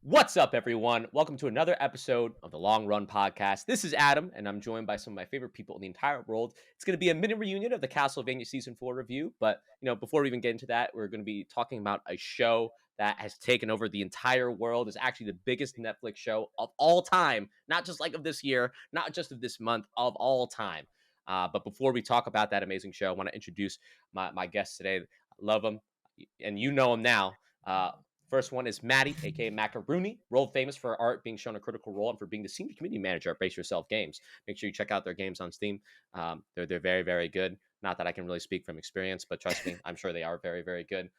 What's up, everyone? Welcome to another episode of the Long Run Podcast. This is Adam, and I'm joined by some of my favorite people in the entire world. It's going to be a mini reunion of the Castlevania Season 4 review, but, before we even get into that, we're going to be talking about a show that has taken over the entire world. It's actually the biggest Netflix show of all time, not just like of this year, not just of this month, of all time. But before we talk about that amazing show, I want to introduce my guests today. Love them, and you know them now. First one is Maddie, aka Macarooney, world famous for art being shown a critical role and for being the senior community manager at Brace Yourself Games. Make sure you check out their games on Steam. They're very, very good. Not that I can really speak from experience, but trust me, I'm sure they are very, very good.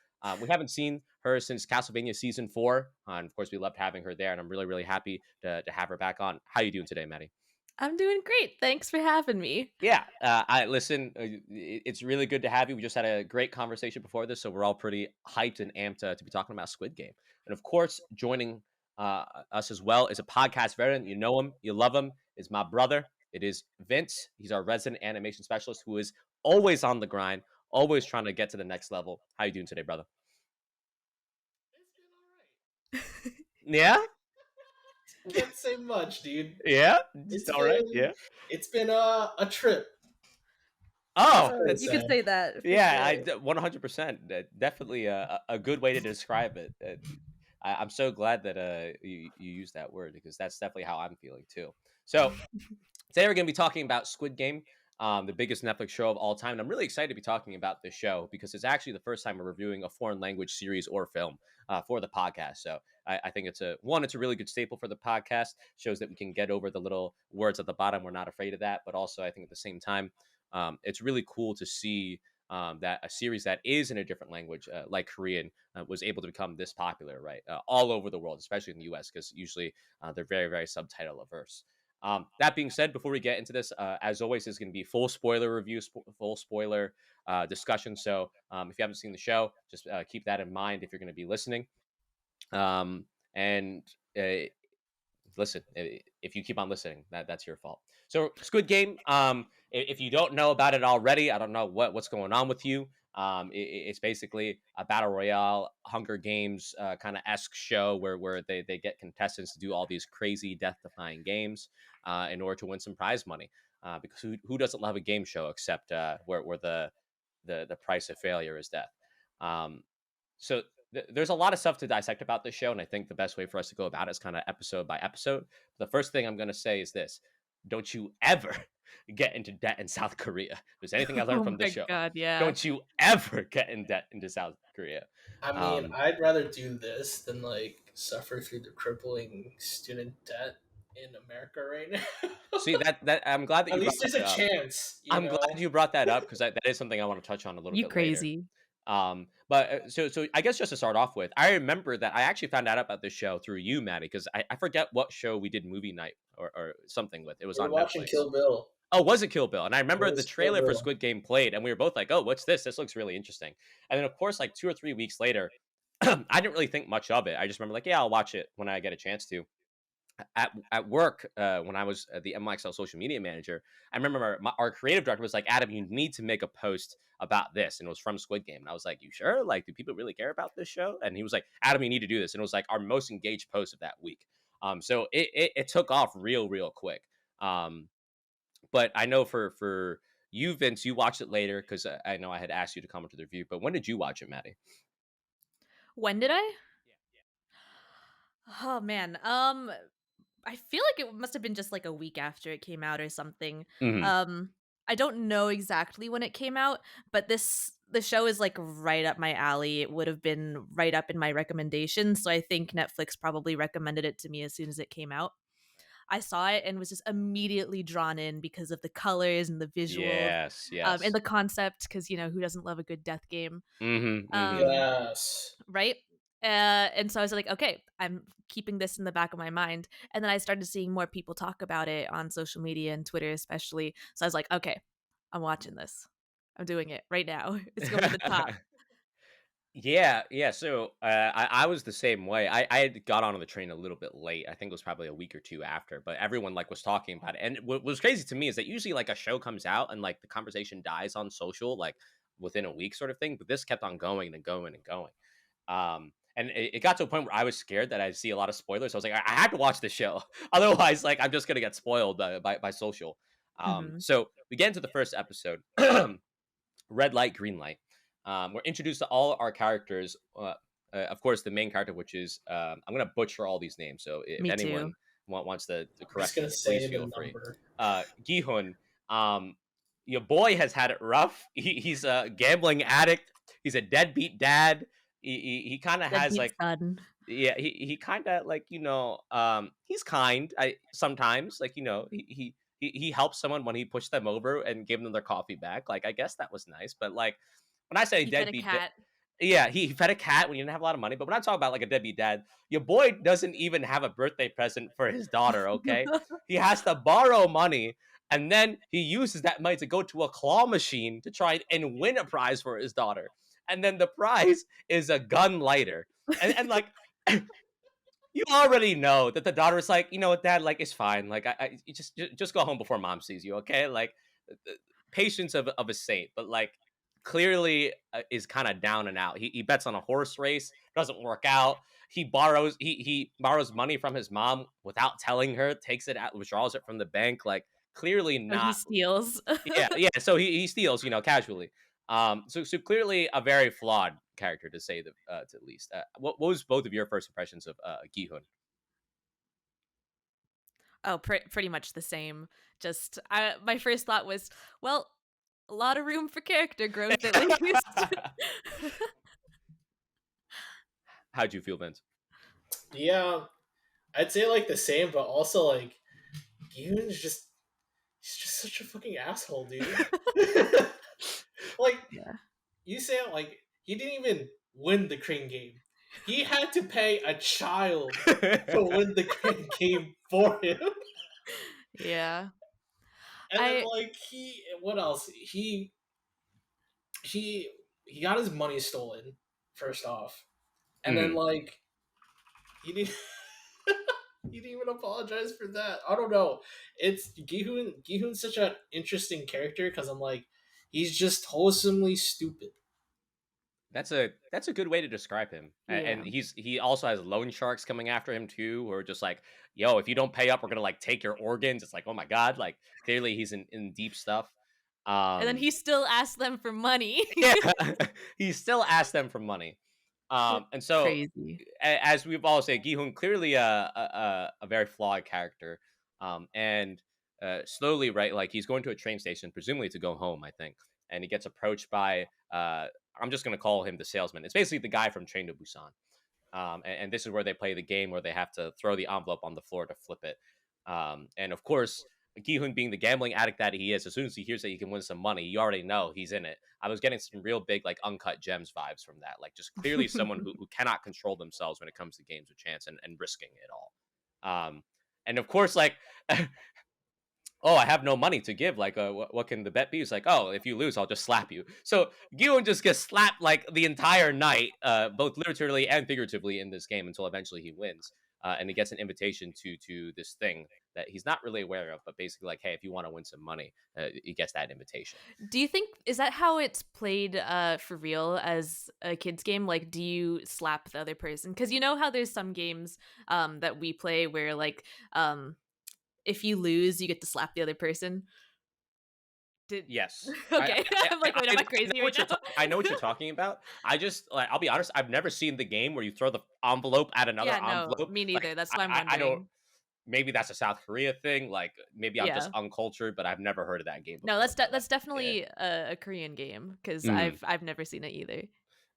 We haven't seen her since Castlevania Season 4. And of course, we loved having her there, and I'm really, really happy to have her back on. How you doing today, Maddie? I'm doing great. Thanks for having me. Yeah, I listen. It's really good to have you. We just had a great conversation before this, so we're all pretty hyped and amped to be talking about Squid Game. And of course, joining us as well is a podcast veteran. You know him, you love him. Is my brother. It is Vince. He's our resident animation specialist who is always on the grind, always trying to get to the next level. How you doing today, brother? Yeah, Can't say much, dude. yeah, It's all right. been, Yeah. It's been a trip. Oh, That's You could say that. yeah, sure. 100%. Definitely a good way to describe it. I'm so glad that you used that word because that's definitely how I'm feeling too. So today we're going to be talking about Squid Game, the biggest Netflix show of all time. And I'm really excited to be talking about this show because it's actually the first time we're reviewing a foreign language series or film for the podcast. So I think it's a really good staple for the podcast. Shows that we can get over the little words at the bottom. We're not afraid of that. But also, I think at the same time, it's really cool to see that a series that is in a different language, like Korean, was able to become this popular, right? All over the world, especially in the US, because usually they're very, very subtitle averse. That being said, before we get into this, as always, is going to be full spoiler review, full spoiler discussion. So if you haven't seen the show, just keep that in mind if you're going to be listening. And listen, if you keep on listening, that's your fault. So Squid Game, if you don't know about it already, I don't know what's going on with you. It's basically a battle royale, Hunger Games kind of esque show where they get contestants to do all these crazy death defying games in order to win some prize money. Because who doesn't love a game show except where the price of failure is death. So there's a lot of stuff to dissect about this show, and I think the best way for us to go about it is kind of episode by episode. The first thing I'm going to say is this: don't you ever get into debt in South Korea. If there's anything I learned Oh from my this show, god, yeah. don't you ever get in debt into South Korea. I mean, I'd rather do this than suffer through the crippling student debt in America right now. See that I'm glad that At you brought least there's that a up. chance, I'm glad you brought that up because that is something I want to touch on a little You bit later. crazy. So I guess just to start off with, I remember that I actually found out about this show through you, Maddie, because I forget what show we did movie night or something with. It was We're on watching Netflix. Kill Bill. Oh, was it Kill Bill? And I remember the was Kill trailer for Bill. Squid Game played, and we were both like, "Oh, what's this? This looks really interesting." And then, of course, like 2 or 3 weeks later, I didn't really think much of it. I just remember like, "Yeah, I'll watch it when I get a chance to." At work, when I was the MYXL social media manager, I remember our creative director was like, "Adam, you need to make a post about this," and it was from Squid Game. And I was like, "You sure? Like, do people really care about this show?" And he was like, "Adam, you need to do this," and it was like our most engaged post of that week. So it took off real quick. But I know for you, Vince, you watched it later because I know I had asked you to comment to the review. But when did you watch it, Maddie? When did I? Oh man. I feel like it must have been just like a week after it came out or something. Hmm. I don't know exactly when it came out, but the show is like right up my alley. It would have been right up in my recommendations, so I think Netflix probably recommended it to me as soon as it came out. I saw it and was just immediately drawn in because of the colors and the visuals, Yes, and yes. the concept. Because who doesn't love a good death game, Mm-hmm. Yes. right? And so I was like, okay, I'm keeping this in the back of my mind. And then I started seeing more people talk about it on social media and Twitter, especially. So I was like, okay, I'm watching this. I'm doing it right now. It's going to the top. Yeah. So I was the same way. I had got on the train a little bit late. I think it was probably a week or two after, but everyone like was talking about it. And what was crazy to me is that usually like a show comes out and like the conversation dies on social like within a week sort of thing. But this kept on going and going and going. and it got to a point where I was scared that I'd see a lot of spoilers. So I was like, I have to watch the show, otherwise, like I'm just gonna get spoiled by social. Hmm. So we get into the first episode, red light, green light. We're introduced to all our characters. Of course, the main character, which is I'm gonna butcher all these names. So if Me too. anyone wants to I'm just correct gonna me, please say the feel free. number. Giehun, your boy has had it rough. He's a gambling addict. He's a deadbeat dad. He kind of has Deadbeat like, son. yeah, he kind of like, he's kind. I sometimes, like, he helps someone when he pushed them over and gave them their coffee back. Like, I guess that was nice. But like when I say He fed a deadbeat, cat. yeah, he fed a cat when he didn't have a lot of money. But when I talk about like a deadbeat dad, your boy doesn't even have a birthday present for his daughter. Okay, he has to borrow money, and then he uses that money to go to a claw machine to try and win a prize for his daughter. And then the prize is a gun lighter. And like you already know that the daughter is like, you know what, dad, like it's fine. Like you just go home before mom sees you, okay? Like patience of a saint, but like clearly is kind of down and out. He bets on a horse race, doesn't work out. He borrows money from his mom without telling her, takes it out, withdraws it from the bank. Like clearly So he not. steals. Yeah. So he steals, casually. So clearly a very flawed character to say the least. What was both of your first impressions of Gihun? Oh, pretty much the same. Just my first thought was, well, a lot of room for character growth at least. How'd you feel, Vince? Yeah, I'd say like the same, but also like Giehun's just he's just such a fucking asshole, dude. Like Yeah. you say, like he didn't even win the crane game. He had to pay a child to win the crane game for him. Yeah. And then I like what else? He got his money stolen first off, and then Mhm. like he didn't he didn't even apologize for that. I don't know. It's Gihun. Gihun's such an interesting character because I'm like he's just wholesomely stupid. That's a good way to describe him. Yeah. And he also has loan sharks coming after him too, who are just like, yo, if you don't pay up, we're gonna like take your organs. It's like, oh my god, like clearly he's in deep stuff. And then he still asked them for money. Yeah, he still asked them for money. And so Crazy. as we've all said, Gihun clearly a very flawed character. And slowly, right, like he's going to a train station, presumably to go home, I think, and he gets approached by I'm just gonna call him the salesman. It's basically the guy from Train to Busan. And this is where they play the game where they have to throw the envelope on the floor to flip it. And of course, Giehun being the gambling addict that he is, as soon as he hears that he can win some money, you already know he's in it. I was getting some real big, like, Uncut Gems vibes from that. Like, just clearly someone who cannot control themselves when it comes to games with chance and risking it all. And of course, like, oh, I have no money to give. Like, what can the bet be? It's like, oh, if you lose, I'll just slap you. So Gion just gets slapped like the entire night, both literally and figuratively in this game until eventually he wins. And he gets an invitation to this thing that he's not really aware of, but basically like, hey, if you want to win some money, he gets that invitation. Do you think is that how it's played for real as a kids game? Like, do you slap the other person? Because you know how there's some games that we play where like if you lose, you get to slap the other person. Yes. Okay. I'm like, wait, am I crazy right now? I know what you're talking about. I just, like, I'll be honest, I've never seen the game where you throw the envelope at another Yeah, no, envelope. me Like, neither. That's why I'm I don't. wondering. Maybe that's a South Korea thing. Like, maybe I'm just Yeah. uncultured, but I've never heard of that game No, before. But, that's like, definitely a Korean game because Mhm. I've never seen it either.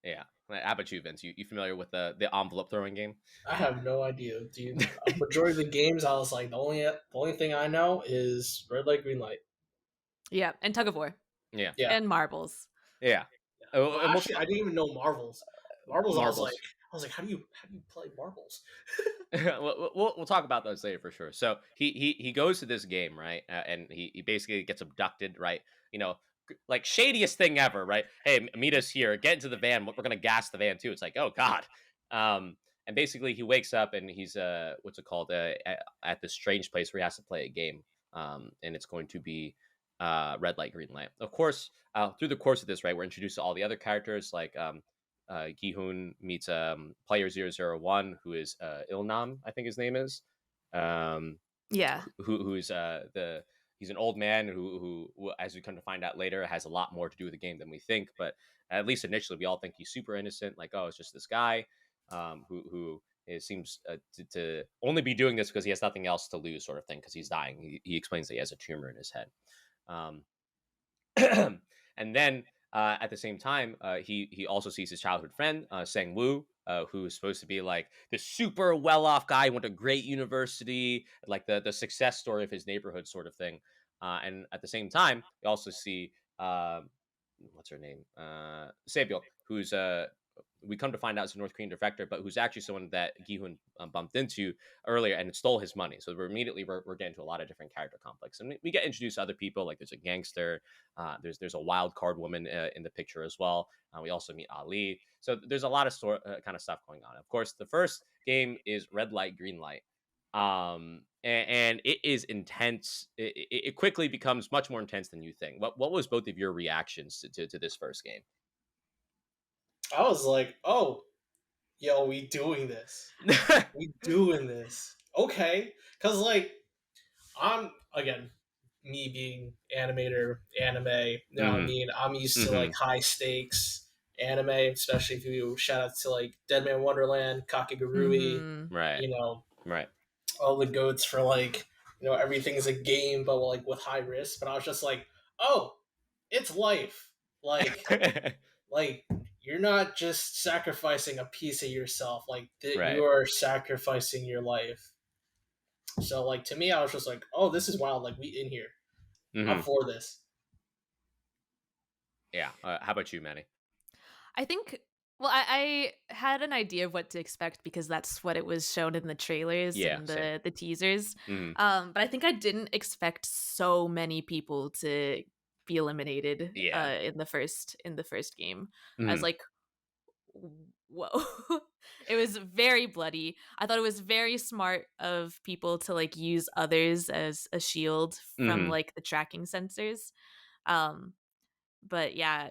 Yeah. How about you, Vince? You familiar with the envelope throwing game? I have no idea, dude. A majority of the games, I was like, the only thing I know is red light, green light. Yeah, and Tug of War Yeah. Yeah. and marbles. Yeah. Well, actually, I didn't even know marbles. Marbles, Marbles. I was like, how do you play marbles? we'll talk about those later for sure. So he goes to this game, right, and he basically gets abducted, right? Like shadiest thing ever, right? Hey, meet us here. Get into the van. We're gonna gas the van too. It's like, oh god. And basically he wakes up and he's what's it called at this strange place where he has to play a game. And it's going to be red light, green light. Of course, through the course of this, right, we're introduced to all the other characters like Giehun meets player 001, who is Ilnam, I think his name is. Yeah. Who's he's an old man who, as we come to find out later, has a lot more to do with the game than we think. But at least initially, we all think he's super innocent. Like, oh, it's just this guy who seems to only be doing this because he has nothing else to lose, sort of thing, because he's dying. He explains that he has a tumor in his head. Um, and then at the same time, he also sees his childhood friend, Sang Woo, who is supposed to be like this super well-off guy, went to great university, like the success story of his neighborhood, sort of thing. And at the same time, we also see what's her name, Sebyok, who's we come to find out is a North Korean defector, but who's actually someone that Giehun bumped into earlier and stole his money. So we're getting to a lot of different character complex, and we get introduced to other people. Like there's a gangster, there's a wild card woman in the picture as well. We also meet Ali. So there's a lot of kind of stuff going on. Of course, the first game is red light, green light. And it is intense. It quickly becomes much more intense than you think. What was both of your reactions to this first game? I was like, oh, yo, we doing this. We doing this. Okay. Because, like, I'm, again, me being animator, anime, you know what I mean? I'm used to, like, high stakes anime, especially if you shout out to, like, Deadman Wonderland, Kakegurui, Right. you know, right. all the goats for, like, you know, everything's a game, but, like, with high risk. But I was just like, oh, it's life. Like, like, you're not just sacrificing a piece of yourself, like Right. you are sacrificing your life. So, like, to me, I was just like, oh, this is wild. Like, we in here. I'm for this. Yeah. How about you, Maddie? I think, well, I had an idea of what to expect because that's what it was shown in the trailers and the teasers. But I think I didn't expect so many people to be eliminated in the first game. I was like, whoa. It was very bloody. I thought it was very smart of people to like use others as a shield from like the tracking sensors. But yeah,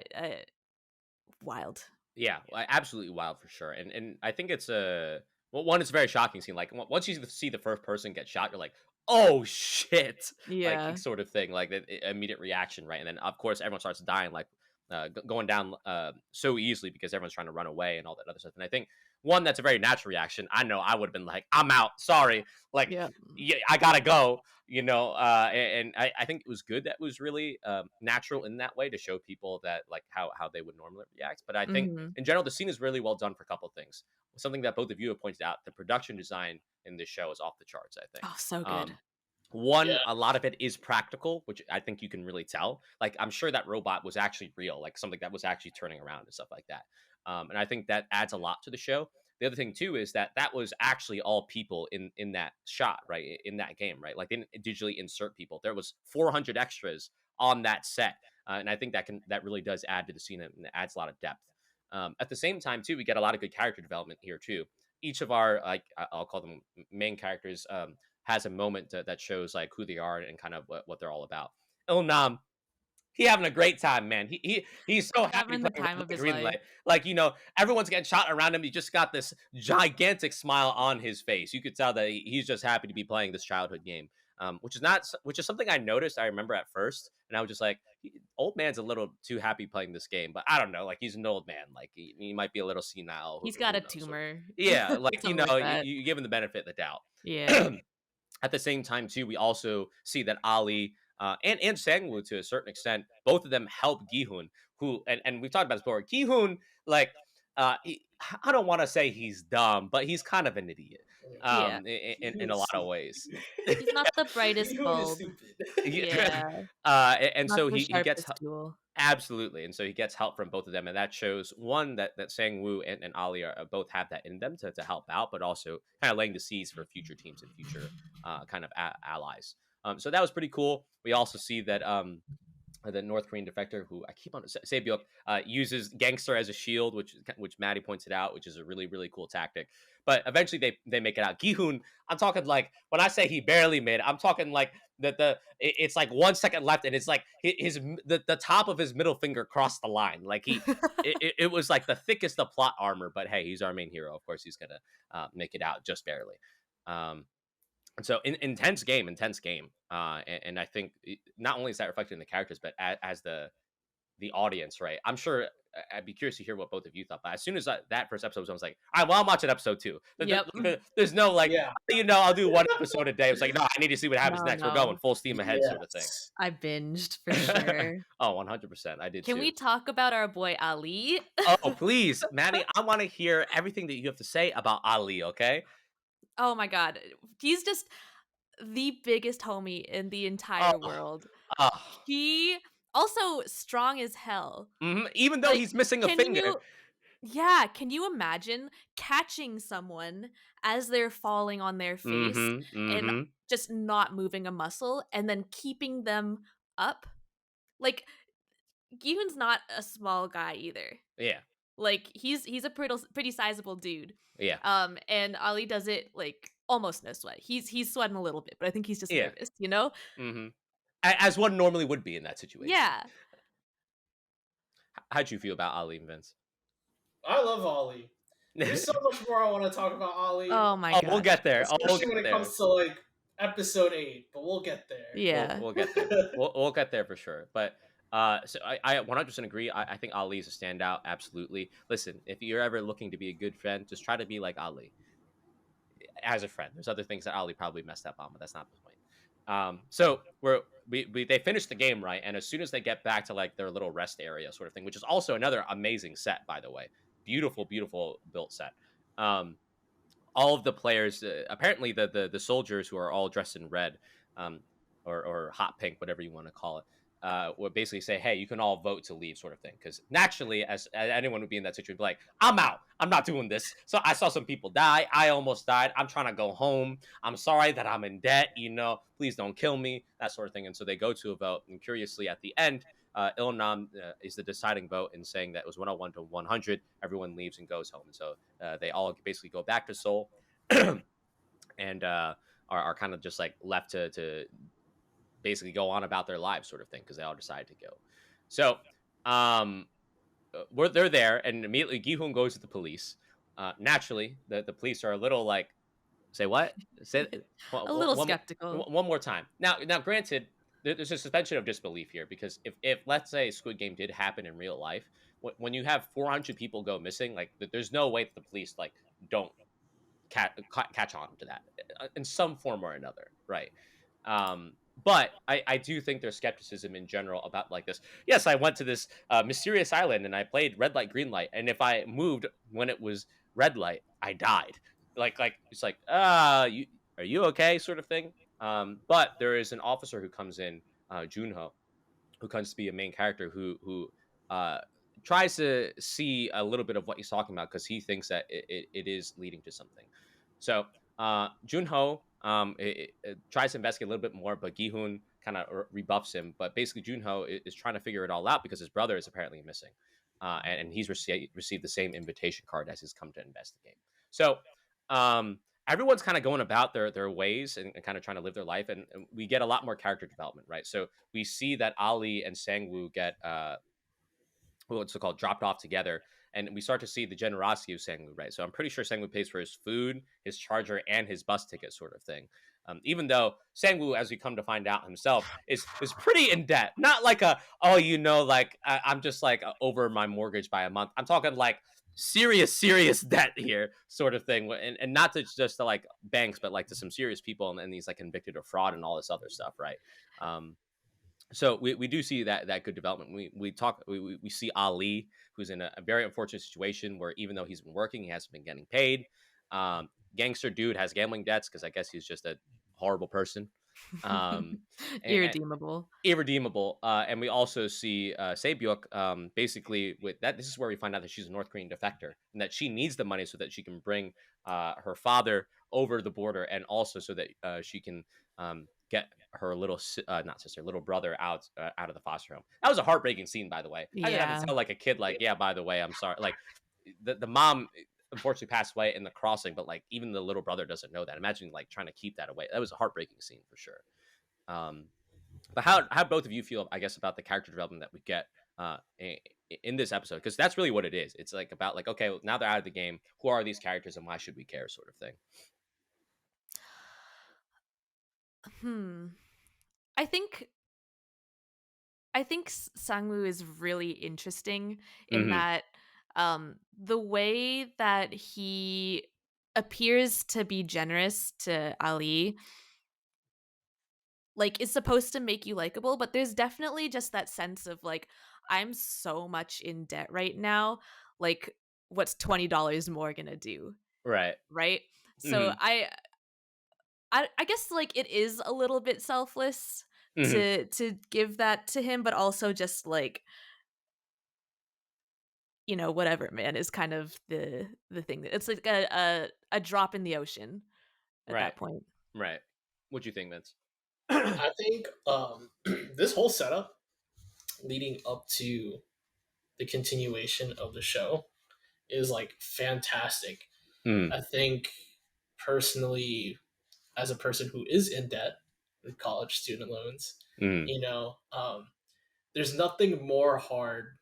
wild. Yeah, absolutely wild for sure. And I think it's one, it's a very shocking scene. Like once you see the first person get shot, you're like, oh shit, Yeah. like sort of thing, like the immediate reaction, right? And then of course everyone starts dying, like going down so easily because everyone's trying to run away and all that other stuff. And I think one, that's a very natural reaction. I know I would have been like, I'm out, sorry, like yeah, I gotta go, you know. And I think it was good that was really natural in that way to show people that like how they would normally react. But I think in general the scene is really well done for a couple of things. Something that both of you have pointed out, the production design in this show is off the charts, I think. Oh, so good. A lot of it is practical, which I think you can really tell. Like, I'm sure that robot was actually real, like something that was actually turning around and stuff like that. And I think that adds a lot to the show. The other thing too is that was actually all people in that shot, right? In that game, right? Like they didn't digitally insert people. There was 400 extras on that set, and I think that really does add to the scene and adds a lot of depth. At the same time too, we get a lot of good character development here too. Each of our, like, I'll call them main characters, has a moment that shows like who they are and kind of what they're all about. Ilnam, he having a great time, man. He's so happy having the time of his green life. light. Like, you know, everyone's getting shot around him. He just got this gigantic smile on his face. You could tell that he's just happy to be playing this childhood game. Which is something I noticed. I remember at first, and I was just like, old man's a little too happy playing this game. But I don't know, like he's an old man. Like he might be a little senile. He's got a tumor. Yeah, like you know, you give him the benefit of the doubt. Yeah. At the same time, too, we also see that Ali and Sangwoo, to a certain extent, both of them help Giehun, who, and we've talked about this before. Giehun, like, I don't want to say he's dumb, but he's kind of an idiot in a lot of ways. He's not the brightest bulb. Yeah. And so he gets absolutely, and so he gets help from both of them, and that shows one that Sang-woo and Ali are both have that in them to help out, but also kind of laying the seeds for future teams and future kind of allies. So that was pretty cool. We also see that the North Korean defector, who I keep on Sebyok, uses gangster as a shield, which Maddie pointed out, which is a really, really cool tactic. But eventually they make it out. Giehun, I'm talking like, when I say he barely made it, I'm talking like it's like 1 second left, and it's like the top of his middle finger crossed the line. Like it was like the thickest of plot armor. But hey, he's our main hero. Of course, he's gonna make it out just barely. And so intense game, and I think not only is that reflected in the characters, but as the audience, right? I'm sure I'd be curious to hear what both of you thought. But as soon as that first episode was, I was like, all right, well, I'm watching episode 2. Yep. There's no like, Yeah. I'll do one episode a day. It's like, no, I need to see what happens next. We're No. going full steam ahead, sort of thing. Yes. I binged for sure. Oh, 100%. I did Can too. we talk about our boy Ali? Oh, please, Maddie, I want to hear everything that you have to say about Ali, okay? Oh my god. He's just the biggest homie in the entire Oh, world. oh. He also strong as hell. Even though Like, he's missing a can finger. can you imagine catching someone as they're falling on their face and just not moving a muscle and then keeping them up? Like, Giehun's not a small guy either. Yeah. Like, he's a pretty sizable dude. Yeah. And Ali does it like almost no sweat. He's sweating a little bit, but I think he's just Yeah. nervous, you know? As one normally would be in that situation. Yeah. How'd you feel about Ali and Vince? I love Ollie. There's so much more I want to talk about Ollie. Oh my god. We'll get there. Especially when it comes to like episode 8, but we'll get there. Yeah. We'll get there. we'll get there for sure. But so I 100% agree. I think Ali is a standout. Absolutely. Listen, if you're ever looking to be a good friend, just try to be like Ali as a friend. There's other things that Ali probably messed up on, but that's not the point. So they finished the game, right? And as soon as they get back to like their little rest area sort of thing, which is also another amazing set, by the way. Beautiful built set. All of the players, apparently the soldiers who are all dressed in red, or hot pink, whatever you want to call it, would basically say, hey, you can all vote to leave, sort of thing. Because naturally, as anyone would be in that situation, be like, I'm out. I'm not doing this. So I saw some people die. I almost died. I'm trying to go home. I'm sorry that I'm in debt. Please don't kill me. That sort of thing. And so they go to a vote. And curiously, at the end, Ilnam is the deciding vote in saying that it was 101 to 100. Everyone leaves and goes home. And so they all basically go back to Seoul and are kind of just like left to basically go on about their lives, sort of thing, because they all decided to go. So they're there, and immediately Giehun goes to the police. Naturally, the police are a little like, say what? A little skeptical. One more time. Now, granted, there's a suspension of disbelief here, because if let's say Squid Game did happen in real life, when you have 400 people go missing, like there's no way that the police like don't catch on to that in some form or another, right? But I do think there's skepticism in general about like this. Yes, I went to this mysterious island and I played red light, green light, and if I moved when it was red light, I died. Like it's like are you okay, sort of thing. But there is an officer who comes in, Junho, who comes to be a main character who tries to see a little bit of what he's talking about, because he thinks that it is leading to something. So Junho tries to investigate a little bit more, but Giehun kind of rebuffs him. But basically, Junho is trying to figure it all out because his brother is apparently missing, and he's received the same invitation card as he's come to investigate. So everyone's kind of going about their ways and kind of trying to live their life, and we get a lot more character development, right? So we see that Ali and Sangwoo get what's it called, dropped off together, and we start to see the generosity of Sangwoo, right? So I'm pretty sure Sangwoo pays for his food, his charger, and his bus ticket, sort of thing. Even though Sangwoo, as we come to find out himself, is pretty in debt. Not like I'm just like over my mortgage by a month. I'm talking like serious debt here, sort of thing, and not to just to like banks, but like to some serious people, and he's like convicted of fraud and all this other stuff, right? So we do see that good development. We see Ali, who's in a very unfortunate situation where even though he's been working, he hasn't been getting paid. Gangster dude has gambling debts because I guess he's just a horrible person. Irredeemable. And we also see Sae-byuk, basically with that. This is where we find out that she's a North Korean defector and that she needs the money so that she can bring her father over the border, and also so that she can get her little brother out of the foster home. That was a heartbreaking scene, by the way. I didn't have to tell like a kid, like, yeah, by the way, I'm sorry. Like the mom unfortunately passed away in the crossing, but like even the little brother doesn't know that. Imagine like trying to keep that away. That was a heartbreaking scene for sure. But how both of you feel, I guess, about the character development that we get uh, in this episode? Because that's really what it is. It's like about like, okay, well, now they're out of the game. Who are these characters, and why should we care, sort of thing. I think Sangwoo is really interesting in Mm-hmm. that the way that he appears to be generous to Ali, like, is supposed to make you likable, but there's definitely just that sense of like, I'm so much in debt right now. Like, what's $20 more gonna do? Right. Right? So Mm-hmm. I guess like it is a little bit selfless Mm-hmm. to give that to him, but also just like, whatever, man, is kind of the thing. It's like a drop in the ocean at Right. that point. Right. What do you think, Vince? I think this whole setup leading up to the continuation of the show is like fantastic. Mm, I think personally, as a person who is in debt with college student loans, mm, you know, there's nothing more hard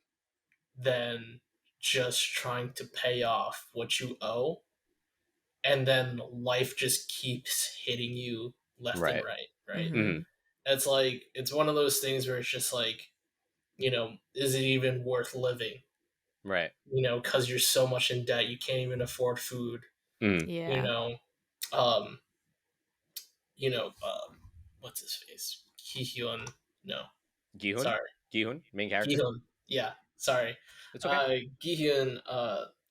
than just trying to pay off what you owe, and then life just keeps hitting you left and right. right, right? Mm-hmm. Mm, It's like it's one of those things where it's just like, is it even worth living? right. Because you're so much in debt, you can't even afford food. Mm. You Yeah. know, um, what's his face? Gihyun. No, Giehun? sorry, Giehun, main character. Gihyun. Yeah, sorry. It's okay. Gihyun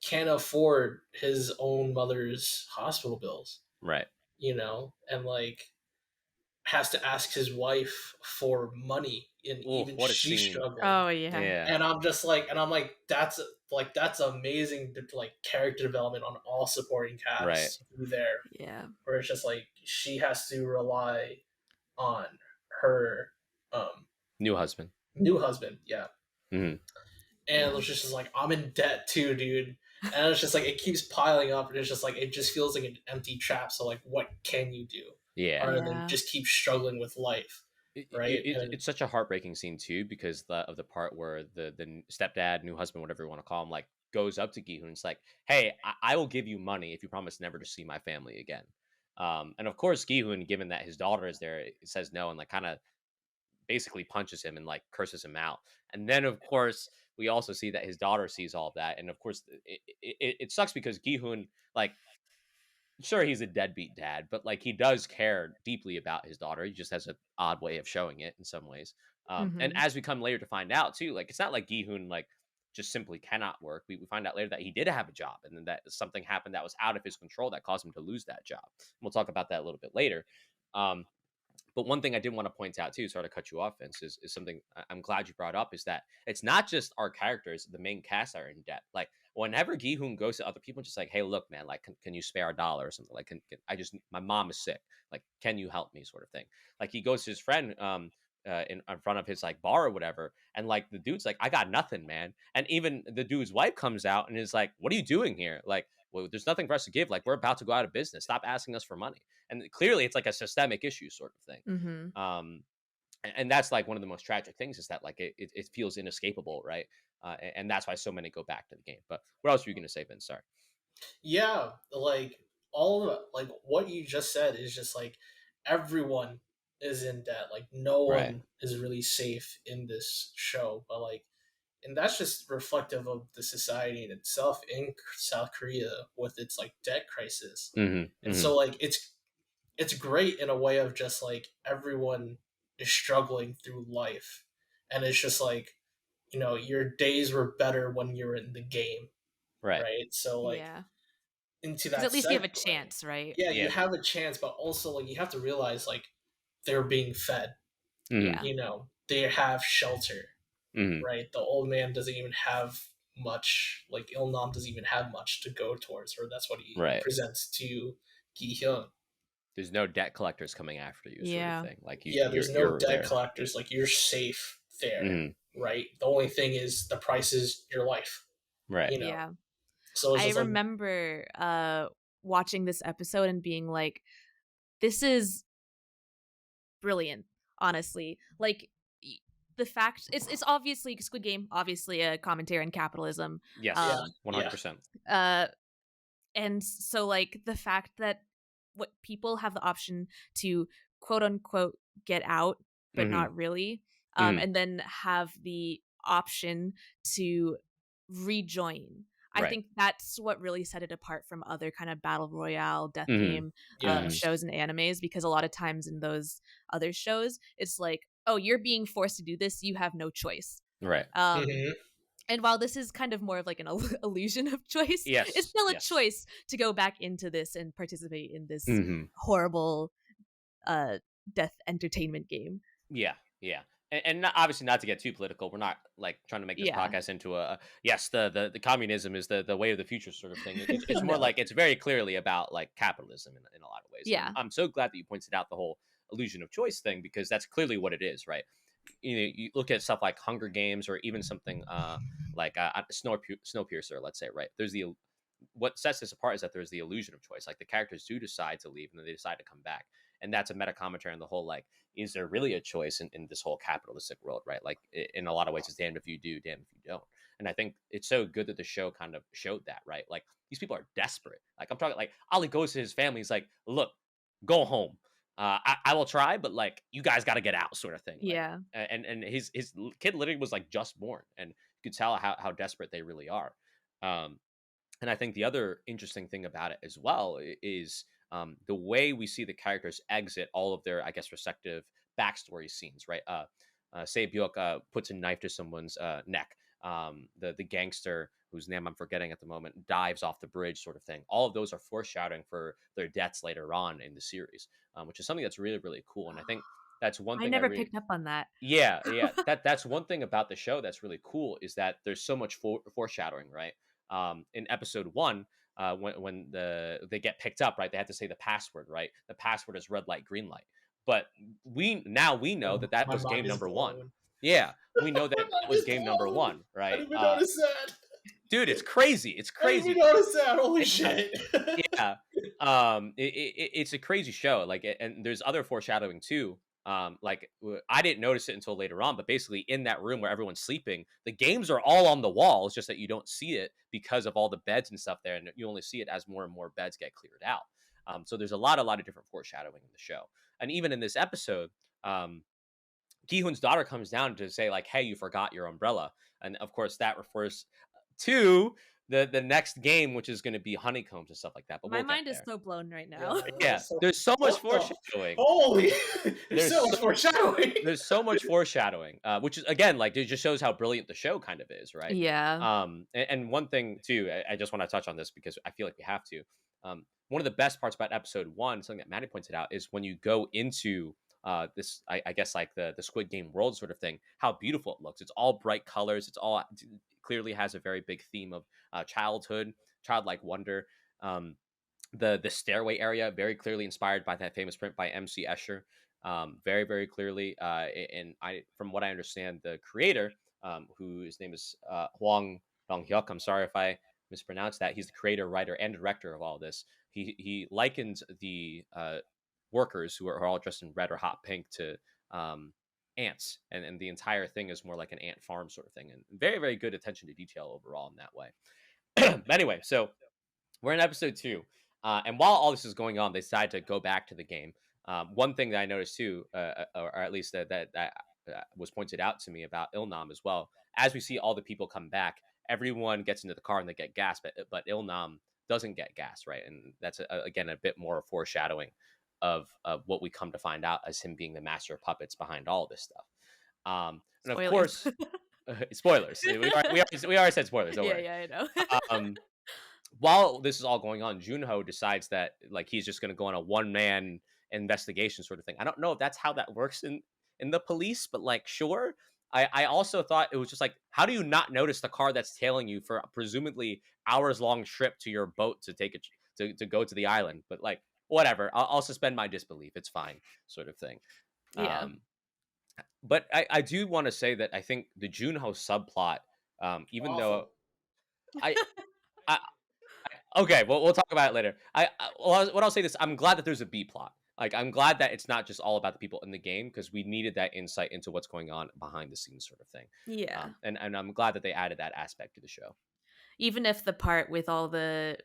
can't afford his own mother's hospital bills. Right. And like has to ask his wife for money, and Oh, even what a she's scene. struggling. Oh yeah. Yeah. And I'm like, that's amazing, like character development on all supporting Right. casts through there, Yeah. where it's just like she has to rely on her um New husband. new husband, yeah. Mm. And Yeah. it's just like, I'm in debt too, dude. And it's just like it keeps piling up, and it's just like it just feels like an empty trap. So like, what can you do Yeah. other than Yeah. just keep struggling with life, right? And It's such a heartbreaking scene too, because of the part where the stepdad, new husband, whatever you want to call him, like goes up to Giehun. It's like, hey, I will give you money if you promise never to see my family again. And of course, Giehun, given that his daughter is there, says no and like kind of basically punches him and like curses him out. And then of course we also see that his daughter sees all of that, and of course it sucks because Giehun, like, sure, he's a deadbeat dad, but like he does care deeply about his daughter. He just has an odd way of showing it in some ways. And Mm-hmm. as we come later to find out too, like it's not like Giehun like just simply cannot work. We find out later that he did have a job, and then that something happened that was out of his control that caused him to lose that job. And we'll talk about that a little bit later. Um, but one thing I did want to point out too, sorry to cut you off, Vince, is something I'm glad you brought up, is that it's not just our characters, the main cast are in debt. Like whenever Gi-hoon goes to other people, just like, hey, look, man, like, can you spare a dollar or something? Like, I just, my mom is sick. Like, can you help me, sort of thing. Like he goes to his friend in front of his like bar or whatever, and like the dude's like, I got nothing, man. And even the dude's wife comes out and is like, what are you doing here? Like, well, there's nothing for us to give. Like, we're about to go out of business. Stop asking us for money. And clearly it's like a systemic issue sort of thing. Mm-hmm. And that's like one of the most tragic things, is that like it feels inescapable, right? And that's why so many go back to the game. But what else were you going to say, Vince? Sorry. yeah, like all of like what you just said is just like everyone is in debt. Like no Right. one is really safe in this show, but like, and that's just reflective of the society in itself in South Korea with its like debt crisis. Mm-hmm. And Mm-hmm. so like it's great in a way of just like everyone is struggling through life, and it's just like, your days were better when you're in the game, Right. right? So like Yeah. into Because that at least you have a segue, chance, right? yeah, you Yeah. have a chance, but also like you have to realize like they're being fed, Mm-hmm. Yeah. they have shelter, Mm-hmm. right? The old man doesn't even have much, like Ilnam doesn't even have much to go towards, or that's what he Right. presents to Gi Hyun. There's no debt collectors coming after you, sort of Yeah. thing. Like Yeah, there's no you're debt there. collectors, like you're safe there, Mm-hmm. right? The only thing is the price is your life, Right. you know. Yeah. So it's I just like, remember watching this episode and being like, this is brilliant. honestly. Like the fact it's obviously Squid Game, obviously a commentary on capitalism. Yes, Um 100%. uh and so like the fact that what people have the option to quote unquote get out but Hmm. not really, Hmm. and then have the option to rejoin. I Right. think that's what really set it apart from other kind of battle royale death Hmm. game Hmm. Yes. shows and animes, because a lot of times in those other shows it's like, oh, you're being forced to do this, you have no choice. Right. um Hmm. and while this is kind of more of like an illusion of choice, it's Yes. still a Yes. choice to go back into this and participate in this Hmm. horrible uh death entertainment game. Yeah, yeah, and not, obviously not to get too political. We're not like trying to make this Yeah. podcast into a yes, the communism is the way of the future sort of thing. It's more No. like it's very clearly about like capitalism in a lot of ways. And Yeah. I'm so glad that you pointed out the whole illusion of choice thing, because that's clearly what it is, right? You know, you look at stuff like Hunger Games or even something like Snowpiercer, let's say, right? There's the what sets this apart is that there's the illusion of choice. Like the characters do decide to leave and then they decide to come back. And that's a meta commentary on the whole, like, is there really a choice in this whole capitalistic world, right? Like in a lot of ways, it's damned if you do, damned if you don't. And I think it's so good that the show kind of showed that, right? Like these people are desperate. Like I'm talking like Ali goes to his family. He's like, look, go home. I will try, but like you guys got to get out, sort of thing. Like, Yeah. and his kid literally was like just born, and you could tell how desperate they really are. Um, and I think the other interesting thing about it as well is the way we see the characters exit all of their, I guess, respective backstory scenes, right? Say Byuk puts a knife to someone's neck. The gangster whose name I'm forgetting at the moment dives off the bridge, sort of thing. All of those are foreshadowing for their deaths later on in the series, which is something that's really really cool. And I think that's one I thing I never really picked up on that. yeah. That's one thing about the show that's really cool is that there's so much foreshadowing, right? In episode one, when they get picked up, right? They have to say the password, right? The password is red light, green light. But we know that that My was mind game is number one. blown. Yeah, we know that My that mind was is game number blown. one, I right? didn't even notice that. Dude, it's crazy. It's I didn't crazy. even notice that. Holy Yeah, shit. yeah. It's a crazy show. Like, and there's other foreshadowing too. Like I didn't notice it until later on, but basically in that room where everyone's sleeping, the games are all on the wall. It's just that you don't see it because of all the beds and stuff there, and you only see it as more and more beds get cleared out. So there's a lot of different foreshadowing in the show, and even in this episode, um, Giehun's daughter comes down to say like, "Hey, you forgot your umbrella," and of course that refers to the next game, which is going to be honeycombs and stuff like that. But My we'll get mind is there. so blown right Yeah, now. Yeah, so, there's so much what the? foreshadowing. Holy! There's There's so much so, foreshadowing. there's so much foreshadowing, which is again like it just shows how brilliant the show kind of is, right? Yeah. And one thing too, I just want to touch on this because I feel like we have to. One of the best parts about episode one, something that Maddie pointed out, is when you go into this, I guess like the Squid Game world sort of thing, how beautiful it looks. It's all bright colors. It's all clearly has a very big theme of childhood, childlike wonder. Um, the stairway area very clearly inspired by that famous print by MC Escher. Very clearly, and I from what I understand, the creator, whose name is Hwang Dong-hyuk. I'm sorry if I mispronounced that. He's the creator, writer, and director of all this. He likens the workers who are all dressed in red or hot pink to um, ants, and the entire thing is more like an ant farm sort of thing, and very good attention to detail overall in that way. But anyway, so we're in episode two, and while all this is going on, they decide to go back to the game. One thing that I noticed too, or at least that was pointed out to me about Ilnam as well. As we see all the people come back, everyone gets into the car and they get gas, but Ilnam doesn't get gas, right? And that's again a bit more foreshadowing of what we come to find out as him being the master of puppets behind all this stuff. And of Spoilers. course, spoilers. We already said spoilers. Don't Yeah, worry. yeah, I know. Um, while this is all going on, Junho decides that like he's just going to go on a one man investigation sort of thing. I don't know if that's how that works in the police, but like sure. I also thought it was just like, how do you not notice the car that's tailing you for a presumably hours long trip to your boat to take it to go to the island? But like whatever, I'll suspend my disbelief. It's fine, sort of thing. Yeah. Um, but I do want to say that I think the Junho subplot, even though Awful. I, I okay, well, we'll talk about it later. What I'll say this: I'm glad that there's a B plot. Like, I'm glad that it's not just all about the people in the game, because we needed that insight into what's going on behind the scenes, sort of thing. Yeah. And I'm glad that they added that aspect to the show. Even if the part with all the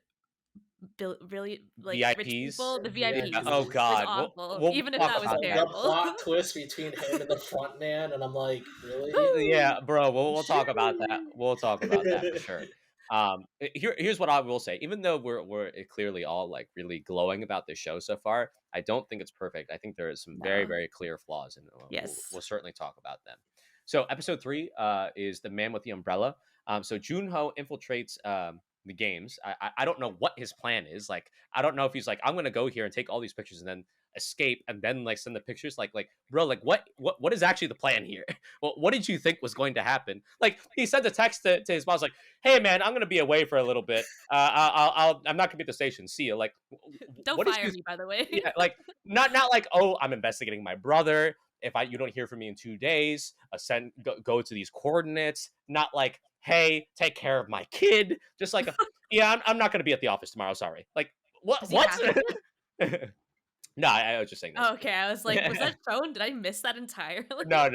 really like rich VIPs. people, the Yeah, VIPs Oh was God, awful. we'll Even if talk that was about that. the terrible. plot twist between him and the front man, and I'm like, really? Yeah, bro. We'll talk about that. Sure. We'll talk about that for sure. Here's what I will say. Even though we're clearly all like really glowing about this show so far, I don't think it's perfect. I think there is some very, No. very clear flaws, and Yes. we'll certainly talk about them. So episode 3 is the man with the umbrella. So Junho infiltrates the games. I don't know what his plan is. Like, I don't know if he's like, I'm gonna go here and take all these pictures and then escape and then like send the pictures. Like bro, like what is actually the plan here? Well, what did you think was going to happen? Like, he sent a text to his boss like, hey man, I'm gonna be away for a little bit. I'm not gonna be at the station. See you. Like, Don't what is fire his, me, by the way. yeah, like, not like, oh, I'm investigating my brother. If you don't hear from me in 2 days, go to these coordinates. Not like, hey, take care of my kid. Just like, yeah, I'm not going to be at the office tomorrow. Sorry. Like, what? Does he What? have to? No, I was just saying this. Oh, okay, I was like, was that shown? Did I miss that entirely? No.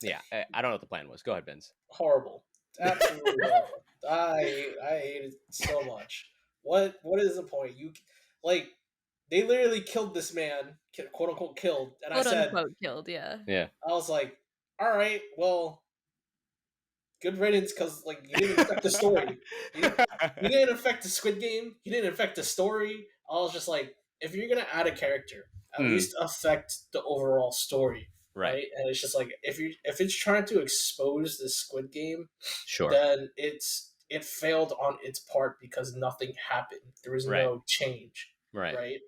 Yeah, I don't know what the plan was. Go ahead, Vince. Horrible. Absolutely horrible. I hate it so much. What is the point? You like they literally killed this man, quote unquote killed, and Quote I said, unquote killed, yeah. Yeah. I was like, all right, well, good riddance, because like you didn't affect the story. You didn't affect the Squid Game. You didn't affect the story. I was just like, if you're gonna add a character, at least affect the overall story, right? And it's just like if it's trying to expose the Squid Game, Sure. then it failed on its part because nothing happened. There was Right. no change, right?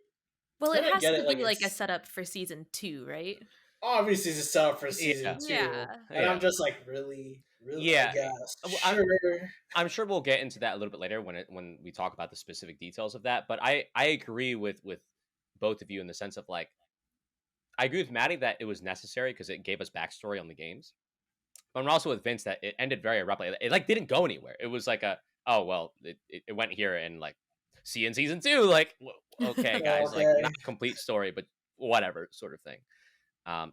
Well, it And I has get to it, be like, like a it's- setup for season 2, right? Obviously, it's a setup for season two, Yeah. and Yeah. I'm just like, really, Yeah. I guess. Well, Sure. I'm sure we'll get into that a little bit later when we talk about the specific details of that. But I agree with both of you in the sense of like, I agree with Maddie that it was necessary because it gave us backstory on the games. But I'm also with Vince that it ended very abruptly. It like didn't go anywhere. It was like oh well, it went here and like, see you in season 2. Like, okay guys, like, Okay. not a complete story, but whatever sort of thing.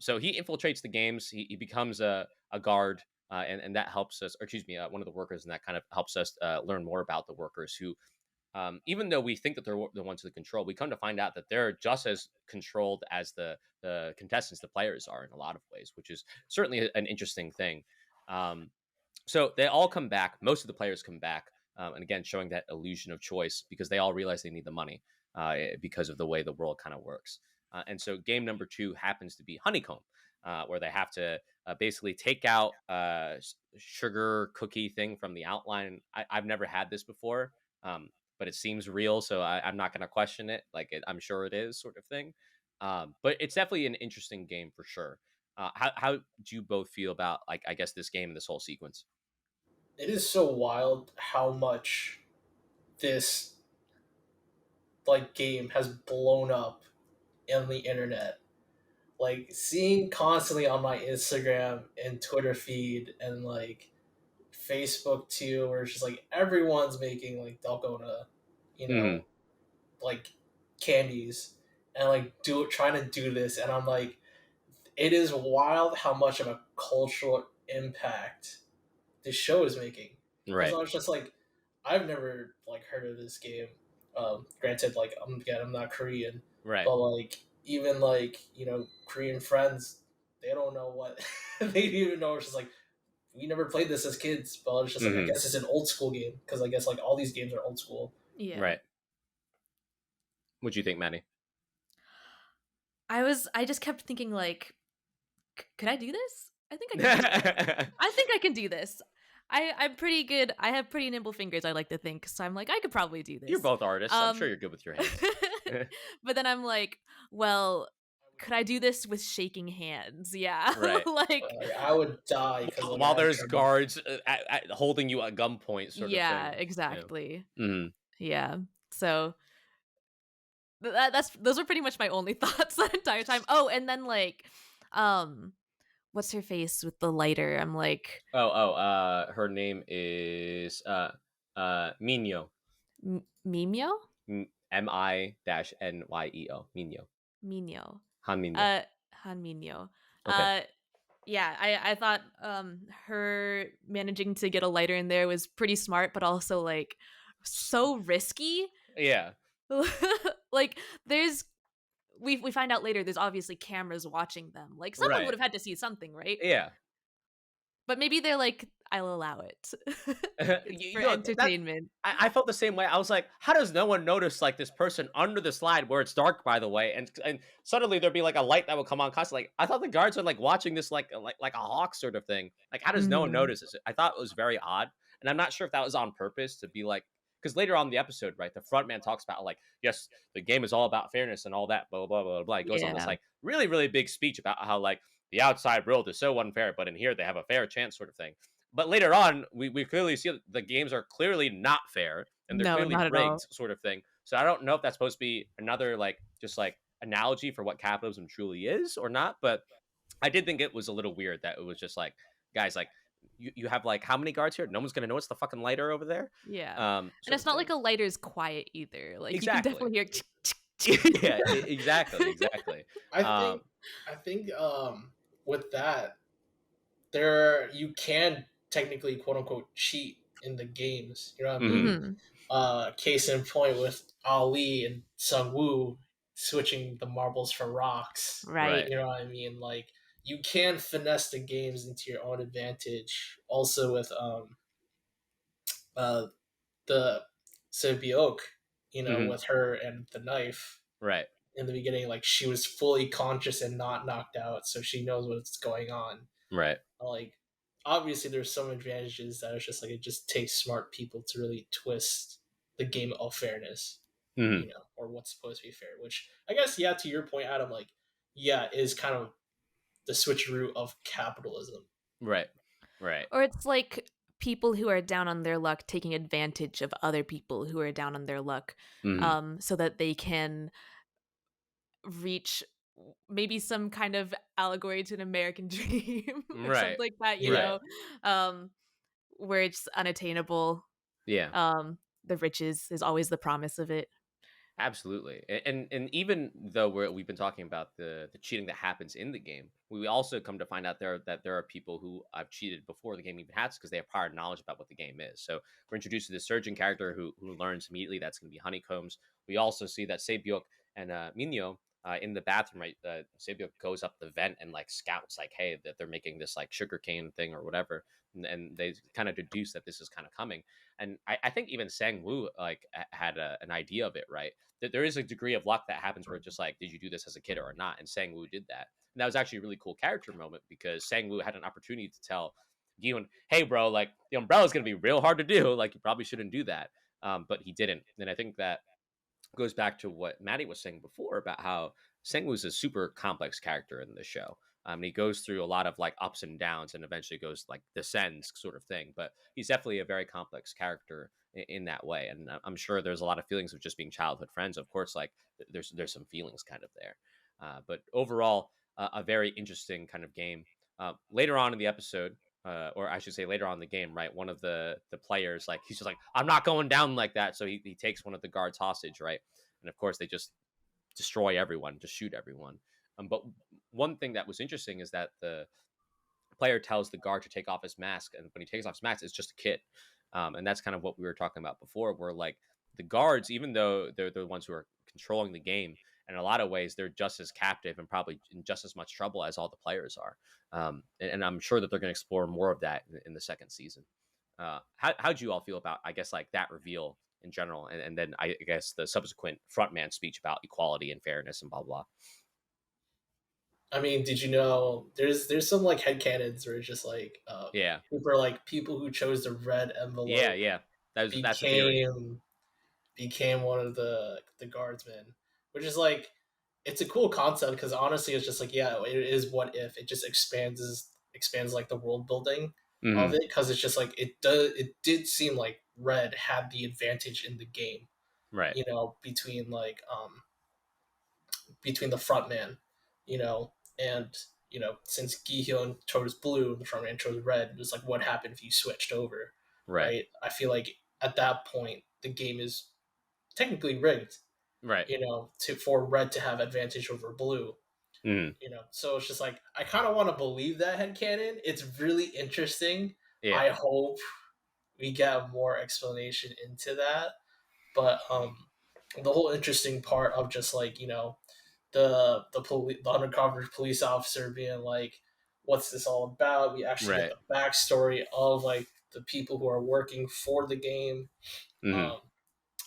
So he infiltrates the games. He becomes a guard, and that helps us, or excuse me, one of the workers, and that kind of helps us learn more about the workers who, even though we think that they're the ones who control, we come to find out that they're just as controlled as the contestants, the players are in a lot of ways, which is certainly an interesting thing. So they all come back. Most of the players come back, and again, showing that illusion of choice because they all realize they need the money because of the way the world kind of works. And so game number 2 happens to be Honeycomb, where they have to basically take out sugar cookie thing from the outline. I've never had this before, but it seems real, so I'm not going to question it. Like, I'm sure it is, sort of thing. But it's definitely an interesting game for sure. How do you both feel about, like, I guess, this game and this whole sequence? It is so wild how much this like game has blown up in the internet. Like seeing constantly on my Instagram and Twitter feed and like Facebook too, where it's just like everyone's making like dalgona, like candies and like trying to do this, and I'm like, it is wild how much of a cultural impact this show is making. Because Right. I was just like, I've never like heard of this game. Granted, like I'm not Korean, Right. but like even like Korean friends, they don't know what they didn't even know. It's just like we never played this as kids, but it's just like I guess it's an old school game because I guess like all these games are old school. Yeah. Right. What do you think, Maddie? I just kept thinking like, could I do this? I think I can. I think I can do this. I'm pretty good. I have pretty nimble fingers, I like to think. So I'm like, I could probably do this. You're both artists. I'm sure you're good with your hands. But then I'm like, well, could I do this with shaking hands? Yeah. Right. Like, I would die while there's guards holding you at gunpoint, sort of thing. Yeah, exactly. Yeah. Mm-hmm. Yeah. So those are pretty much my only thoughts that entire time. Oh, and then like, what's her face with the lighter? I'm like, her name is Minyo. Mimyo? Minyo. Minyo. Minyo. Han Minyo. Uh, Han Minyo. Okay. Yeah, I thought her managing to get a lighter in there was pretty smart, but also like so risky. Yeah. Like there's we find out later there's obviously cameras watching them. Like someone Right. would have had to see something, right? Yeah. But maybe they're like, I'll allow it. It's You for know, that entertainment. I felt the same way. I was like, how does no one notice like this person under the slide where it's dark, by the way, and suddenly there'd be like a light that would come on constantly. Like, I thought the guards were like watching this like a hawk sort of thing. Like, how does no one Mhm. notice this? I thought it was very odd, and I'm not sure if that was on purpose to be like. Because later on in the episode, right, the front man talks about like, yes, the game is all about fairness and all that, blah blah blah blah blah. He goes on this Yeah. like really really big speech about how like the outside world is so unfair, but in here they have a fair chance, sort of thing. But later on, we clearly see that the games are clearly not fair and they're No, clearly not at rigged, all. sort of thing. So I don't know if that's supposed to be another like just like analogy for what capitalism truly is or not. But I did think it was a little weird that it was just like, guys, like you have like how many guards here? No one's gonna notice the fucking lighter over there, Yeah. And sort it's of not thing. like a lighter's quiet either. Like you can Exactly. definitely hear Yeah, exactly. I Um, think I think with that there you can technically quote unquote cheat in the games. You know what I mhm, mean? Mhm. Case in point with Ali and Sung Woo switching the marbles for rocks. right. Right. You know what I mean? Like you can finesse the games into your own advantage. Also with uh the Symbiote, Hmm. with her and the knife Right. in the beginning, like she was fully conscious and not knocked out, so she knows what's going on. Right. Like obviously there's some advantages that it's just like it just takes smart people to really twist the game of fairness, Hmm. or what's supposed to be fair, which I guess, yeah, to your point, Adam, like, yeah, is kind of the switcheroo of capitalism. Right. Right. Or it's like people who are down on their luck taking advantage of other people who are down on their luck, Hmm. so that they can reach maybe some kind of allegory to an American dream or something Right. like that, Yeah. um, where it's unattainable. Yeah. The riches is always the promise of it. Absolutely, and even though we've been talking about the cheating that happens in the game, we also come to find out there are people who have cheated before the game even happens because they have prior knowledge about what the game is. So we're introduced to this surgeon character who learns immediately that's going to be honeycombs. We also see that Sebyok and Minyo in the bathroom. Right, Sebyok goes up the vent and like scouts like, hey, that they're making this like sugarcane thing or whatever, and they kind of deduce that this is kind of coming. And I think even Sang Woo like had an idea of it, right? That there is a degree of luck that happens where it's just like, did you do this as a kid or not? And Sang Woo did that. And that was actually a really cool character moment because Sang Woo had an opportunity to tell Giehun, hey, bro, like the umbrella is going to be real hard to do. Like, you probably shouldn't do that. But he didn't. And I think that goes back to what Maddie was saying before about how Sang Woo's a super complex character in the show. And he goes through a lot of like ups and downs and eventually goes like descends sort of thing. But he's definitely a very complex character in that way. And I'm sure there's a lot of feelings of just being childhood friends. Of course, like there's some feelings kind of there. But overall, a very interesting kind of game. Later on in the episode, or I should say later on in the game, right? One of the players, like he's just like, I'm not going down like that. So he takes one of the guards hostage, right? And of course, they just destroy everyone, just shoot everyone. But one thing that was interesting is that the player tells the guard to take off his mask, and when he takes off his mask, it's just a kid. And that's kind of what we were talking about before, where like the guards, even though they're the ones who are controlling the game, in a lot of ways, they're just as captive and probably in just as much trouble as all the players are. And I'm sure that they're going to explore more of that in the second season. How'd you all feel about, I guess, like that reveal in general, and then I guess the subsequent frontman speech about equality and fairness and blah blah. I mean, did you know there's some like headcanons where it's just like Yeah, people are like people who chose the red yeah, envelope yeah. That's a theory. became one of the guardsmen, which is like it's a cool concept because honestly it's just like, yeah, it is what if it just expands like the world building of Hmm. it, because it's just like it did seem like red had the advantage in the game, Right, between the front man, and since Gihyun chose blue, the front man chose red. It was like, what happened if you switched over, right. right? I feel like at that point the game is technically rigged, Right. for red to have advantage over blue. Mm. So it's just like I kind of want to believe that headcanon. It's really interesting. Yeah. I hope we get more explanation into that. But the whole interesting part of just like the undercover police officer being like, "What's this all about?" We actually get Right. the backstory of like the people who are working for the game. Mm-hmm. Um,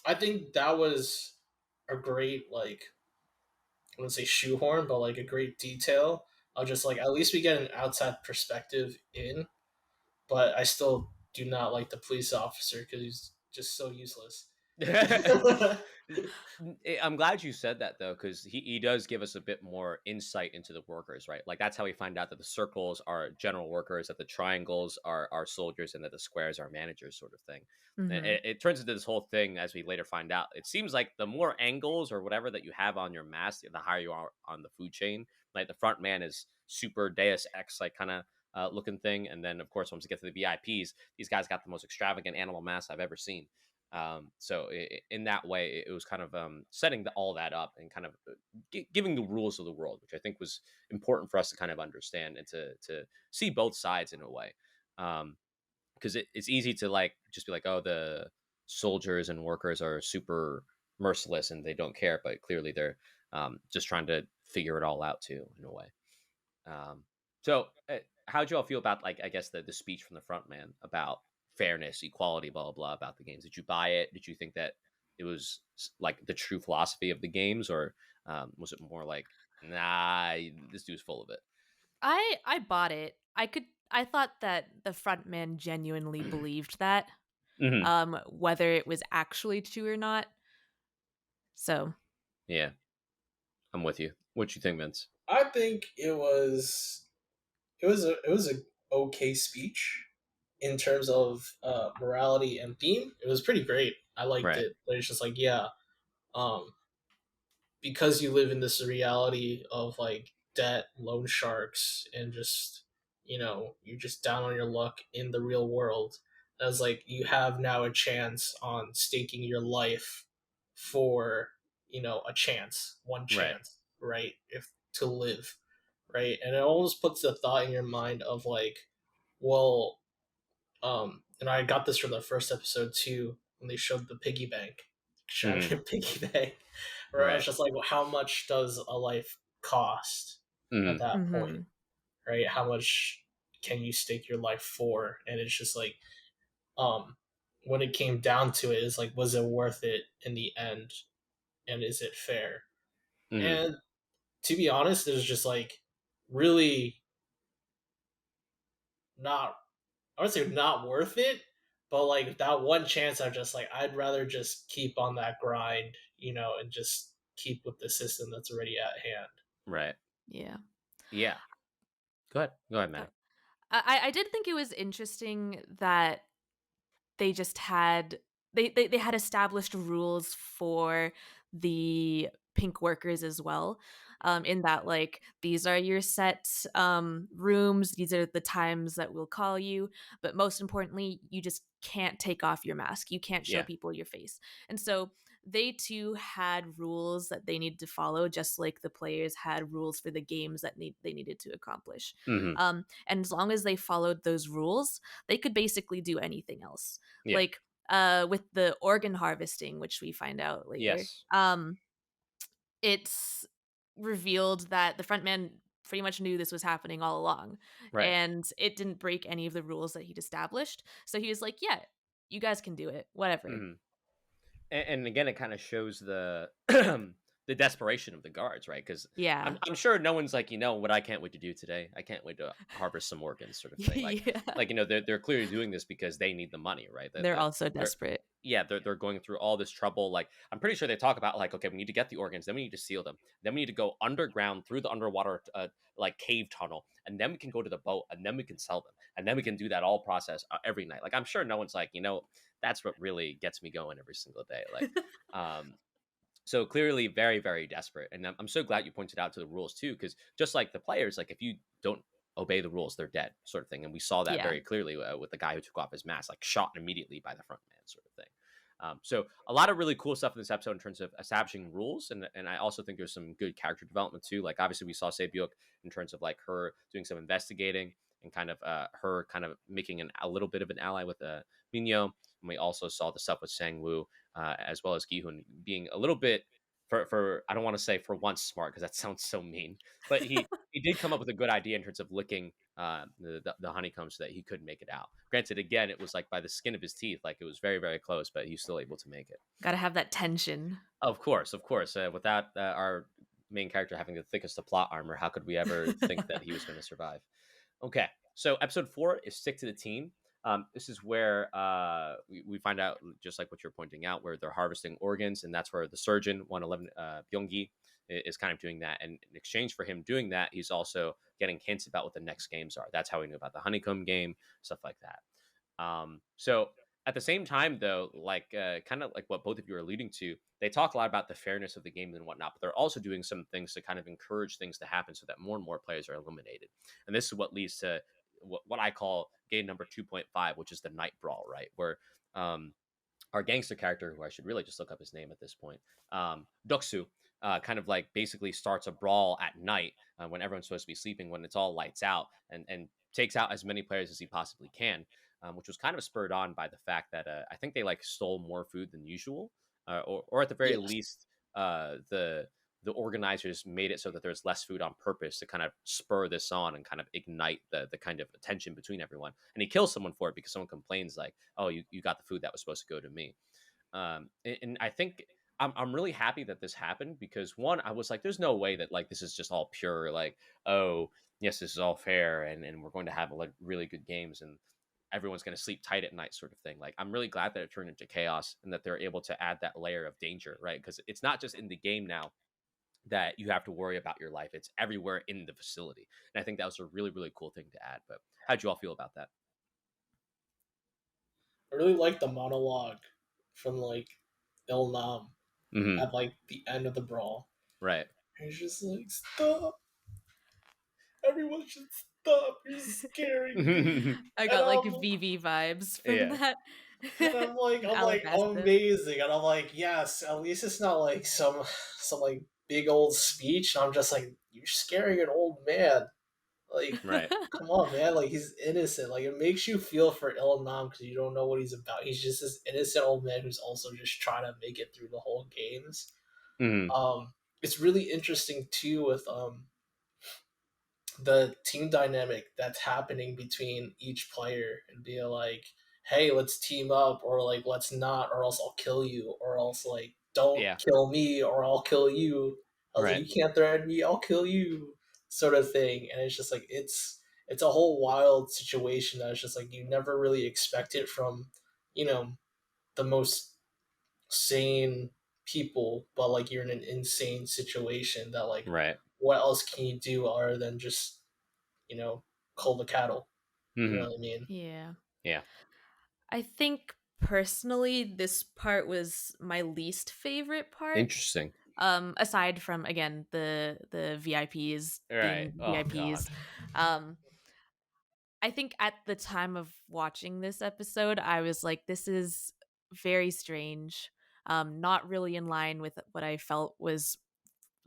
I think that was a great like I wouldn't say shoehorn, but like a great detail of just like at least we get an outside perspective in. But I still do not like the police officer because he's just so useless. I'm glad you said that though, because he does give us a bit more insight into the workers, right? Like that's how we find out that the circles are general workers, that the triangles are soldiers, and that the squares are managers, sort of thing. And Mm-hmm. it turns into this whole thing as we later find out. It seems like the more angles or whatever that you have on your mask, the higher you are on the food chain. Like the front man is super Deus Ex, like kind of looking thing, and then of course once we get to the VIPs, these guys got the most extravagant animal masks I've ever seen. So in that way, it was kind of setting all that up and kind of giving the rules of the world, which I think was important for us to kind of understand and to see both sides in a way. Because it's easy to like just be like, oh, the soldiers and workers are super merciless and they don't care, but clearly they're just trying to figure it all out too in a way. Um, so how'd you all feel about like I guess the speech from the front man about fairness, equality, blah blah blah about the games? Did you buy it? Did you think that it was like the true philosophy of the games, or was it more like, nah, this dude's full of it? I bought it. I thought that the front man genuinely believed that, Hmm. whether it was actually true or not. So Yeah, I'm with you. What you think, Vince? I think it was a okay speech in terms of morality and theme. It was pretty great. I liked Right. it. But it's just like um, because you live in this reality of like debt, loan sharks, and just you're just down on your luck in the real world. As like you have now a chance on staking your life for a chance, one Right. chance, right? If to live, right? And it almost puts the thought in your mind of like, well, and I got this from the first episode too when they showed the piggy bank, Hmm. shattering piggy bank, where I was Right. just like, well, how much does a life cost at Hmm. that point, mm-hmm. right? How much can you stake your life for? And it's just like, um, when it came down to it, is like, was it worth it in the end, and is it fair? Hmm. And to be honest, it was just like really not I would say not worth it, but like that one chance, I'm just like I'd rather just keep on that grind, and just keep with the system that's already at hand. Right. Yeah. Yeah. Go ahead, Uh, Maddie. I did think it was interesting that they just had they had established rules for the pink workers as well, in that like these are your set rooms, these are the times that we'll call you, but most importantly you just can't take off your mask, you can't show Yeah. people your face. And so they too had rules that they needed to follow, just like the players had rules for the games that they needed to accomplish. Hmm. And as long as they followed those rules, they could basically do anything else. Yeah. Like with the organ harvesting, which we find out later, Yes. it's revealed that the front man pretty much knew this was happening all along, Right. and it didn't break any of the rules that he'd established. So he was like, yeah, you guys can do it, whatever. Hmm. And again, it kind of shows the the desperation of the guards, right? Because Yeah. I'm sure no one's like, what I can't wait to do today. I can't wait to harvest some organs, sort of thing. Yeah, They're clearly doing this because they need the money, right? they're also They're desperate. yeah, they're going through all this trouble. Like I'm pretty sure they talk about like, okay, we need to get the organs, then we need to seal them, then we need to go underground through the underwater like cave tunnel, and then we can go to the boat, and then we can sell them, and then we can do that all process every night. Like I'm sure no one's like, that's what really gets me going every single day. Like, um, so clearly very very desperate, and I'm so glad you pointed out to the rules too, because just like the players, like if you don't obey the rules, they're dead, sort of thing. And we saw that Yeah. very clearly with the guy who took off his mask, like shot immediately by the front man, sort of thing. So a lot of really cool stuff in this episode in terms of establishing rules, and I also think there's some good character development too. Like obviously we saw Sebyuk in terms of like her doing some investigating and kind of her kind of making a little bit of an ally with Minyo. And we also saw the stuff with Sang-woo as well as Giehun being a little bit for I don't want to say for once smart because that sounds so mean, but he did come up with a good idea in terms of licking the honeycomb so that he could make it out. Granted, again, it was like by the skin of his teeth, like it was very, very close, but he's still able to make it. Gotta have that tension. Of course, of course. Without our main character having the thickest of plot armor, how could we ever think that he was going to survive? Okay, so episode 4 is Stick to the Team. This is where we find out, just like what you're pointing out, where they're harvesting organs, and that's where the surgeon, 111 Byung-gi, is kind of doing that. And in exchange for him doing that, he's also getting hints about what the next games are. That's how we knew about the honeycomb game, stuff like that. So at the same time, though, like kind of like what both of you are alluding to, they talk a lot about the fairness of the game and whatnot, but they're also doing some things to kind of encourage things to happen so that more and more players are eliminated. And this is what leads to what I call game number 2.5, which is the night brawl, right? Where our gangster character, who I should really just look up his name at this point, Doksu, kind of like basically starts a brawl at night when everyone's supposed to be sleeping, when it's all lights out, and takes out as many players as he possibly can, which was kind of spurred on by the fact that I think they like stole more food than usual, or at the very Yes. least, the organizers made it so that there's less food on purpose to kind of spur this on and kind of ignite the kind of tension between everyone. And he kills someone for it because someone complains like, "Oh, you got the food that was supposed to go to me." And I think I'm really happy that this happened because one, I was like, there's no way that like this is just all pure like, oh yes, this is all fair and we're going to have like really good games and everyone's going to sleep tight at night sort of thing. Like I'm really glad that it turned into chaos and that they're able to add that layer of danger, right? Because it's not just in the game now that you have to worry about your life. It's everywhere in the facility. And I think that was a really, really cool thing to add. But how'd you all feel about that? I really like the monologue from like Il Nam Mm-hmm. at like the end of the brawl. Right. He's just like, stop! Everyone should stop! You're scaring me. I And got like I'm, VV vibes from Yeah. that. and I'm like Alabasta. amazing, and I'm like, yes, at least it's not like some like big old speech. I'm just like, you're scaring an old man. Like, Right. come on, man. Like, he's innocent. Like, it makes you feel for Il Nam because you don't know what he's about. He's just this innocent old man who's also just trying to make it through the whole games. Mm-hmm. It's really interesting too with the team dynamic that's happening between each player and being like, hey, let's team up, or like, let's not, or else I'll kill you, or else like, don't Yeah. kill me, or I'll kill you. I was Right. like, you can't threaten me, I'll kill you, sort of thing. And it's just like, it's a whole wild situation that's just like you never really expect it from, you know, the most sane people, but like you're in an insane situation that like, Right. what else can you do other than just, cull the cattle? You know Mm-hmm. what I mean? Yeah. Yeah. I think personally this part was my least favorite part. Interesting. Aside from again the VIPs Right. being Oh, VIPs. I think at the time of watching this episode, I was like, this is very strange. Not really in line with what I felt was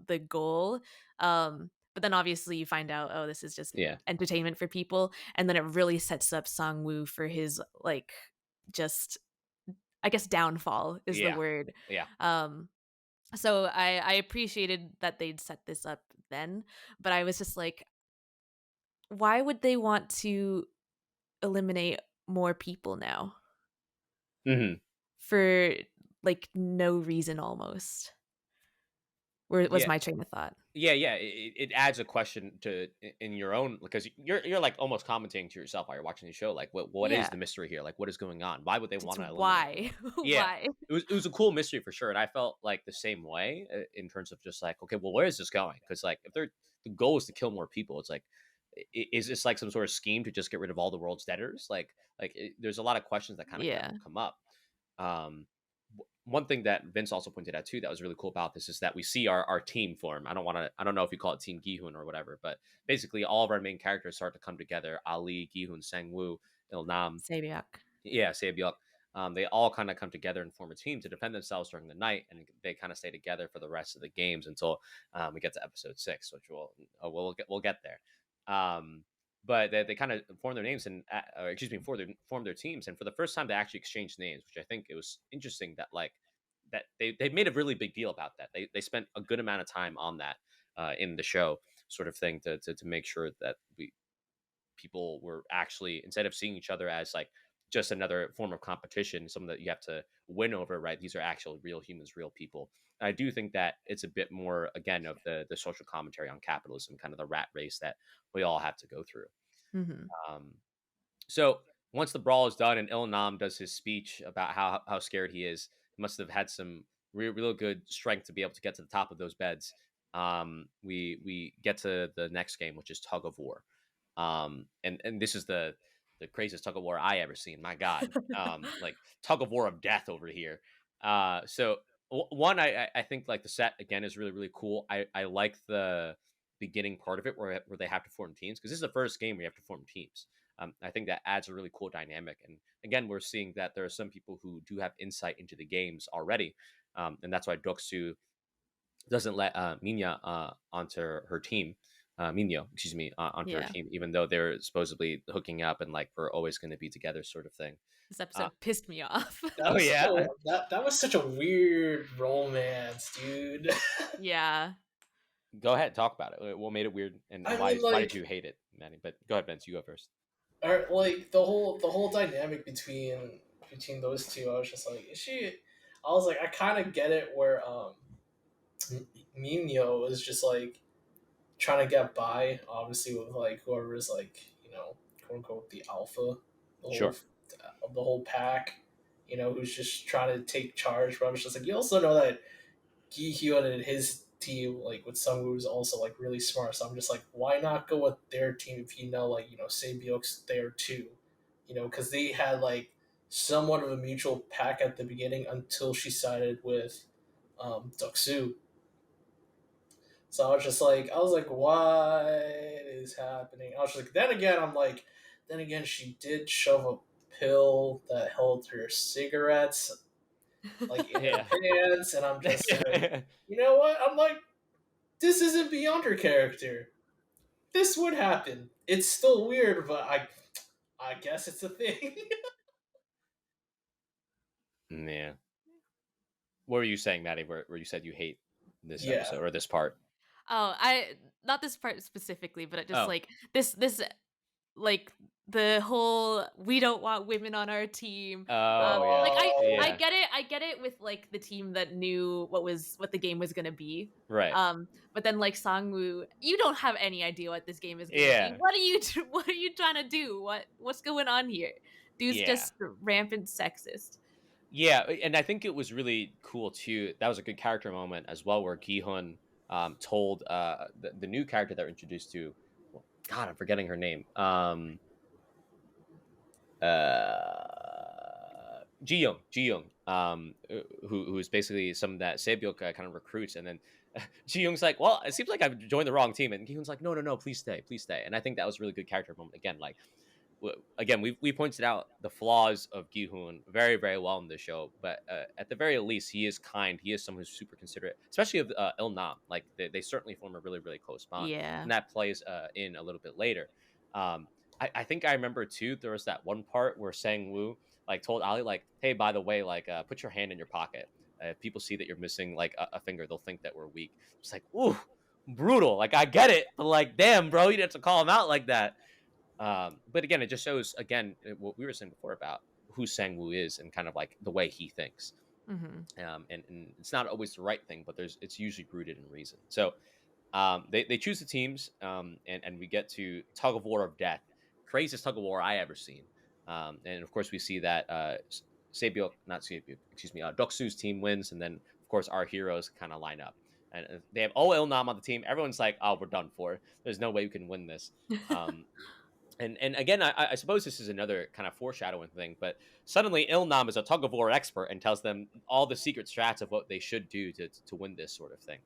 the goal. But then obviously you find out, oh, this is just Yeah. entertainment for people. And then it really sets up Sang-woo for his like just I guess downfall is Yeah. the word. Yeah. So I appreciated that they'd set this up then, but I was just like, why would they want to eliminate more people now Mm-hmm. for like no reason almost? Where was Yeah. my train of thought? Yeah, it adds a question to in your own because you're like almost commenting to yourself while you're watching the show, like what is Yeah. the mystery here? Like what is going on? Why would they want to eliminate? Why? Yeah, Why? it was a cool mystery for sure, and I felt like the same way in terms of just like okay, well, where is this going? Because like if they're the goal is to kill more people, it's like is this like some sort of scheme to just get rid of all the world's debtors? There's a lot of questions that kind of Yeah. come up. One thing that Vince also pointed out too that was really cool about this is that we see our team form. I don't know if you call it Team Giehun or whatever, but basically all of our main characters start to come together. Ali, Giehun, Sang-woo, Il Nam, Sabiak. yeah, Sebyuk. they all kind of come together and form a team to defend themselves during the night, and they kind of stay together for the rest of the games until we get to episode 6, which we'll get there. But they kind of form their names and form their teams, and for the first time they actually exchanged names, which I think it was interesting that they made a really big deal about that. They spent a good amount of time on that in the show, sort of thing, to make sure that people were actually, instead of seeing each other as like just another form of competition, something that you have to win over, right? These are actual real humans, real people. I do think that it's a bit more, again, of the social commentary on capitalism, kind of the rat race that we all have to go through. Mm-hmm. So once the brawl is done and Il Nam does his speech about how scared he is, he must have had some real good strength to be able to get to the top of those beds. We get to the next game, which is Tug of War. And this is the craziest Tug of War I ever seen. My God, like Tug of War of death over here. So one, I think like the set again is really cool. I like the beginning part of it where they have to form teams, because this is the first game where you have to form teams. I think that adds a really cool dynamic. And again, we're seeing that there are some people who do have insight into the games already, and that's why Doksu doesn't let Minya onto her team. Minyo, excuse me, onto her team, even though they're supposedly hooking up and like we're always going to be together, sort of thing. This episode pissed me off. That was such a weird romance, dude. Yeah. Go ahead, talk about it. What made it weird, and why did you hate it, Maddie? But go ahead, Vince. You go first. Or like the whole dynamic between those two, I was just like, is she? I was like, I kind of get it where Mino is just like trying to get by, obviously with like whoever is like, quote unquote the alpha, of the whole pack, who's just trying to take charge. But I was just like, you also know that Giehun and his team, like with Sungwoo, is also like really smart. So I'm just like, why not go with their team if Saebyok's there too, because they had like somewhat of a mutual pack at the beginning until she sided with Doksu. So I was like, what is happening? I was just like, then again, she did shove a pill that held her cigarettes like in her pants, and I'm just like, you know what? I'm like, this isn't beyond her character. This would happen. It's still weird, but I guess it's a thing. Yeah. What were you saying, Maddie? Where you said you hate this episode or this part? Oh, not this part specifically, but it just like this like the whole we don't want women on our team. Like I get it with like the team that knew what the game was gonna be. Right. But then like Sangwoo, you don't have any idea what this game is gonna be. What are you trying to do? What's going on here? Dude's just rampant sexist. Yeah, and I think it was really cool too. That was a good character moment as well, where Giehun told the new character that we're introduced to. God, I'm forgetting her name. Giehun, who's basically some that Saebyok kind of recruits, and then Jiyoung's like, well, it seems like I've joined the wrong team, and Giehun's like, no, please stay. And I think that was a really good character moment. Again, we pointed out the flaws of Giehun very, very well in this show, but at the very least, he is kind. He is someone who's super considerate, especially of Il Nam. Like they certainly form a really, really close bond. Yeah, and that plays in a little bit later. I think I remember too. There was that one part where Sang-woo like told Ali like, "Hey, by the way, like put your hand in your pocket. If people see that you're missing like a finger, they'll think that we're weak." It's like, ooh, brutal. Like I get it, but like, damn, bro, you didn't have to call him out like that. But again, it just shows again what we were saying before about who Sang-woo is and kind of like the way he thinks. Mm-hmm. And it's not always the right thing, but it's usually rooted in reason. So they choose the teams, and we get to Tug of War of Death, craziest Tug of War I ever seen. And of course, we see that Doksu's team wins, and then of course our heroes kind of line up, and they have Il Nam on the team. Everyone's like, "Oh, we're done for. There's no way we can win this." And again, I suppose this is another kind of foreshadowing thing, but suddenly Il Nam is a Tug of War expert and tells them all the secret strats of what they should do to win this sort of thing.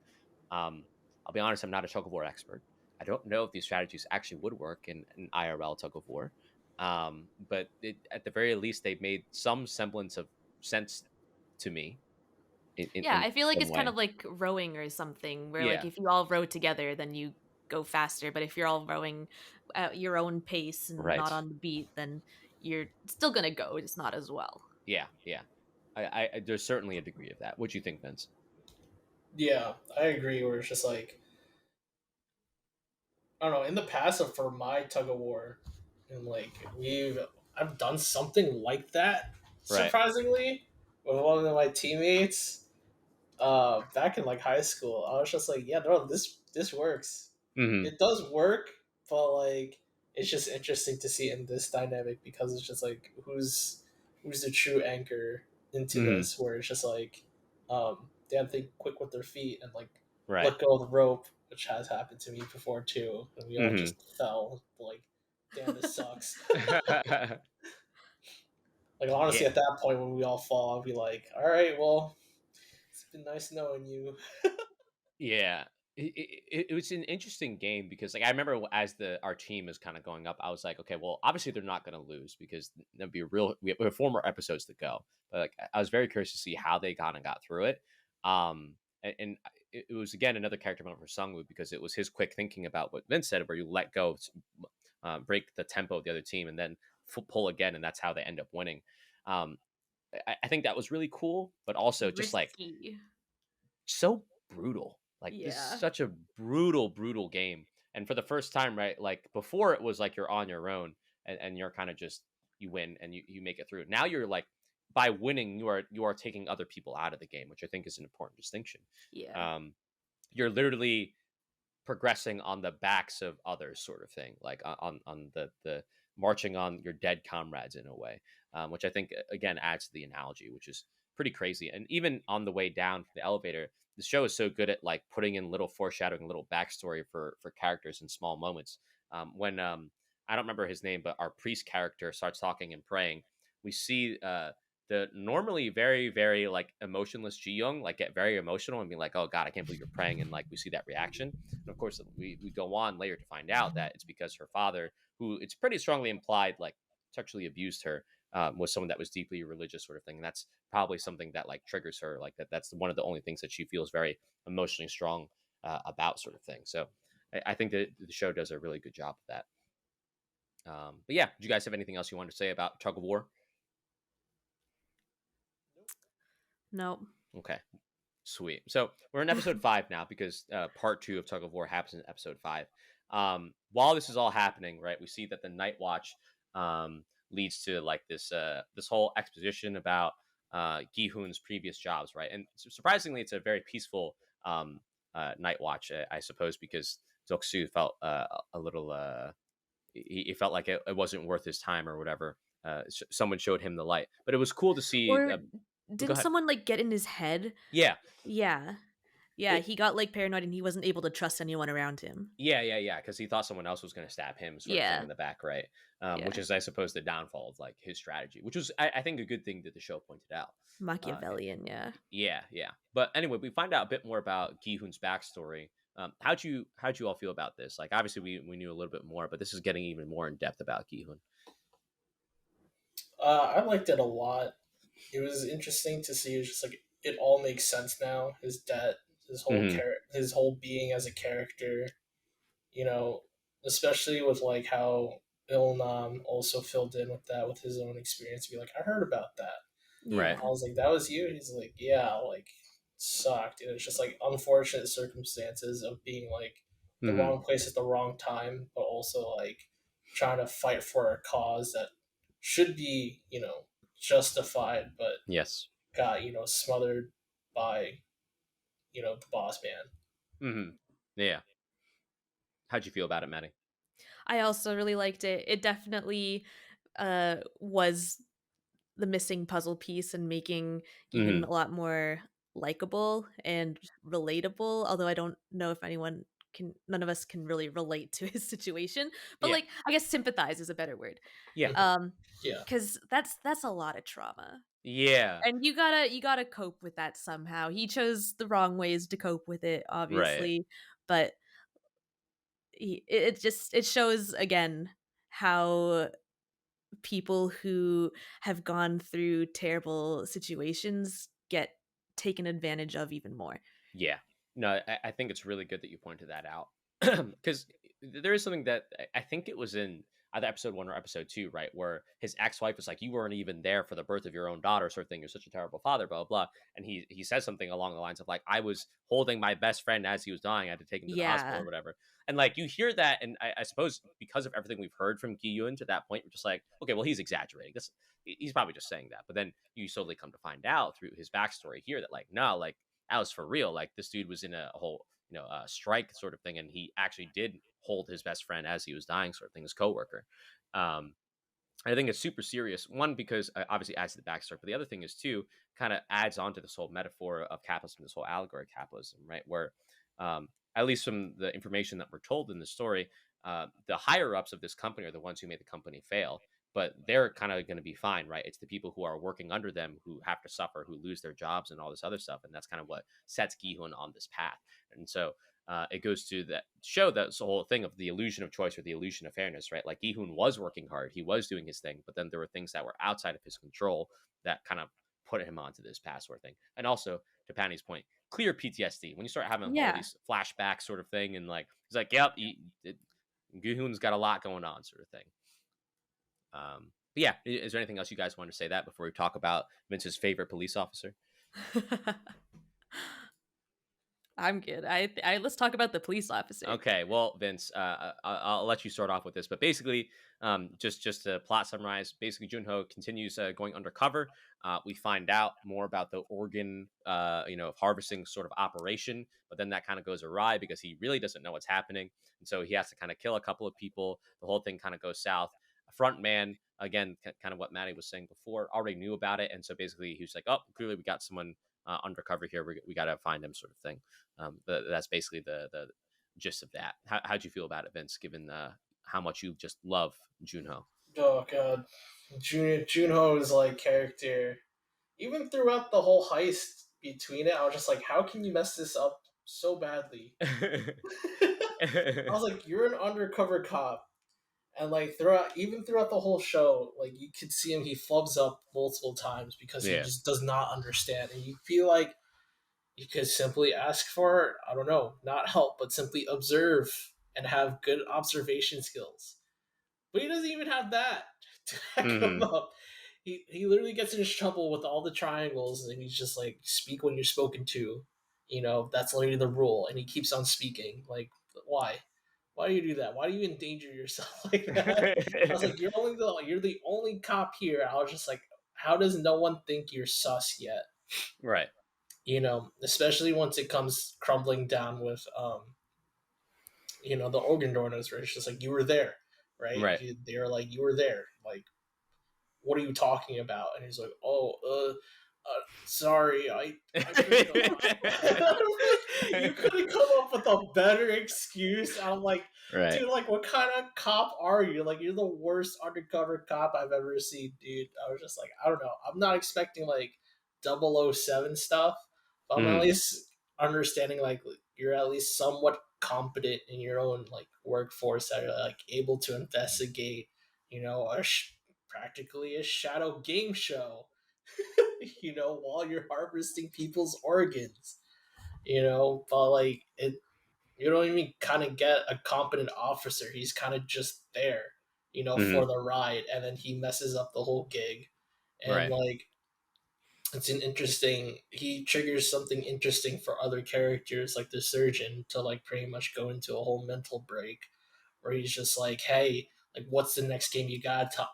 I'll be honest, I'm not a Tug of War expert. I don't know if these strategies actually would work in IRL Tug of War. But at the very least, they've made some semblance of sense to me Yeah, in I feel like some it's kind way. of like rowing or something, where like Yeah, if you all row together, then you go faster. But if you're all rowing at your own pace and right. not on the beat, then you're still gonna go, just not as well. Yeah, yeah. There's certainly a degree of that. What do you think, Vince? Yeah, I agree. Where it's just like, I don't know. In the past, for my tug of war, and like I've done something like that. Right. Surprisingly, with one of my teammates, back in like high school, I was just like, yeah, no, this works. Hmm. It does work, but like it's just interesting to see in this dynamic because it's just like who's the true anchor into Hmm. this, where it's just like they have to think quick with their feet and like Right. let go of the rope, which has happened to me before too, and we all Hmm. just fell like, damn, this sucks. Like honestly, Yeah. at that point when we all fall, I'll be like, all right, well, it's been nice knowing you. Yeah. It was an interesting game because like I remember as the our team is kind of going up, I was like, okay, well, obviously they're not going to lose because there'll be we have 4 more episodes to go. But like I was very curious to see how they got through it. And it was again another character moment for Sungwoo because it was his quick thinking about what Vince said, where you let go, break the tempo of the other team, and then pull again, and that's how they end up winning. Um, I think that was really cool, but also just like Risky. so brutal. Like this is Yeah. such a brutal game. And for the first time, right? Like before it was like you're on your own and you're kind of just you win and you make it through. Now you're like by winning, you are taking other people out of the game, which I think is an important distinction. Yeah. Um, you're literally progressing on the backs of others, sort of thing, like on the marching on your dead comrades in a way, which I think again adds to the analogy, which is pretty crazy. And even on the way down from the elevator, the show is so good at like putting in little foreshadowing, little backstory for characters in small moments. When I don't remember his name, but our priest character starts talking and praying, we see the normally very like emotionless Giehun like get very emotional and be like, "Oh God, I can't believe you're praying," and like we see that reaction. And of course, we go on later to find out that it's because her father, who it's pretty strongly implied like sexually abused her, was someone that was deeply religious, sort of thing. And that's probably something that like triggers her, like that's one of the only things that she feels very emotionally strong about, sort of thing. So I think that the show does a really good job of that. But yeah, do you guys have anything else you want to say about Tug of War? Nope. Okay. Sweet. So we're in episode 5 now because part 2 of Tug of War happens in episode 5. While this is all happening, right, we see that the Night Watch leads to like this whole exposition about Giehun's previous jobs, right? And surprisingly, it's a very peaceful Night Watch, I suppose, because Zoksu felt a little he felt like it wasn't worth his time or whatever. Someone showed him the light, but it was cool to see. Or Go didn't ahead. someone like get in his head? Yeah. Yeah. Yeah, It, he got like paranoid and he wasn't able to trust anyone around him. yeah, because he thought someone else was going to stab him, sort of thing, Yeah. in the back, right? Which Yeah. is, I suppose, the downfall of like his strategy, which was, I think, a good thing that the show pointed out. Uh, Machiavellian, yeah. yeah. But anyway, we find out a bit more about Gihun's backstory. How'd you all feel about this? Like, obviously, we knew a little bit more, but this is getting even more in depth about Gihun. I liked it a lot. It was interesting to see. It's just like it all makes sense now. His debt, Hmm. his whole being as a character. You know, especially with like how Ilnam also filled in with that with his own experience. Be like, I heard about that. Right. I was like, that was you. He's like, yeah, like sucked. And it's just like unfortunate circumstances of being like the Hmm. wrong place at the wrong time, but also like trying to fight for a cause that should be, justified, but Yes. got, smothered by, the boss man. Hmm. Yeah. How'd you feel about it, Maddie? I also really liked it. It definitely was the missing puzzle piece and making Giehun Hmm. a lot more likable and relatable, although I don't know if none of us can really relate to his situation, but Yeah. like I guess sympathize is a better word. Yeah. Mhm. Um Yeah. cuz that's a lot of trauma. Yeah. And you got to cope with that somehow. He chose the wrong ways to cope with it, Right. obviously, but it shows again how people who have gone through terrible situations get taken advantage of even more. Yeah. No, I think it's really good that you pointed that out because there is something that I think it was in either episode 1 or episode 2, right, where his ex-wife was like, "You weren't even there for the birth of your own daughter," sort of thing. "You're such a terrible father," blah blah blah. And he says something along the lines of like, "I was holding my best friend as he was dying. I had to take him to the hospital Yeah. or whatever." And like you hear that, and I suppose because of everything we've heard from Giehun to that point, we're just like, okay, well he's exaggerating. This he's probably just saying that. But then you slowly come to find out through his backstory here that like, no, like that was for real. Like this dude was in a whole, strike sort of thing, and he actually did hold his best friend as he was dying, sort of thing, his coworker. Um, I think it's super serious. One, because obviously adds to the backstory, but the other thing is too, kind of adds on to this whole metaphor of capitalism, this whole allegory of capitalism, right? Where, at least from the information that we're told in the story, the higher ups of this company are the ones who made the company fail, but they're kind of going to be fine, right? It's the people who are working under them who have to suffer, who lose their jobs and all this other stuff, and that's kind of what sets Gihun on this path. And so it goes to that show that's the whole thing of the illusion of choice or the illusion of fairness, right? Like Gihun was working hard, he was doing his thing, but then there were things that were outside of his control that kind of put him onto this path sort of thing. And also, to Patty's point, clear PTSD. When you start having all Yeah. these flashbacks sort of thing, and like he's like, "Yep, Gihun's got a lot going on," sort of thing. But yeah, is there anything else you guys want to say that before we talk about Vince's favorite police officer? I'm good. I let's talk about the police officer. Okay, well, Vince, I'll let you start off with this, but basically, just to plot summarize, basically Junho continues going undercover. We find out more about the organ, harvesting sort of operation, but then that kind of goes awry because he really doesn't know what's happening, and so he has to kind of kill a couple of people. The whole thing kind of goes south. A front man, again, kind of what Maddie was saying before, already knew about it, and so basically he was like, "Oh, clearly we got someone undercover here. We got to find him," sort of thing. But that's basically the gist of that. How'd you feel about it, Vince, given how much you just love Junho? Oh god, Junho's like character, even throughout the whole heist between it, I was just like, how can you mess this up so badly? I was like, you're an undercover cop, and like throughout the whole show, like you could see him, he flubs up multiple times because he Yeah. just does not understand, and you feel like you could simply ask for, I don't know, not help, but simply observe and have good observation skills. But he doesn't even have that to back him Mm-hmm. up. He literally gets in trouble with all the triangles, and he's just like, speak when you're spoken to. That's literally the rule, and he keeps on speaking. Like, why? Why do you do that? Why do you endanger yourself like that? I was like, you're the only cop here. I was just like, how does no one think you're sus yet? Right. Especially once it comes crumbling down with the organ donors, where it's just like, you were there, right? Right. They're like, you were there, like, what are you talking about? And he's like, oh, sorry, I couldn't. You could have come up with a better excuse. I'm like, Right. dude, like, what kind of cop are you? Like, you're the worst undercover cop I've ever seen, dude. I was just like, I don't know. I'm not expecting like 007 stuff, but I'm at Mm. least understanding like you're at least somewhat competent in your own like workforce that are like able to investigate, practically a shadow game show, while you're harvesting people's organs, but like it, you don't even kind of get a competent officer. He's kind of just there, for Mm-hmm. the ride, and then he messes up the whole gig, and Right. like he triggers something interesting for other characters like the surgeon to like pretty much go into a whole mental break where he's just like, hey, like, what's the next game?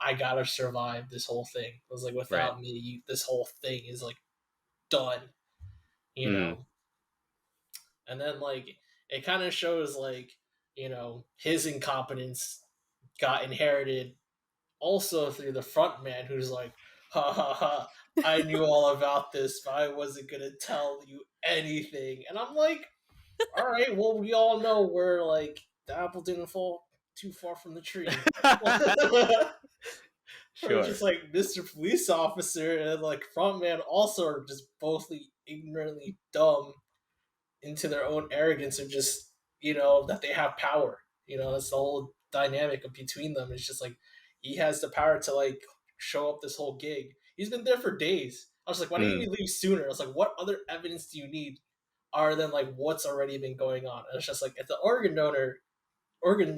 I gotta survive this whole thing. I was like, Right. without me, this whole thing is like done, you Mm-hmm. know. And then like it kind of shows like his incompetence got inherited also through the front man who's like, ha ha ha, I knew all about this, but I wasn't gonna tell you anything. And I'm like, all right, well, we all know where like the apple didn't fall too far from the tree. Or Sure. just like Mr. Police Officer and like Frontman also are just bothly ignorantly dumb into their own arrogance of just that they have power. That's the whole dynamic of between them. It's just like he has the power to like show up this whole gig. He's been there for days. I was like, why didn't Mm. you leave sooner? I was like, what other evidence do you need other than like what's already been going on? And it's just like if the organ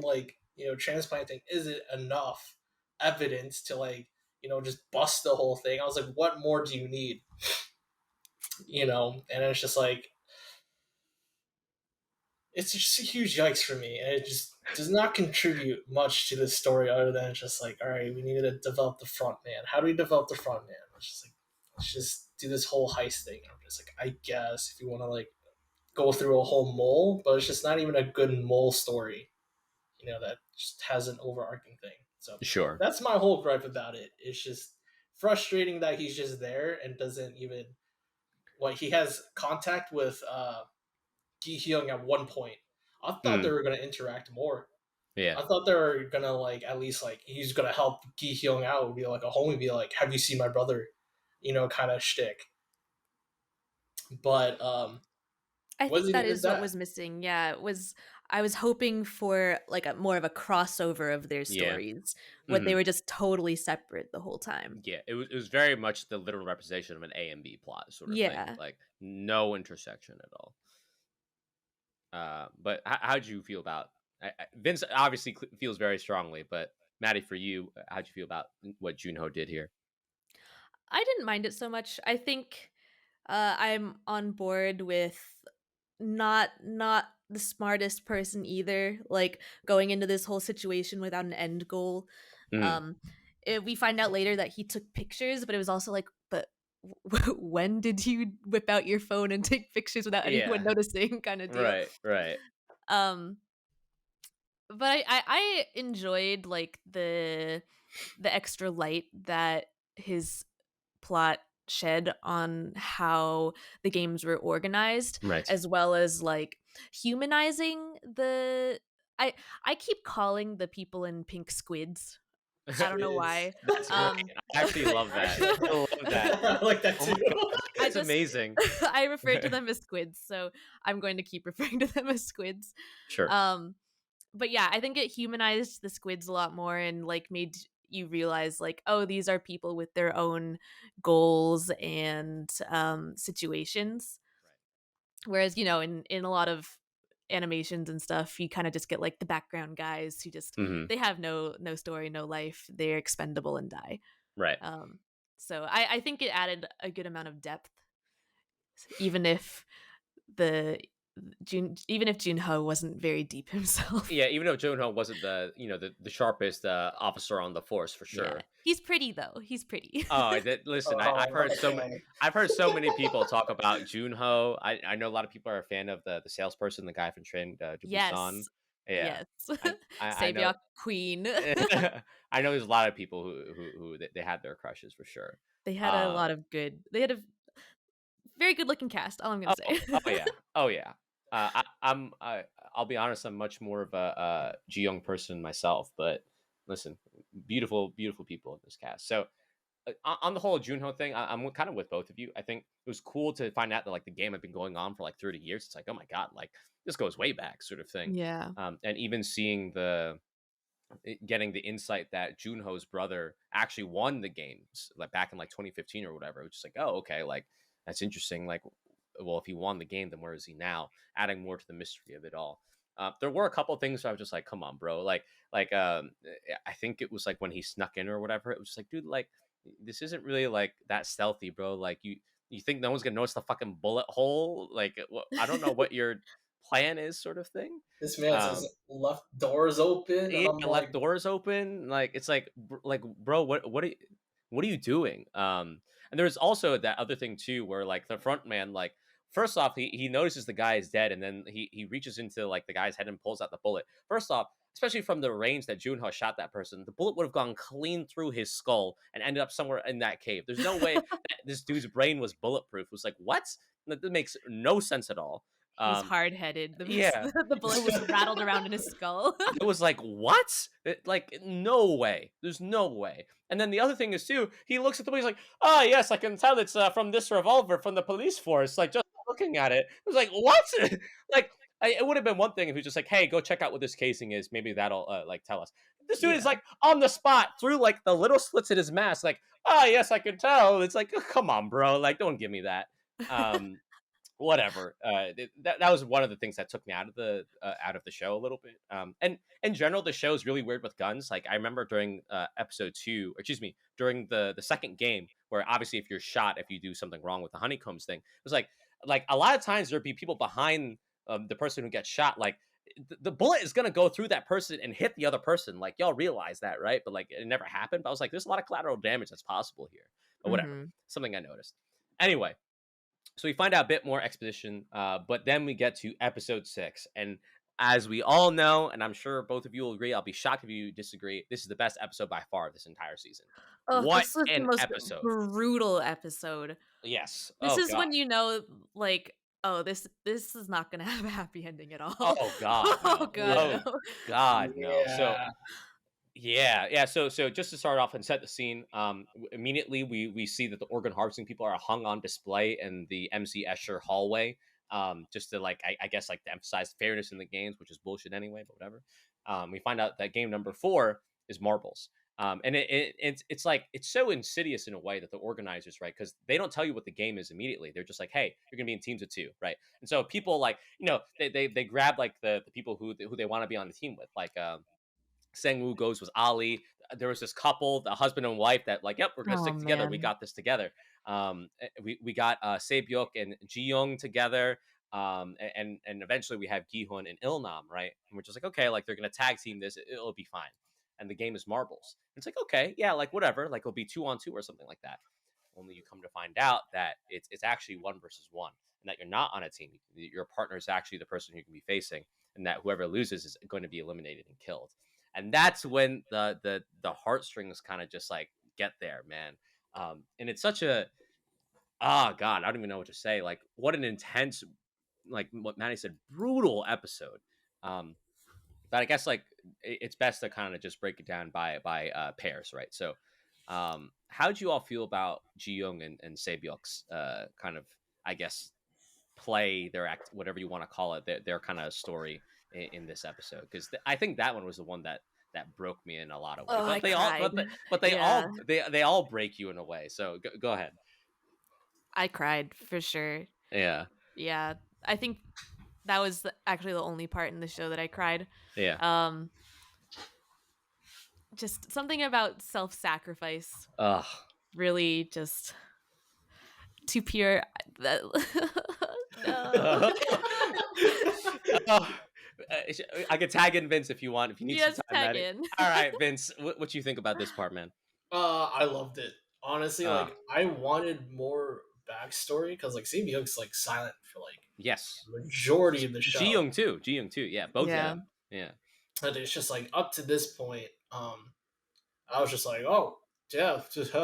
like transplanting isn't enough evidence to like just bust the whole thing. I was like, what more do you need? And it's just like it's just a huge yikes for me, and it just does not contribute much to the story other than just like, all right, we needed to develop the front man. How do we develop the front man? It's just like, let's just do this whole heist thing. I'm just like, I guess if you want to like go through a whole mole, but it's just not even a good mole story, that just has an overarching thing. So Sure. that's my whole gripe about it. It's just frustrating that he's just there and doesn't even he has contact with Giehun at one point. I thought they were gonna interact more. Yeah. I thought they were gonna like at least like he's gonna help Giehun out, be like a homie, be like, "Have you seen my brother?" Kind of shtick. But I think wasn't that even is what that. was missing. Yeah, it was. I was hoping for like a more of a crossover of their Yeah. stories. What they were just totally separate the whole time. Yeah, it was very much the literal representation of an A and B plot sort of thing. Like no intersection at all. But how'd you feel about Vince? Obviously feels very strongly, but Maddie, for you, how'd you feel about what Junho did here? I didn't mind it so much. I think I'm on board with not the smartest person either. Like going into this whole situation without an end goal. We find out later that he took pictures, but it was also like, but when did you whip out your phone and take pictures without anyone noticing, kind of deal? Right. But I enjoyed like the extra light that his plot shed on how the games were organized, right, as well as like humanizing the I keep calling the people in pink squids. I don't know why. That's great. I actually love that. I love that. I like that too. That's amazing. I refer to them as squids, so I'm going to keep referring to them as squids. Sure. But yeah, I think it humanized the squids a lot more and like made you realize like, oh, these are people with their own goals and situations. Right. Whereas, in a lot of animations and stuff, you kind of just get like the background guys who just they have no story, no life, they're expendable and die. Right. So I think it added a good amount of depth, even if Junho wasn't very deep himself. Yeah, even if Junho wasn't the sharpest officer on the force for sure. Yeah. He's pretty though. He's pretty. Listen, I've heard so many people talk about Junho. I know a lot of people are a fan of the salesperson, the guy from Train to Busan. Yeah. Yes. Savior Queen. I know there's a lot of people who they had their crushes for sure. They had a lot of good. They had a very good looking cast. All I'm gonna say. Oh yeah. I'll be honest. I'm much more of a Giehun person myself, but listen, beautiful people in this cast. So on the whole Junho thing, I'm kind of with both of you. I think it was cool to find out that like the game had been going on for like 30 years. It's like, oh my god, like this goes way back, sort of thing. Yeah. And even seeing getting the insight that Junho's brother actually won the games like back in like 2015 or whatever, which is like, oh okay, like that's interesting. Like, well, if he won the game, then where is he now? Adding more to the mystery of it all. There were a couple things where I was just like, come on, bro. Like, I think it was like when he snuck in or whatever. It was just like, dude, like, this isn't really like that stealthy, bro. Like, you think no one's gonna notice the fucking bullet hole? Like, I don't know what your plan is, sort of thing. This man says left doors open. Yeah, left doors open. Like, it's like bro, what are you doing? And there's also that other thing too, where like the front man, like, first off, he notices the guy is dead, and then he reaches into like the guy's head and pulls out the bullet. First off, especially from the range that Junho shot that person, the bullet would have gone clean through his skull and ended up somewhere in that cave. There's no way that this dude's brain was bulletproof. It was like, what? That makes no sense at all. He's hard-headed. The bullet was rattled around in his skull. It was like, what? Like, no way. There's no way. And then the other thing is, too, he looks at the bullet, he's like, oh, yes, I can tell it's from this revolver from the police force. Like, just looking at it, it was like, what? Like, it would have been one thing if he was just like, hey, go check out what this casing is. Maybe that'll, like, tell us. This dude is like on the spot through like the little slits in his mask, like, oh yes, I can tell. It's like, oh, come on, bro, like don't give me that. Um, Whatever. That was one of the things that took me out of the show a little bit. And in general, the show is really weird with guns. Like I remember during episode 2, or excuse me, during the second game, where obviously if you're shot, if you do something wrong with the honeycombs thing, it was like a lot of times there'd be people behind the person who gets shot, like the bullet is gonna go through that person and hit the other person. Like y'all realize that, right? But like it never happened. But I was like, there's a lot of collateral damage that's possible here. But whatever, something I noticed. Anyway, so we find out a bit more exposition, but then we get to episode 6, and as we all know, and I'm sure both of you will agree, I'll be shocked if you disagree, this is the best episode by far of this entire season. Oh, What this was the an most episode! brutal episode. Yes. This Oh is god. when you know, like, oh, this is not gonna have a happy ending at all. Oh god. Oh No. god, Oh no. god. No. So Yeah. yeah. So just to start off and set the scene, immediately we see that the organ harvesting people are hung on display in the MC Escher hallway. Just to like I guess like to emphasize fairness in the games, which is bullshit anyway, but whatever. We find out that game number 4 is marbles. And it's like it's so insidious in a way that the organizers, right? Because they don't tell you what the game is immediately. They're just like, hey, you're gonna be in teams of 2, right? And so people like they grab like the people who they want to be on the team with, like Sang-woo goes with Ali. There was this couple, the husband and wife, that like, yep, we're gonna Oh stick together. We man. got this together. We got Se-byuk and Ji-young together. And eventually we have Giehun and Ilnam, right? And we're just like, okay, like they're gonna tag team this, it'll be fine. And the game is marbles. It's like, okay, yeah, like whatever, like it'll be 2-on-2 or something like that. Only you come to find out that it's actually 1 versus 1, and that you're not on a team. Your partner is actually the person you can be facing, and that whoever loses is going to be eliminated and killed. And that's when the heartstrings kind of just like get there, man. And it's such a god, I don't even know what to say. Like what an intense, like what Maddie said, brutal episode. But I guess like it's best to kind of just break it down by pairs, right? So how'd you all feel about Ji Young and Se-byuk's kind of, I guess, play, their act, whatever you want to call it, their kind of story in this episode? Because I think that one was the one that broke me in a lot of ways. Oh, I But they all, cried. but they Yeah. all they all break you in a way. So go ahead. I cried for sure. Yeah, Yeah. I think that was actually the only part in the show that I cried. yeah. Just something about self-sacrifice Ugh. really just too pure. No. Oh, I could tag in Vince if you want. If you need Yes, some time, tag Maddie. in. All right, Vince. What you think about this part, man? I loved it. Honestly, Uh, like I wanted more backstory because like Se-byuk's like silent for like yes. majority of the show. Ji Young too. Yeah, both Yeah. of them. Yeah. And it's just like up to this point, I was just like, oh yeah, just,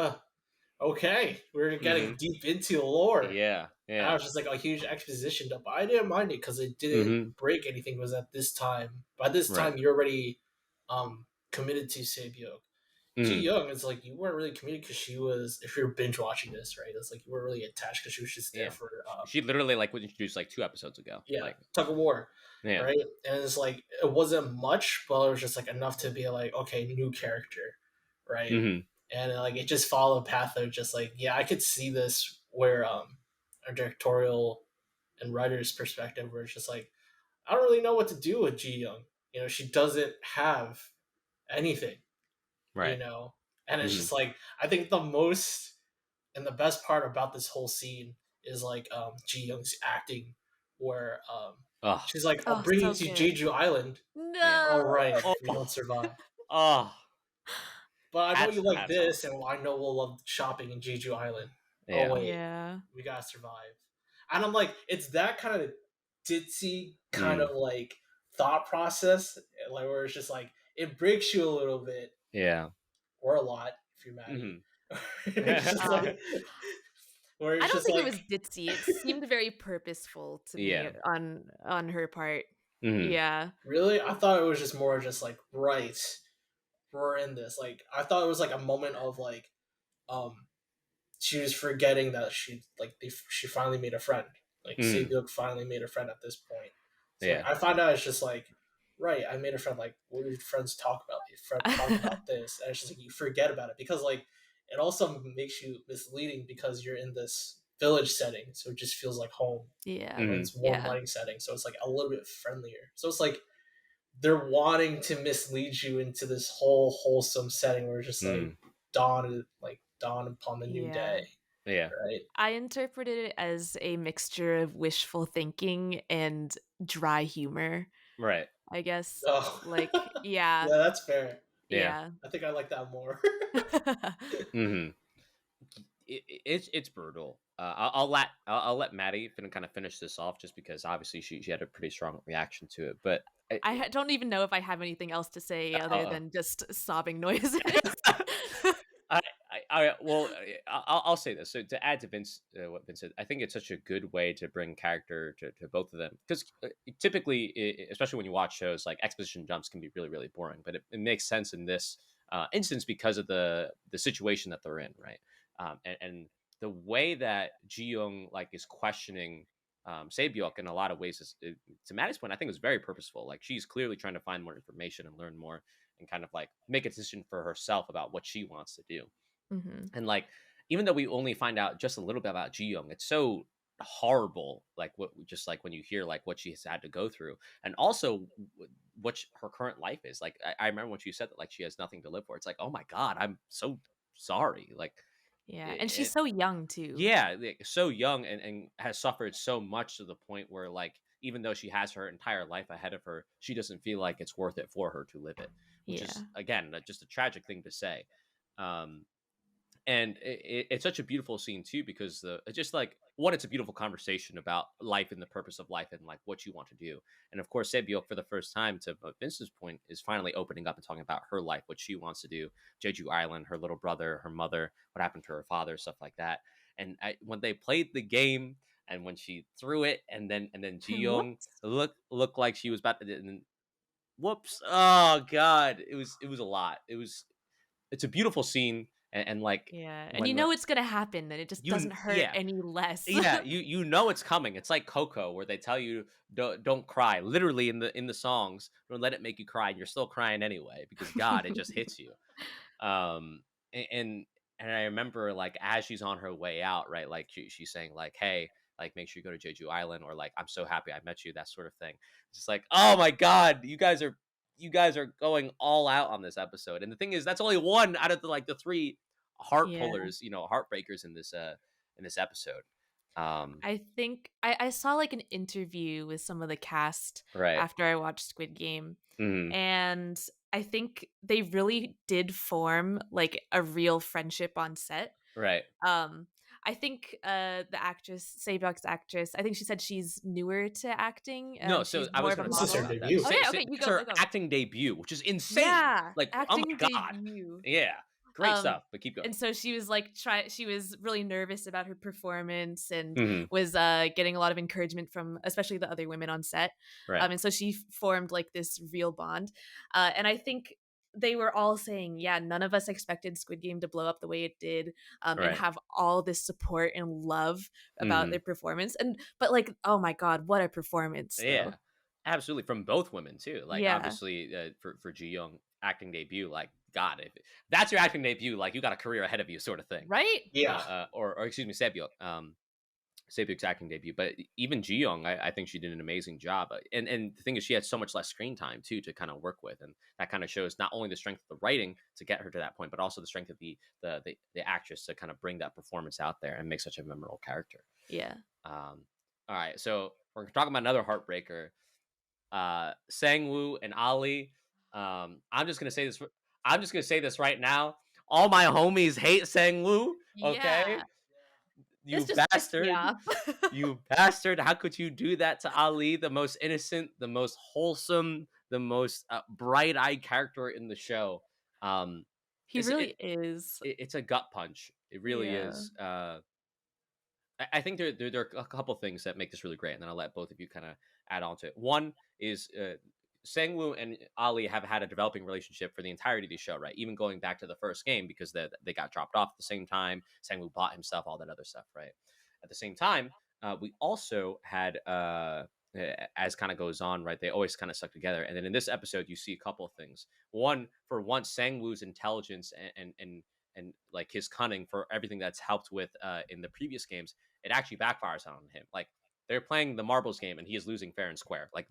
okay, we're getting deep into the lore. Yeah. And Yeah. I was just like a huge exposition dump. I didn't mind it because it didn't break anything. Because at this time, by this time, Right. you're already committed to Se-byuk. Ji Mhm. Young, it's like you weren't really committed because she was. If you're binge watching this, right? It's like you weren't really attached because she was just there Yeah. for. She literally like was introduced like 2 episodes ago. Yeah, Like, Tug of War, yeah. right? And it's like it wasn't much, but it was just like enough to be like, okay, new character, right? Mm-hmm. And like it just followed a path of just like, yeah, I could see this where a directorial and writer's perspective, where it's just like, I don't really know what to do with Ji Young. You know, she doesn't have anything, Right. you know, and it's Mhm. just like I think the most and the best part about this whole scene is like Ji Young's acting, where Ugh. she's like, Oh, I'll bring you so to good. Jeju Island. No. All right, Oh. we don't survive. Oh. But I know Hats- you like hats this, and I know we'll love shopping in Jeju Island. Yeah. Oh wait, Yeah. we gotta survive. And I'm like, it's that kind of ditzy kind of like thought process, like where it's just like it breaks you a little bit Yeah. or a lot if you're mad. Mhm. It's just like, where it's I don't just think like, it was ditzy. It seemed very purposeful to me Yeah. on her part. Mhm. Yeah. really, I thought it was just more just like, right, we're in this. Like I thought it was like a moment of like, she was forgetting that she finally made a friend. Like Se-byuk finally made a friend at this point. So Yeah. I found out it's just like right, I made a friend. Like, what do your friends talk about? Your friend talk about this, and it's just like you forget about it because like it also makes you misleading because you're in this village setting, so it just feels like home. Yeah. You know, Mhm. it's warm Yeah. lighting setting, so it's like a little bit friendlier. So it's like they're wanting to mislead you into this whole wholesome setting where it's just like Mm. dawn upon the new Yeah. day, Yeah. right? I interpreted it as a mixture of wishful thinking and dry humor, Right. I guess. Oh, Like, yeah. yeah, that's fair. Yeah. Yeah. I think I like that more. Mhm. It's brutal. I'll let Maddie kind of finish this off just because obviously she had a pretty strong reaction to it. But Don't even know if I have anything else to say other uh, than just sobbing noises. I, well, I'll say this. So to add to Vince, what Vince said, I think it's such a good way to bring character to both of them because typically, especially when you watch shows, like exposition jumps can be really really boring, but it makes sense in this instance because of the situation that they're in, right? And the way that Ji-young like is questioning Se-byuk in a lot of ways to Maddie's point, I think it was very purposeful. Like she's clearly trying to find more information and learn more and kind of like make a decision for herself about what she wants to do. Hmm. And like, even though we only find out just a little bit about Ji-young, it's so horrible. Like what, just like when you hear like what she has had to go through, and also her current life is. Like, I remember when she said that like she has nothing to live for. It's like, oh my god, I'm so sorry. Like, Yeah. And she's it, so young too. yeah, like, so young and has suffered so much to the point where like even though she has her entire life ahead of her, she doesn't feel like it's worth it for her to live it, which is Yeah. again just a tragic thing to say. Um, and it's such a beautiful scene too because it's just like one, it's a beautiful conversation about life and the purpose of life and like what you want to do. And of course, Sebiok for the first time, to Vince's point, is finally opening up and talking about her life, what she wants to do, Jeju Island, her little brother, her mother, what happened to her father, stuff like that. And when they played the game and when she threw it and then Ji-young Whoops. looked like she was about to, and then, whoops, oh god, it was a lot. It's a beautiful scene, and like Yeah. And you when know it's gonna happen, and it just doesn't hurt yeah, any less. yeah, you know it's coming. It's like Coco, where they tell you don't cry. Literally in the songs, don't let it make you cry, and you're still crying anyway because God, it just hits you. Um, and and I remember like as she's on her way out, right? Like she's saying like, hey. Like make sure you go to Jeju Island, or like I'm so happy I met you, that sort of thing. It's just like, oh my god, you guys are going all out on this episode. And the thing is, that's only one out of the three heart Yeah. pullers, heartbreakers in this episode. Um, I think I saw like an interview with some of the cast right. after I watched Squid Game, Mhm. and I think they really did form like a real friendship on set. Right. Um, I think the actress, Saebyuk's actress, I think she said she's newer to acting. No, so She's I more was of a gonna This is talk her model. about that. debut. Okay, Say okay, you it's go, her go, go. acting debut, which is insane. Yeah, Like, oh my acting god. debut. Yeah. Great stuff. But keep going. And so she was like she was really nervous about her performance and Mhm. was getting a lot of encouragement from especially the other women on set. Right. And so she formed like this real bond. And I think they were all saying, yeah, none of us expected Squid Game to blow up the way it did, and Right. have all this support and love about their Mhm. performance. But like, oh my god, what a performance though. Yeah. Absolutely, from both women too. Like Yeah. obviously for Ji Young acting debut, like God, if that's your acting debut, like you got a career ahead of you, sort of thing. Right? Yeah, Or excuse me, Sebyuk. Sebyuk's acting debut, but even Ji Young, I think she did an amazing job. And the thing is, she had so much less screen time too to kind of work with, and that kind of shows not only the strength of the writing to get her to that point, but also the strength of the actress to kind of bring that performance out there and make such a memorable character. Yeah. All right, so we're talking about another heartbreaker, Sang-woo and Ali. I'm just gonna say this. I'm just gonna say this right now. All my homies hate Sang-woo. Okay, Yeah. This you just pissed me bastard. off. You bastard. How could you do that to Ali, the most innocent, the most wholesome, the most bright-eyed character in the show? Um, He it's really is. it's a gut punch. It really Yeah. is. I think there are a couple things that make this really great, and then I'll let both of you kind of add on to it. One is Sang-woo and Ali have had a developing relationship for the entirety of the show, right? Even going back to the first game because they got dropped off at the same time. Sang-woo bought himself, all that other stuff, right? At the same time, we also had as kind of goes on, right? They always kind of stuck together. And then in this episode, you see a couple of things. One, for once, Sang-woo's intelligence and like his cunning for everything that's helped with in the previous games, it actually backfires on him. Like they're playing the marbles game and he is losing fair and square. Like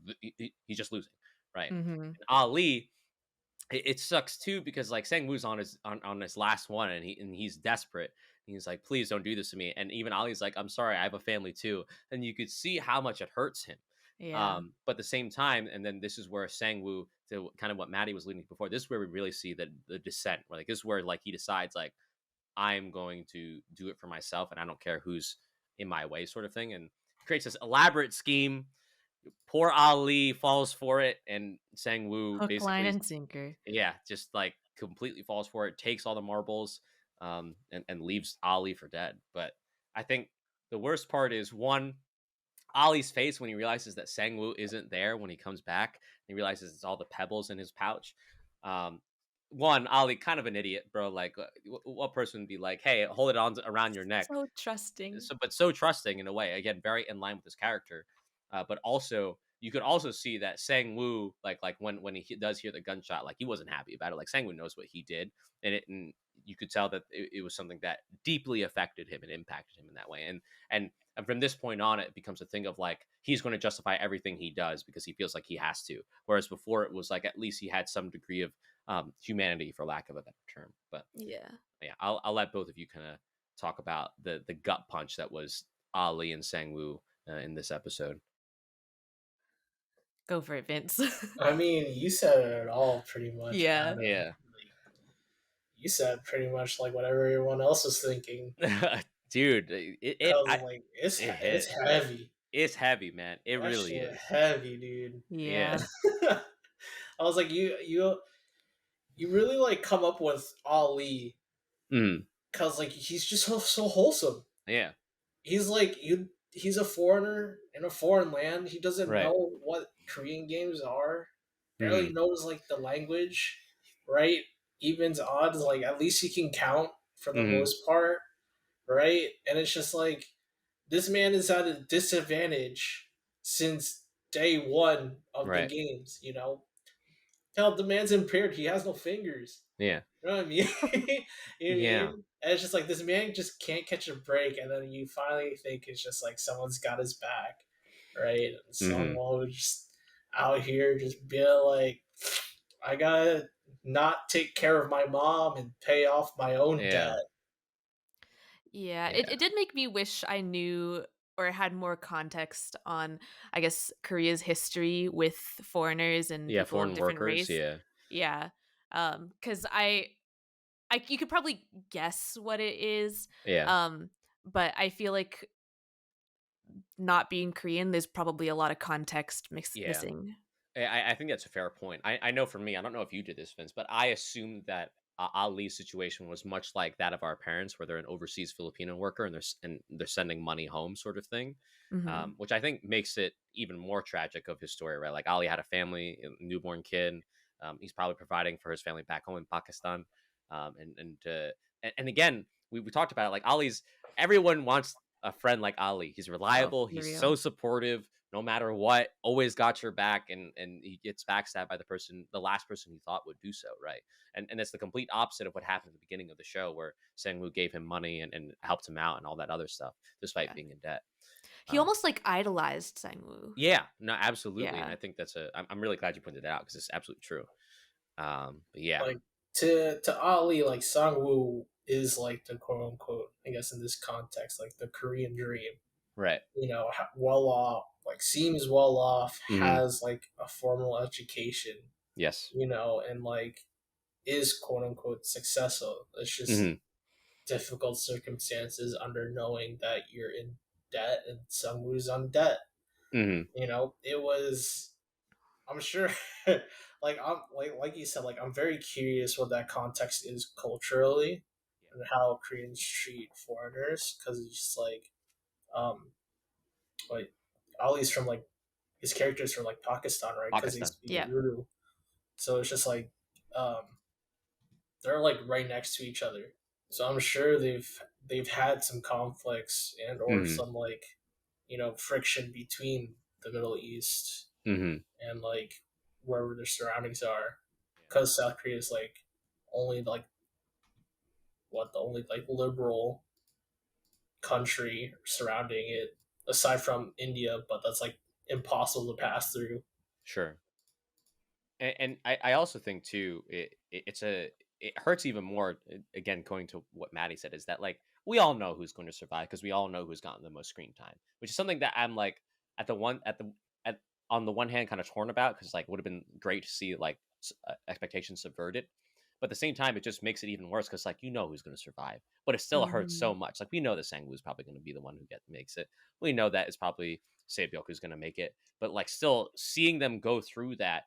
he's just losing, right? Mm-hmm. And Ali, it sucks too because like Sang-woo's on his last one and he's desperate. He's like, please don't do this to me. And even Ali's like, I'm sorry, I have a family too. And you could see how much it hurts him. Yeah. But at the same time, and then this is where Sang-woo, to kind of what Maddie was leading before, this is where we really see the descent. Where like this is where like he decides like I'm going to do it for myself, and I don't care who's in my way, sort of thing, and creates this elaborate scheme. Poor Ali falls for it, and Sang-woo Hook, line, basically, and sinker. yeah, just like completely falls for it, takes all the marbles, and leaves Ali for dead. But I think the worst part is one, Ollie's face when he realizes that Sang-woo isn't there when he comes back. He realizes it's all the pebbles in his pouch. Um, One, Ollie, kind of an idiot, bro. Like, what person would be like, "Hey, hold it on around your neck"? So trusting. But so trusting in a way. Again, very in line with his character. But also, you could also see that Sang-woo, like when he does hear the gunshot, like he wasn't happy about it. Like Sang-woo knows what he did, and you could tell that it was something that deeply affected him and impacted him in that way. And from this point on, it becomes a thing of like he's going to justify everything he does because he feels like he has to. Whereas before, it was like at least he had some degree of humanity, for lack of a better term. But Yeah. yeah, I'll let both of you kind of talk about the gut punch that was Ali and Sang-woo in this episode. Go for it, Vince. I mean, you said it all pretty much. Yeah. Adam. Yeah. Like, you said pretty much like whatever everyone else was thinking. Dude, Like it's it it's hit. heavy. It's heavy, man. It That really shit is. heavy, dude. Yeah. I was like, you really like come up with Ali Mm, because like he's just so wholesome. yeah. He's like he's a foreigner in a foreign land. He doesn't Right. know what Korean games are. Barely Mm, knows like the language, right? Evens, odds, like at least he can count for the mm, most part, right? And it's just like this man is at a disadvantage since day one of the right. games, you know? Hell, the man's impaired. He has no fingers. Yeah. You know what I mean? You know what I Yeah. mean? And it's just like this man just can't catch a break, and then you finally think it's just like someone's got his back, right? And Mm-hmm. someone who's just out here just be like, I gotta not take care of my mom and pay off my own Yeah. debt. Yeah. Yeah. It did make me wish I knew or had more context on, I guess, Korea's history with foreigners and Yeah. people of Foreign different workers. race. Yeah. Yeah. Because I you could probably guess what it is. Yeah. But I feel like not being Korean, there's probably a lot of context Yeah. missing. I think that's a fair point. I know for me, I don't know if you did this, Vince, but I assumed that Ali's situation was much like that of our parents, where they're an overseas Filipino worker and they're sending money home, sort of thing. Hmm. Which I think makes it even more tragic of his story, right? Like Ali had a family, a newborn kid. He's probably providing for his family back home in Pakistan. And again, we talked about it. Like Ali's, everyone wants a friend like Ali. He's Oh, reliable. for He's real. so supportive no matter what, always got your back, and he gets backstabbed by the last person he thought would do so, right? And it's the complete opposite of what happened at the beginning of the show, where Sang-woo gave him money and helped him out and all that other stuff, despite Yeah. being in debt. He almost like idolized Sang-woo. Yeah, no, absolutely, and Yeah. I think I'm really glad you pointed that out because it's absolutely true. But yeah, Like to Ali, like Sang-woo is like the quote unquote, I guess in this context, like the Korean dream. right. You know, well off, like seems well off, Hmm. has like a formal education, Yes. you know, and like is quote unquote successful. It's just Hmm. difficult circumstances under knowing that you're in debt and someone's on debt. Hmm. You know, it was. I'm sure, like you said, like I'm very curious what that context is culturally and how Koreans treat foreigners because it's just like Ali's from like his character's from like Pakistan, right? Because they Pakistan. speak Yeah. Urdu, so it's just like um, they're like right next to each other. So I'm sure they've had some conflicts and or Hmm. some like friction between the Middle East Mm-hmm. and like wherever their surroundings are, because South Korea is like only like what the only like liberal country surrounding it aside from India, but that's like impossible to pass through. Sure. And I also think too it hurts even more, again, going to what Maddie said, is that like we all know who's going to survive because we all know who's gotten the most screen time, which is something that I'm like at on the one hand kind of torn about, because like it would have been great to see like expectations subverted, but at the same time it just makes it even worse because like you know who's going to survive, but it still hurts so much. Like we know that Sangwoo is probably going to be the one who makes it. We know that it's probably Saebyeok who's going to make it, but like still seeing them go through that,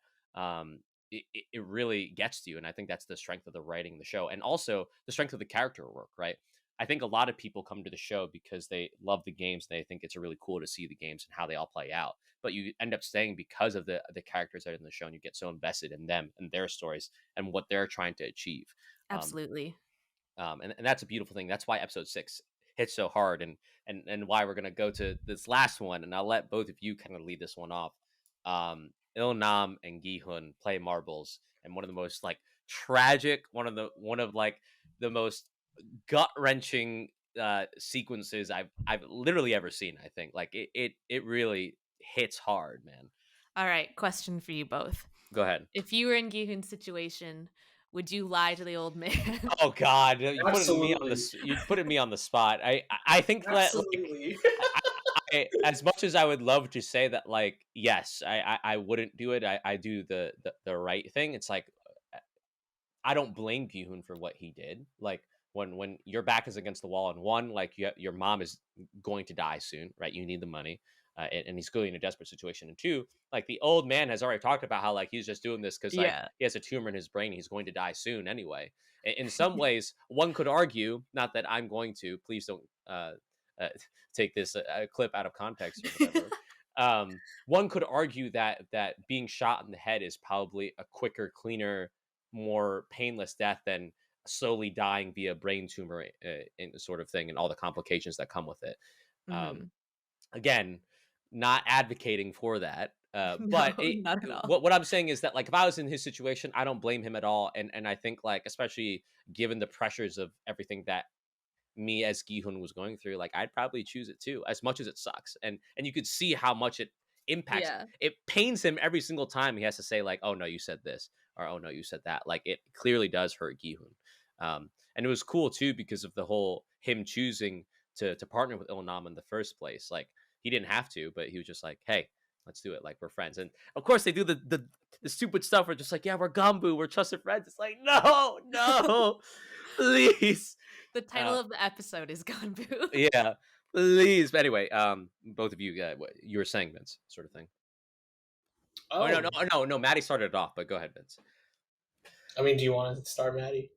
it really gets to you. And I think that's the strength of the writing, the show, and also the strength of the character work, right? I think a lot of people come to the show because they love the games. They think it's really cool to see the games and how they all play out. But you end up staying because of the characters that are in the show, and you get so invested in them and their stories and what they're trying to achieve. Absolutely. And that's a beautiful thing. That's why episode 6 hits so hard, and why we're gonna go to this last one. And I'll let both of you kind of lead this one off. Il-nam and Giehun play marbles, and one of the most like tragic, one of like the most gut wrenching sequences I've literally ever seen. I think like it really hits hard, man. All right, question for you both. Go ahead. If you were in Giehun's situation, would you lie to the old man? Oh God, you're Absolutely. putting me on the spot. I think that like Absolutely. as much as I would love to say that, like, yes, I wouldn't do it. I do the right thing. It's like I don't blame Giehun for what he did. Like when your back is against the wall, and one, like your mom is going to die soon, right? You need the money, and he's clearly in a desperate situation. And two, like the old man has already talked about how like he's just doing this because like Yeah. he has a tumor in his brain. He's going to die soon anyway. In some ways, one could argue, not that I'm going to. Please don't uh, take this clip out of context or whatever. One could argue that being shot in the head is probably a quicker, cleaner, more painless death than slowly dying via brain tumor, in sort of thing, and all the complications that come with it. Mhm. Again, not advocating for that, No, but not at all. what I'm saying is that like if I was in his situation, I don't blame him at all, and I think like especially given the pressures of everything that me as Giehun was going through, like I'd probably choose it too, as much as it sucks. And you could see how much it impacts. Yeah. It pains him every single time he has to say like, "Oh no, you said this," or "Oh no, you said that." Like it clearly does hurt Giehun. And it was cool too because of the whole him choosing to partner with Il-nam in the first place. Like he didn't have to, but he was just like, "Hey, let's do it. Like we're friends." And of course they do the stupid stuff. We're just like, "Yeah, we're Gambu. We're trusted friends." It's like, no, no, please. The title of the episode is Ganbu. Yeah, please. But anyway, both of you, what you were saying, Vince, sort of thing. Oh no, Oh, no. Maddie started it off, but go ahead, Vince. I mean, do you want to start, Maddie?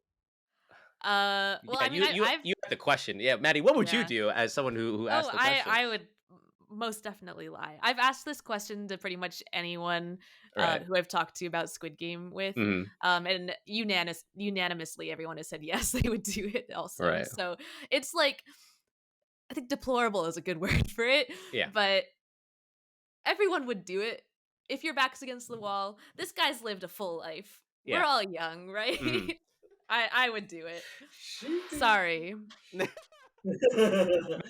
Well, Yeah, I mean, I've you have the question. Yeah, Maddie, what would you yeah. do as someone who Oh, asked the question? I would most definitely lie. I've asked this question to pretty much anyone Right. who I've talked to about Squid Game with, Mhm. and unanimously everyone has said yes, they would do it also. Right. So it's like I think deplorable is a good word for it, Yeah. but everyone would do it if your back's against the wall. This guy's lived a full life. We're Yeah. all young, right? Mhm. I would do it. Sorry.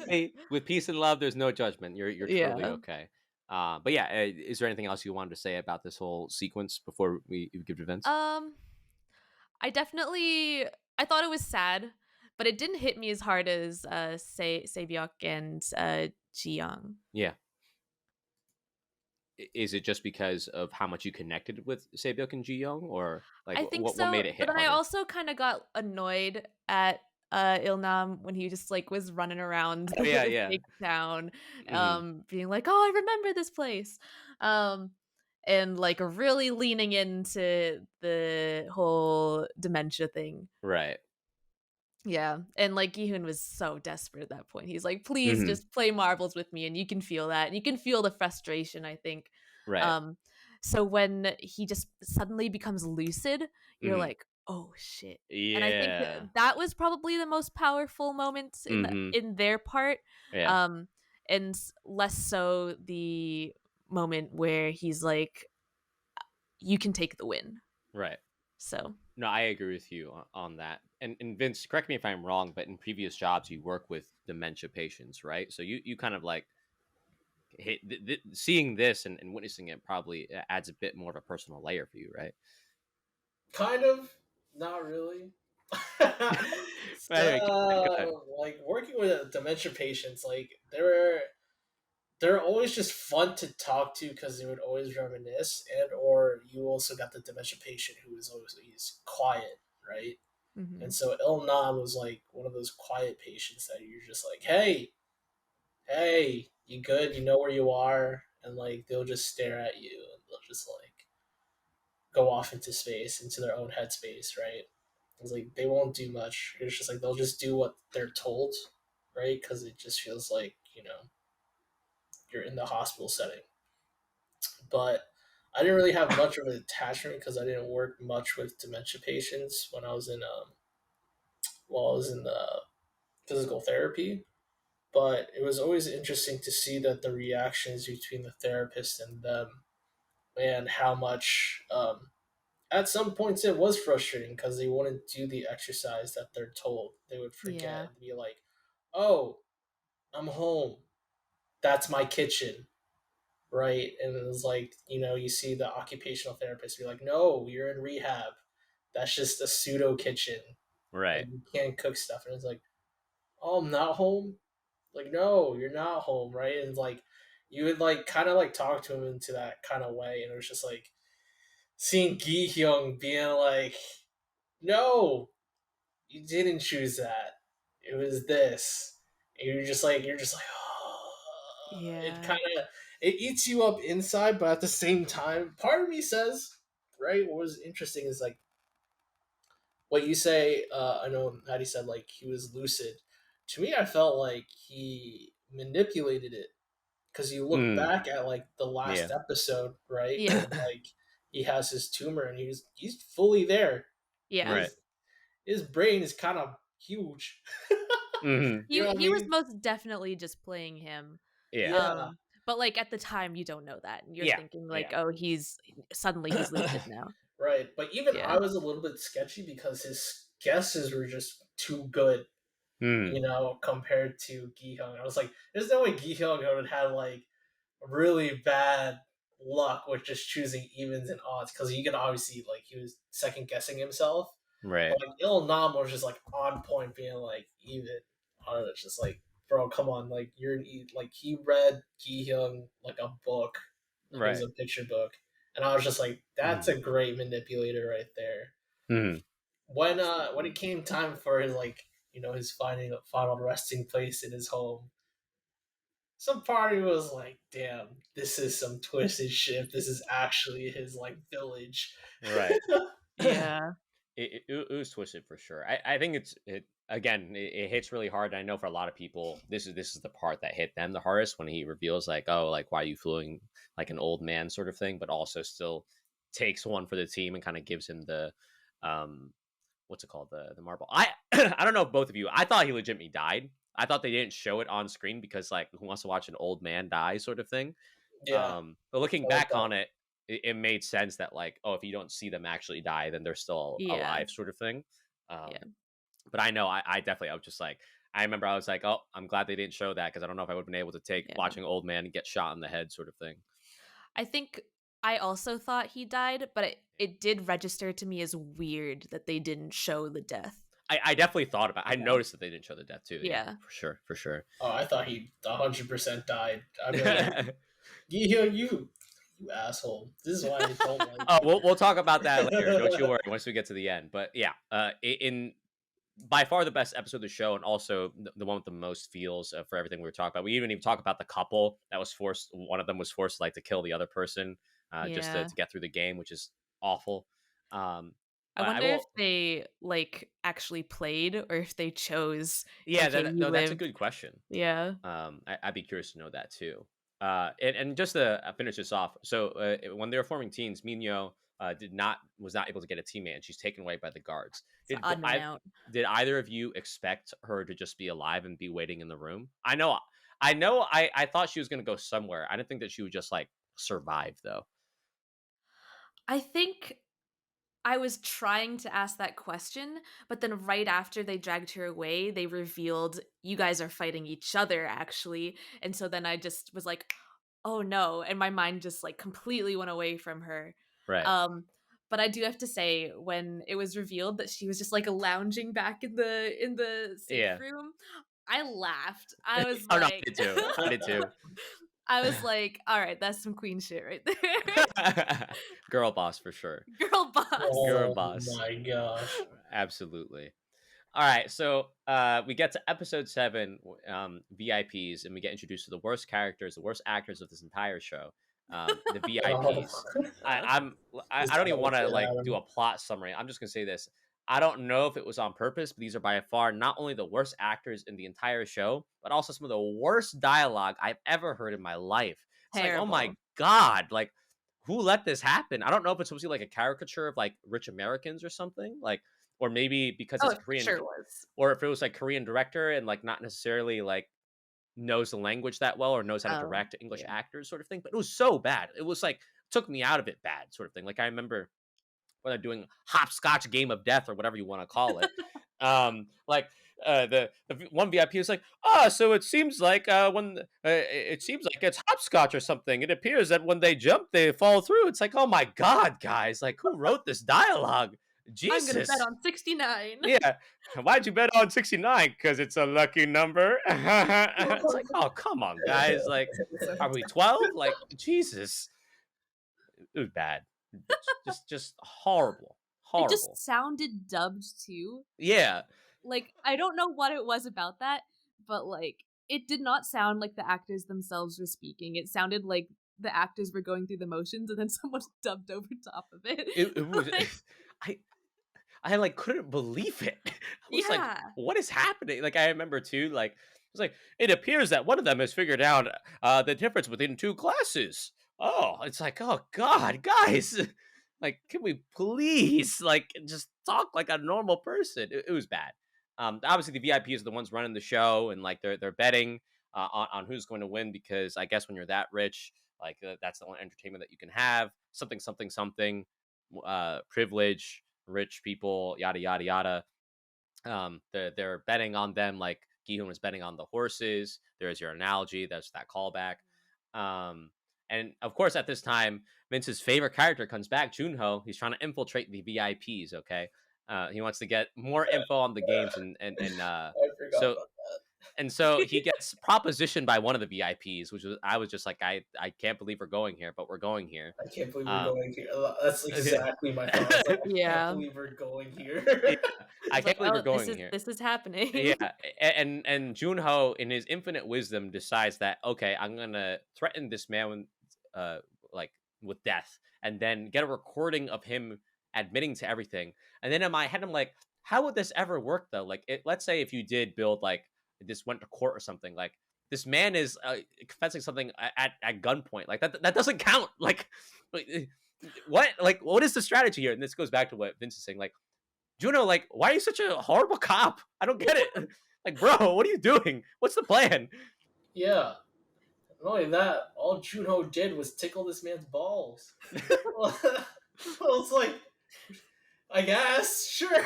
Hey, with peace and love, there's no judgment. You're totally Yeah. okay. But yeah, is there anything else you wanted to say about this whole sequence before we give to Vince? I definitely I thought it was sad, but it didn't hit me as hard as Saebyok and Jiyoung. Yeah. Is it just because of how much you connected with Saebyok and Ji Young, or like I think what so, made it but hit then I harder? also kind of got annoyed at Ilnam when he just like was running around Oh yeah, the yeah. fake town, Hmm. being like, "Oh, I remember this place," um, and like really leaning into the whole dementia thing. Right. Yeah, and, like, Giehun was so desperate at that point. He's like, "Please Hmm. just play marbles with me," and you can feel that, and you can feel the frustration, I think. Right. Um, so when he just suddenly becomes lucid, you're Hmm. like, "Oh, shit." And I think Yeah. that was probably the most powerful moment Hmm. in their part, Yeah. um, and less so the moment where he's like, you can take the win. Right. So No, I agree with you on that. And Vince, correct me if I'm wrong, but in previous jobs you work with dementia patients, right? So you kind of like seeing this and witnessing it probably adds a bit more of a personal layer for you, right? Kind of, not really. But anyway, go ahead. Like working with dementia patients, like they're always just fun to talk to because they would always reminisce, and or you also got the dementia patient who is always quiet, right? mhm. And so Il Nam was like one of those quiet patients that you're just like, hey, you good? You know where you are, and like they'll just stare at you and they'll just like go off into space, into their own headspace, right? It's like they won't do much. It's just like they'll just do what they're told, right? Because it just feels like you're in the hospital setting. But I didn't really have much of an attachment because I didn't work much with dementia patients when I was in while I was in the physical therapy. But it was always interesting to see that the reactions between the therapist and them, and how much at some points it was frustrating because they wouldn't do the exercise that they're told. They would forget Yeah. and be like, "Oh, I'm home. That's my kitchen." Right? And it was like, you see the occupational therapist be like, "No, you're in rehab. That's just a pseudo kitchen. Right. Like you can't cook stuff." And it's like, "Oh, I'm not home." Like, "No, you're not home." Right? And like you would like kind of like talk to him into that kind of way, and it was just like seeing Gihyung being like, "No, you didn't choose that. It was this." And you're just like, it Yeah. kind of it eats you up inside, but at the same time, part of me says, right? What was interesting is like what you say. I know Maddie said like he was lucid. To me, I felt like he manipulated it because you look Mm, back at like the last yeah. episode, right? Yeah. And like he has his tumor and he's fully there. Yeah. Right. His brain is kind of huge. Hmm. You know what I He was mean? most definitely just playing him. Yeah. Yeah, But like at the time you don't know that. You're Yeah. thinking like, Yeah. oh, he's suddenly he's lucid now. right. But even Yeah. I was a little bit sketchy because his guesses were just too good, Mm, compared to Gihyung. I was like, there's no way Gihyung would have like really bad luck with just choosing evens and odds because you can obviously like he was second guessing himself. right. But like Il Nam was just like on point, being like even. It's just like, bro, come on, like like he read Gihyung like a book, like it was Right. a picture book, and I was just like, that's Mm, a great manipulator right there. mm, When it came time for his like his finding a final resting place in his home, some party was like, damn, this is some twisted shit. This is actually his like village. right. Yeah. It was twisted for sure. I think it again. It hits really hard. I know for a lot of people, this is the part that hit them the hardest when he reveals like, oh, like why are you feeling like an old man sort of thing, but also still takes one for the team and kind of gives him the um what's it called, the marble. I I don't know if both of you. I thought he legitimately died. I thought they didn't show it on screen because like who wants to watch an old man die sort of thing. Yeah, But looking I like back that. on it, it made sense that like, oh, if you don't see them actually die, then they're still Yeah. alive, sort of thing. Yeah. Um, but I know I definitely I was just like I remember I was like, oh, I'm glad they didn't show that because I don't know if I would have been able to take Yeah. watching an old man get shot in the head, sort of thing. I think I also thought he died, but it did register to me as weird that they didn't show the death. I defintle thought about. I Yeah. noticed that they didn't show the death too. Yeah, Yeah. for sure, for sure. Oh, I thought he 100% died. I mean, like, you asshole. This is why I don't like Oh, you. we'll talk about that later. Don't you worry. Once we get to the end, but yeah, in by far the best episode of the show, and also the one with the most feels for everything we were talking about. We even talk about the couple that was forced. One of them was forced like to kill the other person just Yeah. to get through the game, which is awful. Um, I but I wonder if will. they like actually played or if they chose, Yeah, okay, you no, that's a live. good question. Yeah. I'd be curious to know that too. And just to finish this off, so when they were forming teams, Minyo was not able to get a teammate, and she's taken away by the guards. It's an odd man out. Did either of you expect her to just be alive and be waiting in the room? I thought she was gonna go somewhere. I didn't think that she would just like survive though? I think I was trying to ask that question, but then right after they dragged her away, they revealed you guys are fighting each other actually. And so then I just was like, "Oh no." And my mind just like completely went away from her. Right. Um but I do have to say when it was revealed that she was just like lounging back in the safe Yeah. room, I laughed. I was Oh no, I like did too. I did too. I was like, "All right, that's some queen shit right there." Girl boss for sure. Girl boss. Girl Oh boss. my gosh. Absolutely. All right, so we get to episode 7, VIPs, and we get introduced to the worst characters, the worst actors of this entire show, the Oh, VIPs. I'm this I don't even want to outfit, like do Adam. a plot summary. I'm just gonna say this. I don't know if it was on purpose, but these are by far not only the worst actors in the entire show, but also some of the worst dialogue I've ever heard in my life. It's like, oh my Terrible. god, like who let this happen? I don't know if it's supposed to be like a caricature of like rich Americans or something, like, or maybe because Oh, it's it for Korean, sure was. or if it was like Korean director and like not necessarily like knows the language that well or knows how to Oh, direct English yeah. actors sort of thing. But it was so bad. It was like took me out of it bad sort of thing. Like I remember when they're doing hopscotch game of death or whatever you want to call it. Like the one VIP is like, so it seems like when it seems like it's hopscotch or something. It appears that when they jump, they fall through. It's like, oh my god, guys, like who wrote this dialogue? I'm gonna bet Jesus. on 69. Yeah. Why'd you bet on 69? Because it's a lucky number. It's like, oh, come on, guys. Like, are we 12? Like, Jesus. It was bad. Just horrible. It just Horrible. sounded dubbed too. Yeah. Like, I don't know what it was about that, but like, it did not sound like the actors themselves were speaking. It sounded like the actors were going through the motions and then someone dubbed over top of it. It was. Like, I I like couldn't believe it. I was like, yeah. what is happening? Like I remember too, like it was like it appears that one of them has figured out the difference between two classes. Oh, it's like, oh God, guys. Like, can we please like just talk like a normal person? It was bad. Obviously the VIPs are the ones running the show and like they're betting on who's going to win because I guess when you're that rich, like that's the only entertainment that you can have. Something, something, something, privilege, rich people, yada yada yada. They're betting on them like Giehun was betting on the horses. There's your analogy. That's that callback. And of course, at this time, Vince's favorite character comes back, Junho. He's trying to infiltrate the VIPs. Okay, he wants to get more info on the games, I forgot so about that. and so he gets propositioned by one of the VIPs, which was I was just like, I can't believe we're going here, but we're going here. I can't believe we're Um, going here. That's exactly my thought. I was like, I can't Yeah. believe we're going here. yeah, I It's like, can't believe we're oh, going here. this is happening. Yeah, and Junho, in his infinite wisdom, decides that okay, I'm gonna threaten this man with, uh, like with death, and then get a recording of him admitting to everything. And then in my head, I'm like, how would this ever work though? Like, let's say if you did build like this went to court or something, like this man is confessing something at gunpoint, like that doesn't count. Like, what? Like, what is the strategy here? And this goes back to what Vince is saying, like. Juno, like, why are you such a horrible cop? I don't get it. Like, bro, what are you doing? What's the plan? Yeah. Not only that, all Junho did was tickle this man's balls. I was like, I guess, sure.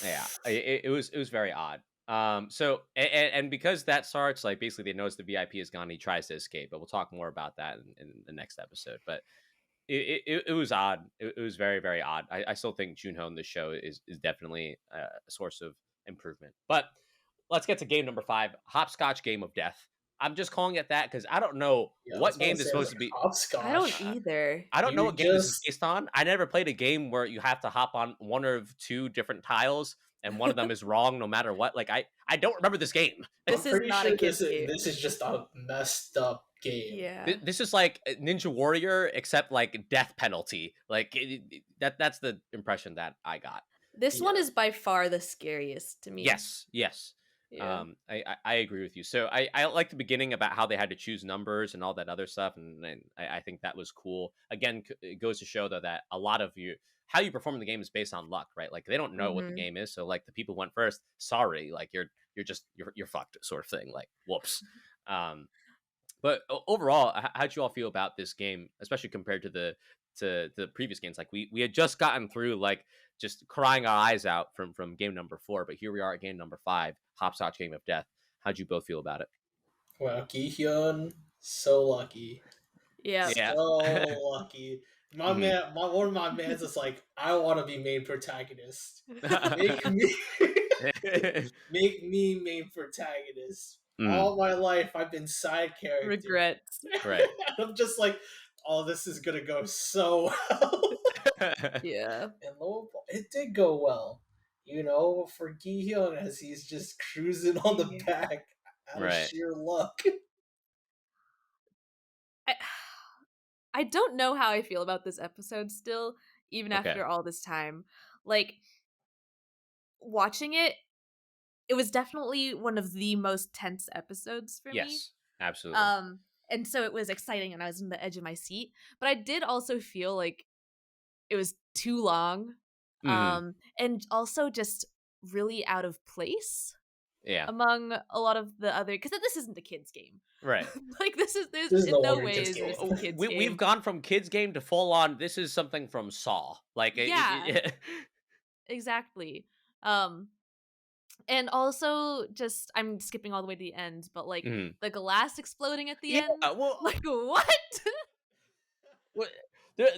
Yeah, it was very odd. So and because that starts like basically they notice the VIP is gone, he tries to escape, but we'll talk more about that in the next episode. But it was odd. It was very very odd. I still think Junho in this show is definitely a source of improvement. But let's get to game number 5, hopscotch game of death. I'm just calling it that because I don't know Yeah, what game this is supposed to be. hopscotch. I don't either. I don't know You what game this is just- based on. I never played a game where you have to hop on one of two different tiles and one of them is wrong no matter what. Like I don't remember this game. This I'm is pretty not a sure kid's game. this is just a messed up game. Yeah. This is like Ninja Warrior except like death penalty. Like that's the impression that I got. This one Yeah. is by far the scariest to me. Yes. Yeah. I agree with you. So I like the beginning about how they had to choose numbers and all that other stuff, and I think that was cool. Again, it goes to show though that a lot of how you perform in the game is based on luck, right? Like they don't know what the Mhm. game is, so like the people who went first, sorry, like you're fucked, sort of thing. Like whoops. But overall, how'd you all feel about this game, especially compared to the previous games? Like we had just gotten through like just crying our eyes out from game number 4, but here we are at game number 5, Hopscotch Game of Death. How'd you both feel about it? Wow, Giehun, so lucky. Yeah. Yeah. So lucky. My Mhm. man, one of my mans is like, I want to be main protagonist. Make me, make me main protagonist. Mm, All my life, I've been side character. Regrets. right. I'm just like, oh, this is gonna go so well. Yeah. And lo and behold, it did go well. You know, for Gihyun as he's just cruising on the Yeah. back out of Right. sheer luck. I, I don't know how I feel about this episode still, even Okay. after all this time. Like, watching it, it was definitely one of the most tense episodes for me. Yes, absolutely. And so it was exciting and I was on the edge of my seat. But I did also feel like it was too long. Mhm. And also just really out of place Yeah. among a lot of the other, because this isn't a kids game. Right. Like there's This is in no no longer a way kids is game. this a kids game. We've gone from kids game to full on. This is something from Saw. Like Yeah. Exactly. And also just I'm skipping all the way to the end, but like Mhm. the glass exploding at the Yeah. end. Well, Like what? Well,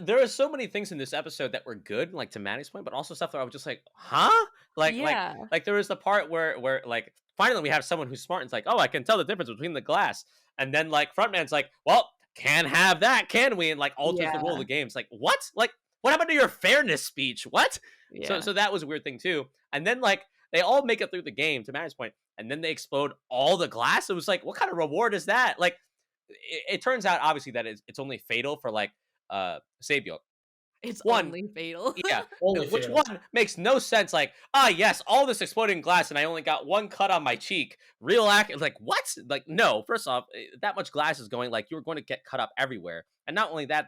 there are so many things in this episode that were good, like to Maddie's point, but also stuff that I was just like, huh? Yeah. Like there was the part where like finally we have someone who's smart and it's like, oh, I can tell the difference between the glass. And then like frontman's like, well, can't have that, can we? And like alters the rule of Yeah. the game. It's like, what? Like, what happened to your fairness speech? What? Yeah. So that was a weird thing too. And then like they all make it through the game to Maddie's point, and then they explode all the glass. It was like, what kind of reward is that? Like it turns out obviously that it's only fatal for like Sabiok. It's One, only fatal. yeah, Only which fatal. one makes no sense. Like, yes, all this exploding glass, and I only got one cut on my cheek. Real act, like what? Like, no. First off, that much glass is going. Like, you're going to get cut up everywhere, and not only that,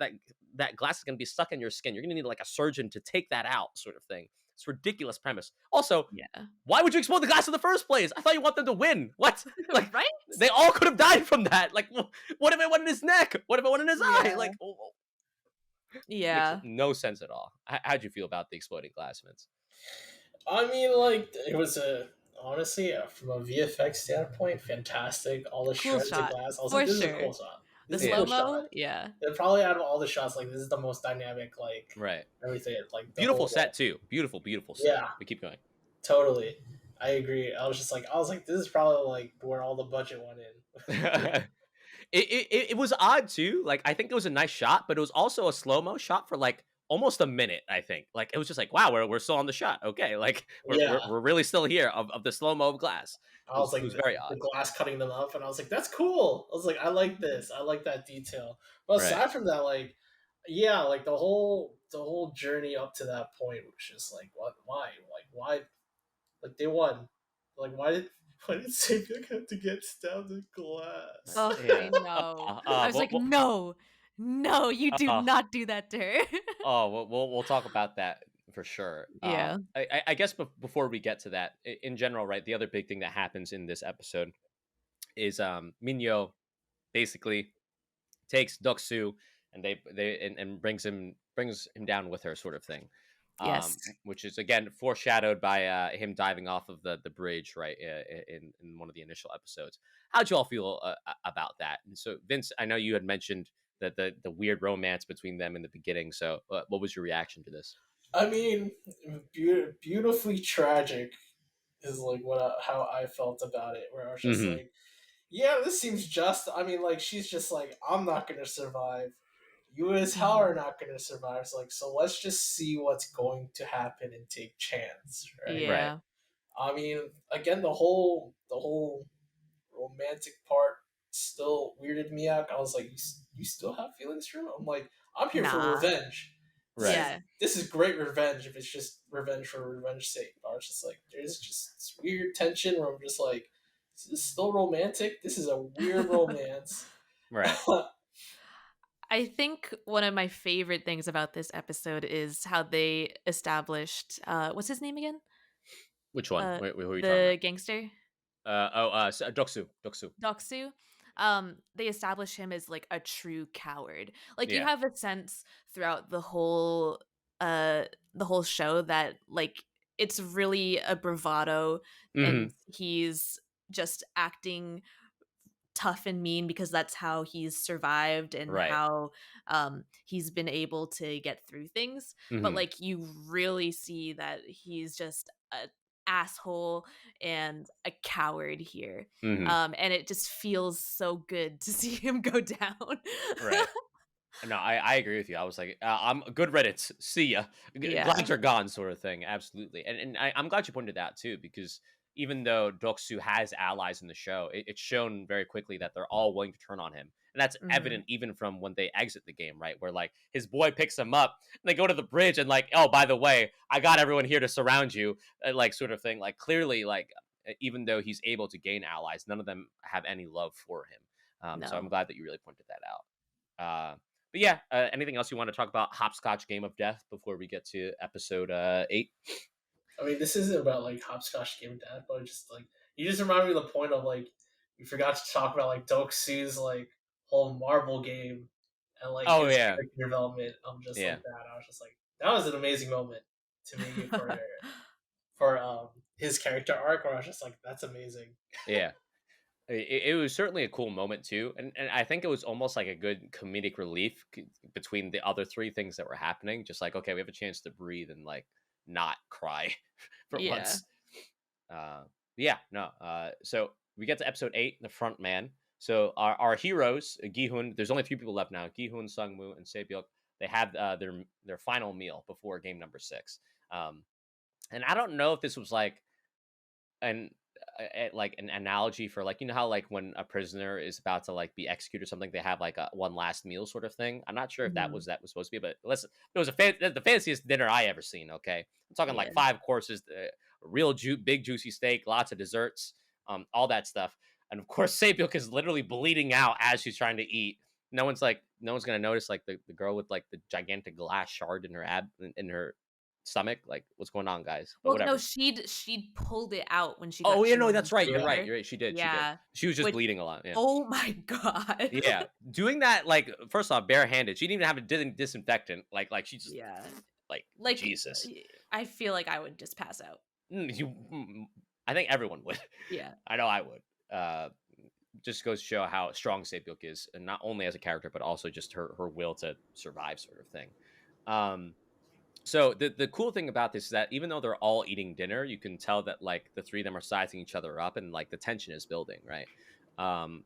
that glass is going to be stuck in your skin. You're going to need like a surgeon to take that out, sort of thing. It's a ridiculous premise. Also, Yeah. why would you explode the glass in the first place? I thought you want them to win. What? Like, Right? they all could have died from that. Like, what if it went in his neck? What if it went in his eye? Yeah. Like, Yeah. makes no sense at all. How'd you feel about the exploding glass, Vince? I mean, like, it was honestly, from a VFX standpoint, fantastic. All the Cool shreds of shot. glass. I was For like, this is a sure. cool shot. The This is a slow cool mo, shot. yeah. And probably out of all the shots, like, this is the most dynamic, like, Right. everything. Like, the Beautiful whole, set too. Beautiful set. Yeah. We keep going. Totally. I agree. I was like, this is probably, like, where all the budget went in. It was odd too. Like I think it was a nice shot, but it was also a slow mo shot for like almost a minute. I think like it was just like wow, we're still on the shot. Okay, like we're really still here of the slow mo of glass. I was like, it was very odd. The glass cutting them up, and I was like, that's cool. I was like, I like this. I like that detail. But aside Right. from that, like, yeah, like the whole journey up to that point was just like, what? Why? Like they won. Like why did Sabian have to get stabbed in glass? Oh, Yeah. I know. I was like, no, you do not do that to her. Oh, we'll talk about that for sure. Yeah. I guess before we get to that, in general, right? The other big thing that happens in this episode is Minyo basically takes Doksu and and brings him down with her, sort of thing. Yes. Which is again foreshadowed by him diving off of the bridge, right, in one of the initial episodes. How'd you all feel about that? And so, Vince, I know you had mentioned that the weird romance between them in the beginning. So, what was your reaction to this? I mean, beautifully tragic is like how I felt about it. Where I was just like, yeah, this seems just. I mean, like she's just like, I'm not gonna survive. You as hell are not gonna survive. It's like, so let's just see what's going to happen and take chance, right? Yeah. Right. I mean, again, the whole romantic part still weirded me out. I was like, you still have feelings for him? I'm like, I'm here for Nah. revenge. Right. Yeah. This is great revenge if it's just revenge for revenge sake. I was just like, there's just this weird tension where I'm just like, is this still romantic? This is a weird romance. Right. I think one of my favorite things about this episode is how they established what's his name again? Which one? Who are you talking The about? gangster? Doksu. Doksu. they establish him as like a true coward. Like you Yeah. have a sense throughout the whole show that like it's really a bravado Hmm. and he's just acting tough and mean because that's how he's survived and Right. how he's been able to get through things. But Hmm. like you really see that he's just a asshole and a coward here. Hmm. And it just feels so good to see him go down. Right. No, I agree with you. I was like, I'm good riddance. See ya. Yeah. Glad you're gone, sort of thing. Absolutely. And I'm glad you pointed that out too, because even though Doksu has allies in the show, it's shown very quickly that they're all willing to turn on him. And that's Hmm. evident even from when they exit the game, right? Where like his boy picks him up, and they go to the bridge, and like, oh, by the way, I got everyone here to surround you, like sort of thing. Like clearly, like even though he's able to gain allies, none of them have any love for him. So I'm No. glad that you really pointed that out. But yeah, anything else you want to talk about Hopscotch Game of Death before we get to episode 8? I mean, this isn't about like hopscotch game death, but just like you just remind me of the point of like we forgot to talk about like Doksu's like whole marble game and like Oh his yeah, character development. I'm just yeah, like that. I was just like that was an amazing moment to me for his character arc. Where I was just like that's amazing. yeah. It was certainly a cool moment too, and I think it was almost like a good comedic relief between the other three things that were happening. Just like, okay, we have a chance to breathe and like not cry for Yeah. once. Yeah, no. So we get to episode 8, the front man. So our heroes, Giehun, there's only 3 people left now. Giehun, Sungwoo, and Sebyuk. They have their final meal before game number 6. Um, and I don't know if this was like an like an analogy for like, you know how like when a prisoner is about to like be executed or something, they have like a one last meal sort of thing. I'm not sure if Mhm. that was supposed to be, but listen, it was the fanciest dinner I ever seen. Okay, I'm talking Yeah. like 5 courses, real big juicy steak, lots of desserts, all that stuff, and of course Sabyuk is literally bleeding out as she's trying to eat. No one's gonna notice like the girl with like the gigantic glass shard in her in her stomach. Like, what's going on, guys? But Well, no, whatever. she'd pulled it out when she Oh got yeah, no, shown that's right. You're Yeah. right. later. You're right. She did. She did. Yeah. She was just Which, bleeding a lot. Yeah. oh my god. Yeah. Doing that, like, first off, barehanded. She didn't even have a disinfectant. Like she just Yeah. like Like Jesus. I feel like I would just pass out. I think everyone would. Yeah. I know I would. Just goes to show how strong Sabyuk is, and not only as a character, but also just her will to survive, sort of thing. Um, So the cool thing about this is that even though they're all eating dinner, you can tell that like the 3 of them are sizing each other up, and like the tension is building, right? Um,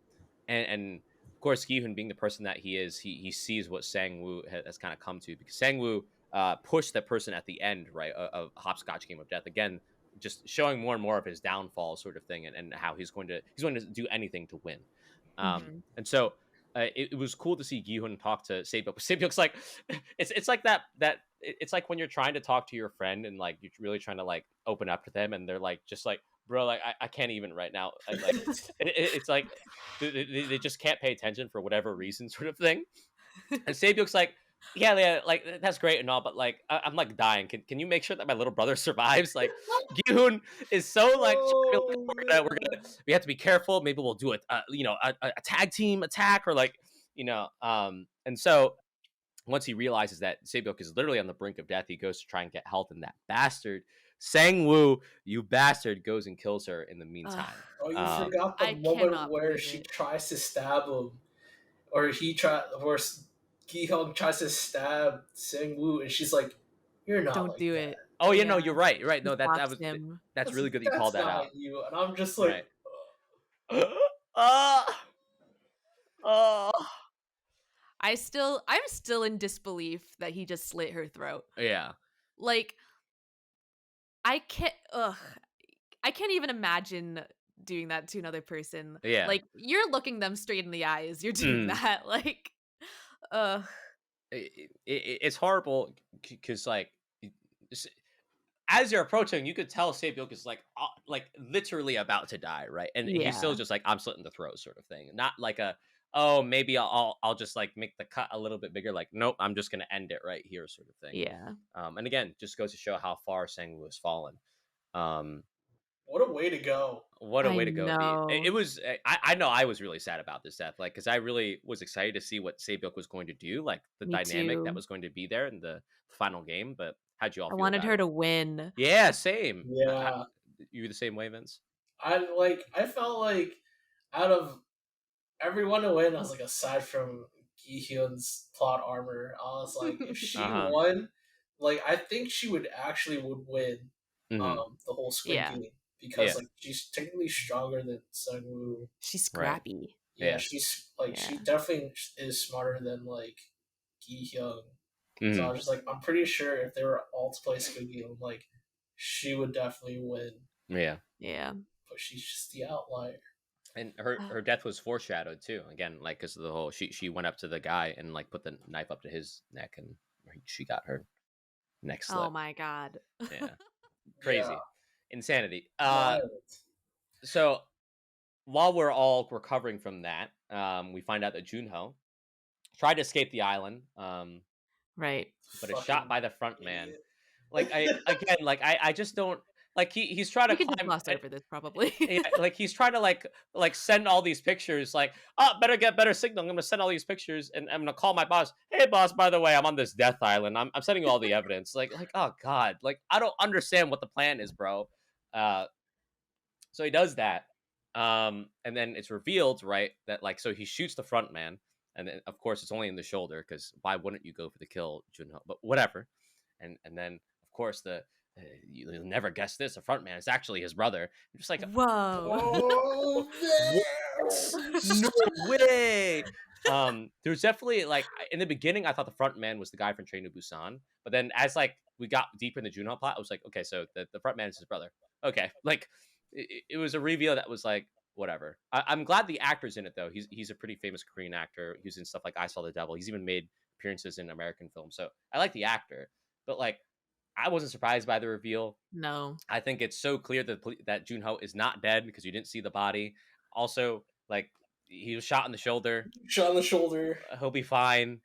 and of course, Giehun being the person that he is, he sees what Sang-woo has kind of come to, because Sang-woo pushed that person at the end, right, of Hopscotch Game of Death again, just showing more and more of his downfall, sort of thing, and how he's going to do anything to win. Hmm. And so it was cool to see Giehun talk to Sabyuk. Sabyuk's like, it's like it's like when you're trying to talk to your friend and like you're really trying to like open up to them, and they're like just like, bro, like I can't even right now. It's like they just can't pay attention for whatever reason, sort of thing. And Sabyuk's like, yeah, like that's great and all, but like I'm like dying. Can you make sure that my little brother survives? Like Giehun is so like, Oh we have to be careful. Maybe we'll do a tag team attack, or like and so once he realizes that Sabyuk is literally on the brink of death, he goes to try and get help, and that bastard Sang-woo, you bastard, goes and kills her in the Ugh, meantime. Oh, you Um, forgot the I moment cannot where believe she it. tries to stab him, or where Gi-hung tries to stab Sang-woo, and she's like, "You're not Don't like do that." it. oh yeah, no, Yeah. you're right. You're right. She No, stops him. that's That's really good that you called that's that out. not you, and I'm just like, Right. uh, oh, I'm still in disbelief that he just slit her throat. yeah, Like I can't even imagine doing that to another person. yeah. Like you're looking them straight in the eyes. You're doing Mm. that. Like ugh. It's horrible because like s- as you're approaching, you could tell Sabyuk is like literally about to die, right? And he's still Yeah. just like, I'm slitting the throat, sort of thing. Not like oh, maybe I'll just like make the cut a little bit bigger. Like, nope, I'm just gonna end it right here, sort of thing. Yeah. And again, just goes to show how far Sang-woo has fallen. Um, What a way to go. What a I way to go, indeed. It know. was. I know I was really sad about this death, like because I really was excited to see what Sabyuk was going to do, like the Me dynamic that too. was going to be there in the final game. But how'd you all I feel wanted about her it? to win. Yeah, same. Yeah. You the same way, Vince? I felt like out of everyone to win, I was like, aside from Gihyun's plot armor, I was like, if Uh she huh. won, like I think she would win Mm-hmm. the whole Squid Yeah. Game because Yeah. like she's technically stronger than Sungwoo. She's Right. scrappy. Yeah, Yeah. she's like Yeah. she definitely is smarter than like Gihyun. So I Mm-hmm. was just like, I'm pretty sure if they were all to play Squid Game, like she would definitely win. Yeah. Yeah. But she's just the outlier. And her death was foreshadowed too. Again, like because of the whole she went up to the guy and like put the knife up to his neck and she got her neck Oh slit. my god. Yeah. Yeah, Crazy. Insanity. wild. So while we're all recovering from that, we find out that Junho tried to escape the island, Right. but is shot Fucking by the front man. idiot. Like I just don't like he's trying to We could just climb. gloss over this probably. Yeah, like he's trying to like send all these pictures. Like, oh, better get better signal. I'm gonna send all these pictures, and I'm gonna call my boss. Hey, boss, by the way, I'm on this death island. I'm sending you all the evidence. Like oh god, like I don't understand what the plan is, bro. Uh, so he does that, and then it's revealed, right, that like so he shoots the front man, and then of course it's only in the shoulder because why wouldn't you go for the kill, Junho? But whatever, and then of course you'll never guess this. The front man is actually his brother. I'm just like, Whoa. Oh, what? No way. There's definitely like in the beginning, I thought the front man was the guy from Train to Busan, but then as like we got deeper in the Junho plot, I was like, okay, so the front man is his brother. Okay, like it was a reveal that was like whatever. I'm glad the actor's in it though. He's a pretty famous Korean actor. He's in stuff like I Saw the Devil. He's even made appearances in American films. So I like the actor, but like I wasn't surprised by the reveal. No. I think it's so clear that Junho is not dead because you didn't see the body. Also, like he was shot in the shoulder. shot in the shoulder. He'll be fine.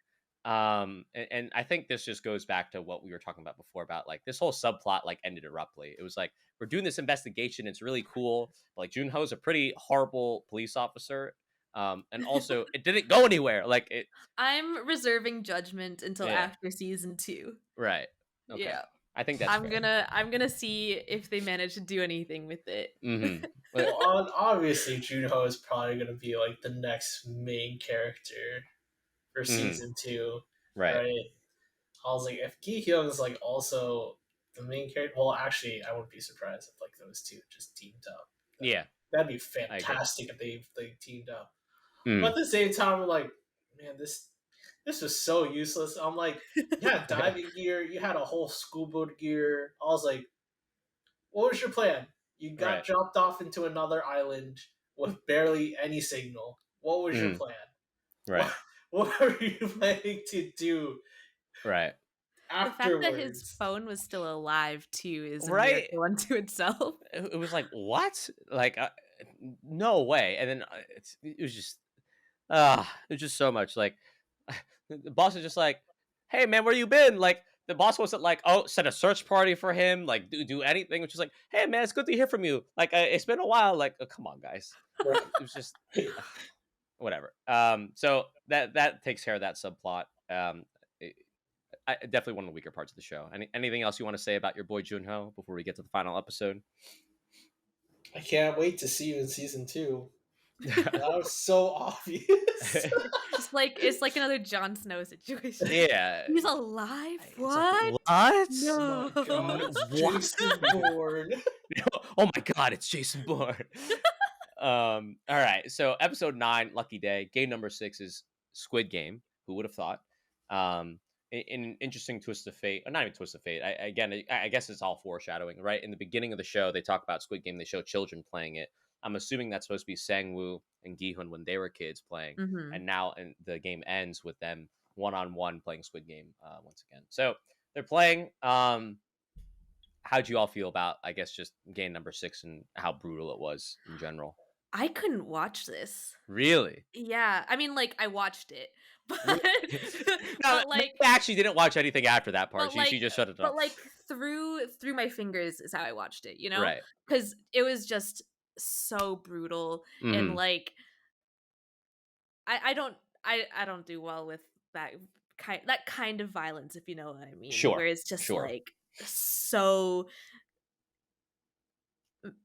And I think this just goes back to what we were talking about before about like this whole subplot like ended abruptly. It was like we're doing this investigation. It's really cool. But, like Junho's a pretty horrible police officer. And also it didn't go anywhere. Like it. I'm reserving judgment until Yeah. after season 2. Right. Okay. Yeah. I think that's I'm fair. gonna see if they manage to do anything with it. Mm-hmm. Well, obviously, Junho is probably going to be like the next main character for season 2, Right. right? I was like, if Gihyun is like also the main character, well, actually, I wouldn't be surprised if like those two just teamed up. Yeah. That'd be I agree. fantastic if they teamed up. Mm. But at the same time, I'm like, man, this was so useless. I'm like, you had diving gear, you had a whole scuba gear. I was like, what was your plan? You got Right. dropped off into another island with barely any signal. What was your Mm. plan? Right. What were you planning to do Right. The fact that his afterwards? phone was still alive too is a Right. miracle unto itself. It was like what? Like no way. And then it was just it was just so much like the boss is just like, hey man, where you been? Like the boss wasn't like, oh, set a search party for him, like do anything. Which is like, hey man, it's good to hear from you. Like it's been a while. Like come on, guys. It was just whatever. So that takes care of that subplot. Definitely one of the weaker parts of the show. Anything else you want to say about your boy Junho before we get to the final episode? I can't wait to see you in season 2. That was so obvious. It's like another Jon Snow situation. Yeah. He's alive? It's What? like, what? No. Oh my god, it's What? Jason Bourne. Oh my god, it's Jason Bourne. All right. So episode 9, Lucky Day. Game number 6 is Squid Game. Who would have thought? In an interesting twist of fate, or not even twist of fate. I guess it's all foreshadowing, right? In the beginning of the show, they talk about Squid Game. They show children playing it. I'm assuming that's supposed to be Sang-woo and Giehun when they were kids playing, and now the game ends with them one-on-one playing Squid Game once again. So they're playing. How'd you all feel about, I guess, just game number 6 and how brutal it was in general? I couldn't watch this. Really? Yeah, I mean, like, I watched it, Re- no, but, Mary like actually didn't watch anything after that part. but, She like just shut it but, off. like, through my fingers is how I watched it, Right. because it was just so brutal, and, Hmm. like, I don't I don't do well with that kind of violence, if you know what I mean, Sure. where it's just, Sure. like, so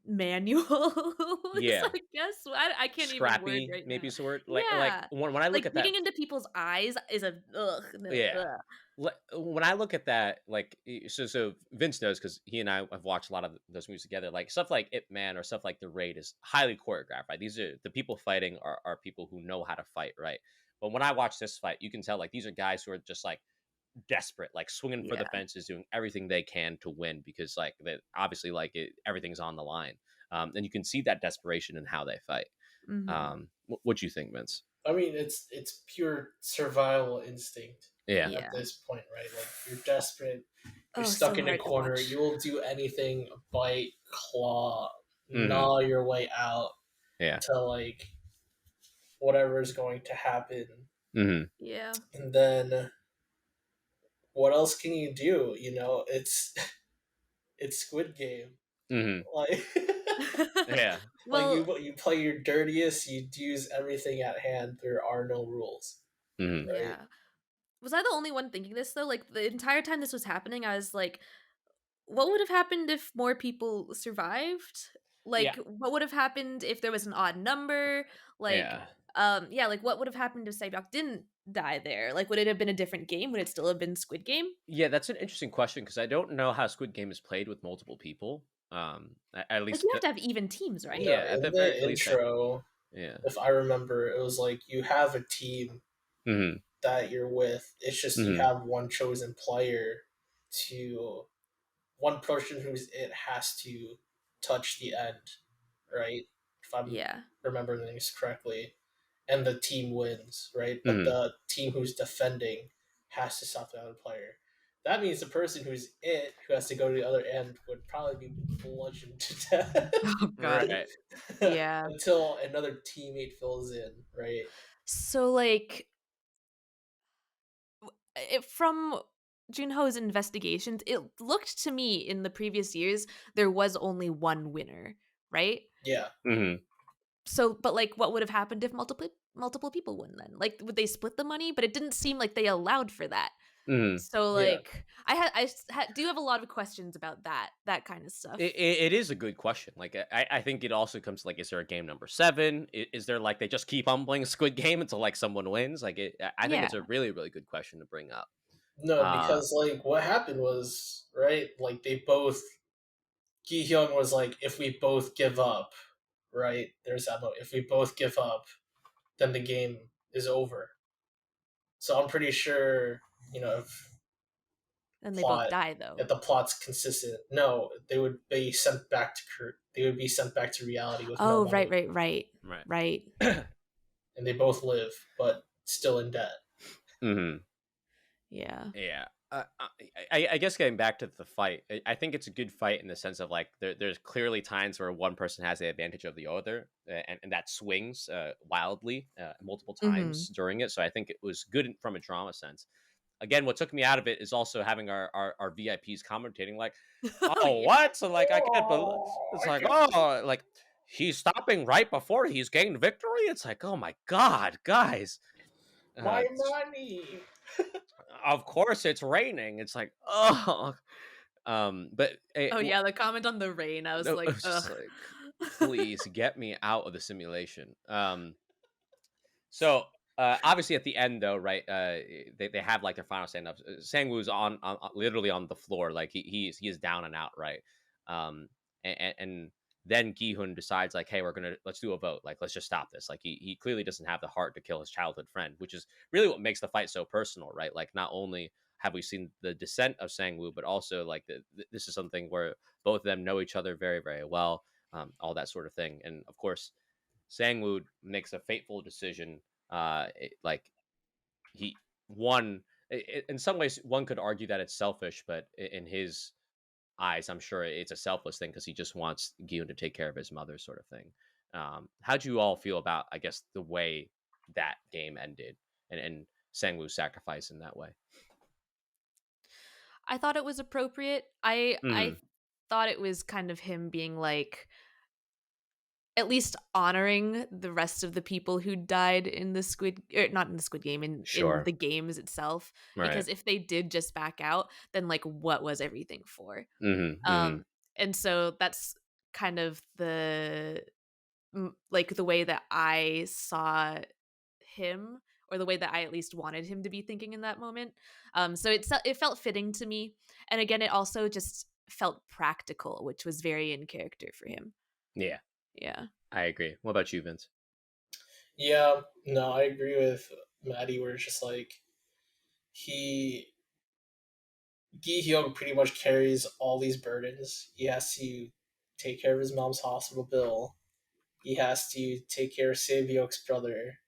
manual, is Yeah. I guess? I can't even word Scrappy, right maybe now. is the word. Like Yeah. when I look Like, at that. digging into people's eyes is a ugh, no, Yeah. ugh. When I look at that, like, so Vince knows because he and I have watched a lot of those movies together. Like stuff like Ip Man or stuff like The Raid is highly choreographed, right? These are the people fighting are people who know how to fight, right? But when I watch this fight, you can tell like these are guys who are just like desperate, like swinging for the Yeah. fences, doing everything they can to win because like that obviously like everything's on the line, and you can see that desperation in how they fight. Mhm. What do you think, Vince? I mean, it's pure survival instinct Yeah. at Yeah. this point, right? Like you're desperate, you're Oh, stuck so in a hard to corner. watch. You will do anything, bite, claw, Hmm. gnaw your way out Yeah. to like whatever is going to happen, Hmm. Yeah. and then what else can you do? It's it's Squid Game. Hmm. Like Yeah. like Well, you play your dirtiest. You use everything at hand. There are no rules, Hmm. right? yeah. Was I the only one thinking this though? Like, the entire time this was happening, I was like, what would have happened if more people survived? Yeah. Like, what would have happened if there was an odd number? Like, Yeah. yeah, like what would have happened if Cyberdoc didn't die there? Like, would it have been a different game? Would it still have been Squid Game? Yeah, that's an interesting question because I don't know how Squid Game is played with multiple people. At Like, least, you have to have even teams, right? No, yeah, at the in very the least, intro, yeah. if I remember, it was like you have a team Hmm. that you're with. It's just you Hmm. have one chosen player to one person who's it has to touch the end, right? If I'm Yeah. remembering things correctly, and the team wins, right? But Hmm. the team who's defending has to stop the other player. That means the person who has to go to the other end would probably be bludgeoned to death Oh God. Right. Yeah. until another teammate fills in, right? So like from Junho's investigations, it looked to me in the previous years there was only one winner, right? Yeah. Hmm. So, but like, what would have happened if multiple people won then? Like, would they split the money? But it didn't seem like they allowed for that. Hmm. So, Yeah. like, do have a lot of questions about that kind of stuff. It is a good question. Like, I think it also comes to, like, is there a game number seven? Is there like they just keep on playing Squid Game until like someone wins? Like, I think Yeah. it's a really really good question to bring up. No, Uh, because like what happened was, right, like they both Gihyun was like, if we both give up, right? There's that moment. If we both give up, then the game is over. So I'm pretty sure, if And they both plot die though. if the plot's consistent, no, they would be sent back to reality with no Oh, right, money, right, right, right. right. and they both live, but still in debt. Hmm. Yeah. Yeah. I guess getting back to the fight, I think it's a good fight in the sense of like there's clearly times where one person has the advantage of the other, and that swings wildly multiple Mm-hmm. times during it. So I think it was good from a drama sense. Again, what took me out of it is also having our VIPs commentating like, Oh "Oh, yeah. what?" So like I can't believe Oh, it's I like, can "Oh, like he's stopping right before he's gained victory." It's like, "Oh my god, guys." my Uh, money. of course it's raining. It's like, oh, but Oh yeah, the comment on the rain, I was no, like, it's ugh. just like, please get me out of the simulation. So obviously at the end though, right? They have like their final stand ups. Sangwoo's on literally on the floor, like he is down and out, right? Um, and then Giehun decides like, hey, let's do a vote. Like, let's just stop this. Like, he clearly doesn't have the heart to kill his childhood friend, which is really what makes the fight so personal, right? Like, not only have we seen the descent of Sangwoo, but also like this is something where both of them know each other very, very well, all that sort of thing. And of course, Sangwoo makes a fateful decision. Like he one in some ways, one could argue that it's selfish, but in his eyes, I'm sure it's a selfless thing because he just wants Gion to take care of his mother, sort of thing. How do you all feel about, I guess, the way that game ended and Sangwoo's sacrifice in that way? I thought it was appropriate. I Hmm. thought it was kind of him being like at least honoring the rest of the people who died in the Squid or not in the Squid Game in Sure. the games itself, Right. because if they did just back out, then like what was everything for? Hmm. Hmm. Um and so that's kind of like the way that I saw him, or the way that I at least wanted him to be thinking in that moment. So it felt fitting to me, and again, it also just felt practical, which was very in character for him. Yeah, Yeah. I agree. What about you, Vince? Yeah, no, I agree with Maddie. Where it's just like he Gihyun pretty much carries all these burdens. He has to take care of his mom's hospital bill. He has to take care of Savyok's brother.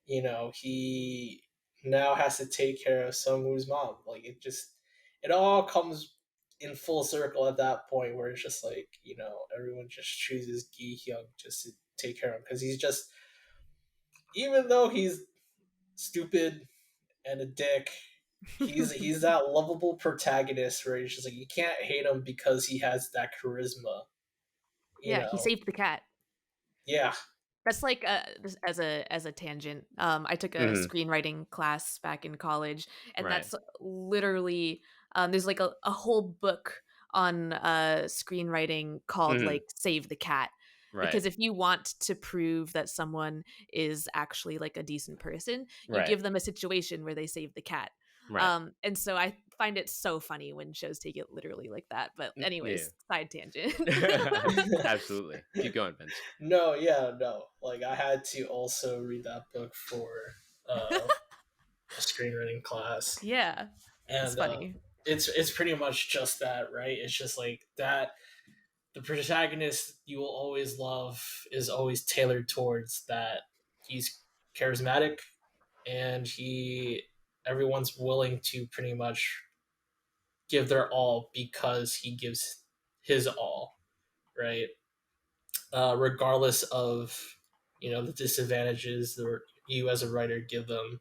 He now has to take care of Sungwoo's mom. Like it all comes in full circle at that point where it's just like, everyone just chooses Gi Hyung just to take care of him because he's just, even though he's stupid and a dick, he's that lovable protagonist where he's just like, you can't hate him because he has that charisma. You Yeah, he know, saved the cat. yeah. That's like as a tangent. I took a Hmm. screenwriting class back in college, and Right. that's literally there's like a whole book on screenwriting called Hmm. like Save the Cat. Right. Because if you want to prove that someone is actually like a decent person, you Right. give them a situation where they save the cat. Right. And so I find it so funny when shows take it literally like that. But Yeah. anyways, side tangent. Absolutely. Keep going, Vince. No, yeah, no. Like I had to also read that book for a screenwriting class, Yeah, it's and funny. it's pretty much just that, right? It's just like that. The protagonist you will always love is always tailored towards that. He's charismatic, and everyone's willing to pretty much give their all because he gives his all, right? Regardless of the disadvantages that you as a writer give them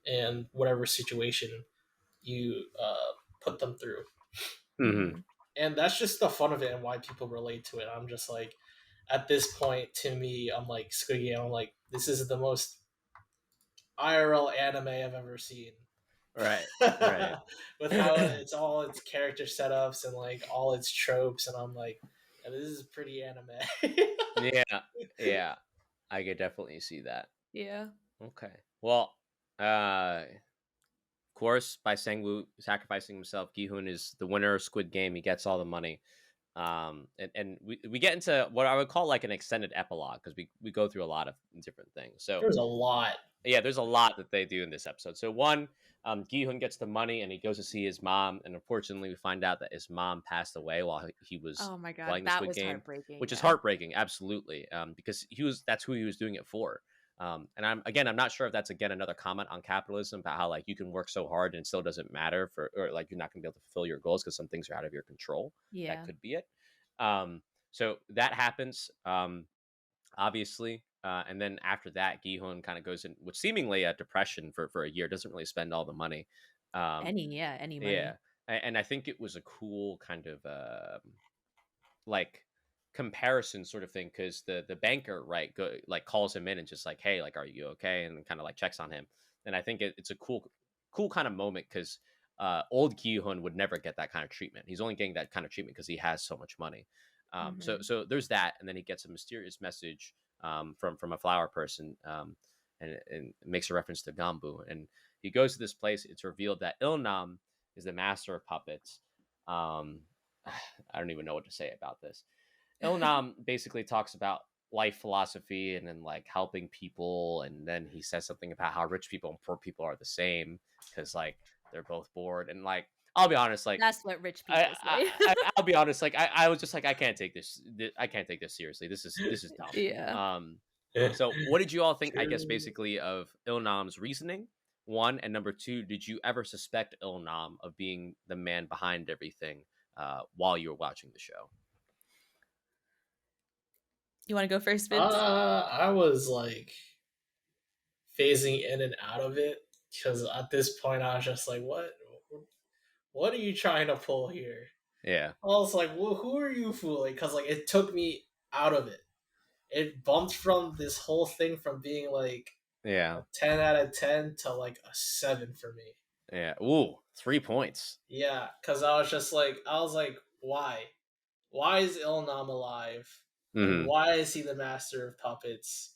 and whatever situation you put them through. Hmm. Mhm. And that's just the fun of it and why people relate to it. I'm just like, at this point, to me, I'm like, Squid Game, I'm like, this is the most IRL anime I've ever seen. Right. Right. With how it's all its character setups and like all its tropes, and I'm like, yeah, this is pretty anime. Yeah. Yeah. I could definitely see that. Yeah. Okay. Well, of course, by Sangwoo sacrificing himself, Giehun is the winner of Squid Game. He gets all the money. And we get into what I would call like an extended epilogue because we go through a lot of different things. So There's a lot. yeah, there's a lot that they do in this episode. So one, Gi-hun gets the money and he goes to see his mom, and unfortunately, we find out that his mom passed away while he was Oh my god, playing the that Squid was Game, heartbreaking. which is Yeah. heartbreaking, absolutely, because that's who he was doing it for. And I'm not sure if that's again another comment on capitalism about how like you can work so hard and it still doesn't matter or like you're not going to be able to fulfill your goals because some things are out of your control. That Yeah. could be it. So that happens. Obviously. And then after that, Gihun kind of goes in with seemingly a depression for a year. Doesn't really spend all the money. Um, Any yeah, money. and I think it was a cool kind of like comparison sort of thing because the banker like calls him in and just like, hey, like, are you okay, and kind of like checks on him. And I think it's a cool kind of moment because old Gihun would never get that kind of treatment. He's only getting that kind of treatment because he has so much money. So Mhm. so there's that, and then he gets a mysterious message from a flower person, and it makes a reference to Gambu. And he goes to this place. It's revealed that Ilnam is the master of puppets. Um, I don't even know what to say about this. Ilnam basically talks about life philosophy and then like helping people, and then he says something about how rich people and poor people are the same because like they're both bored. And like I'll be honest, like That's what rich people say. I'll be honest, like I was just like I can't take this. I can't take this seriously. This is dumb. Yeah. Um, so what did you all think? I guess True. basically of Ilnam's reasoning. One, and number two, did you ever suspect Ilnam of being the man behind everything while you were watching the show? You want to go first, Vince? I was like phasing in and out of it because at this point I was just like, what are you trying to pull here? Yeah. I was like, well, who are you fooling? Because like it took me out of it. It bumped from this whole thing from being like Yeah. a 10 out of 10 to like a 7 for me. Yeah. Ooh, 3 points. Yeah, because I was like, why? Why is Ilnam alive? And Mm-hmm. why is he the master of puppets?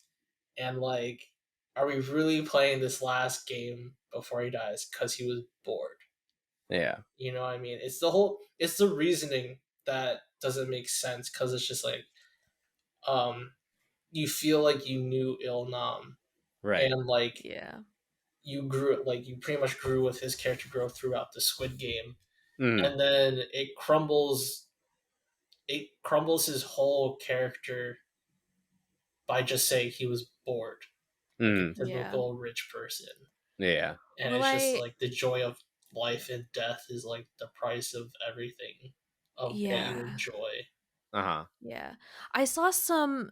And like, are we really playing this last game before he dies because he was bored? Yeah. You know what I mean? It's the reasoning that doesn't make sense because it's just like, um, you feel like you knew Ilnam Right. and like Yeah. you pretty much grew with his character growth throughout the Squid Game, Mm. and then it crumbles his whole character by just saying he was bored, like a Mm. Yeah. typical rich person. Yeah. And Well, it's just like the joy of life and death is like the price of everything of what you yeah. enjoy. Uh-huh. Yeah. I saw some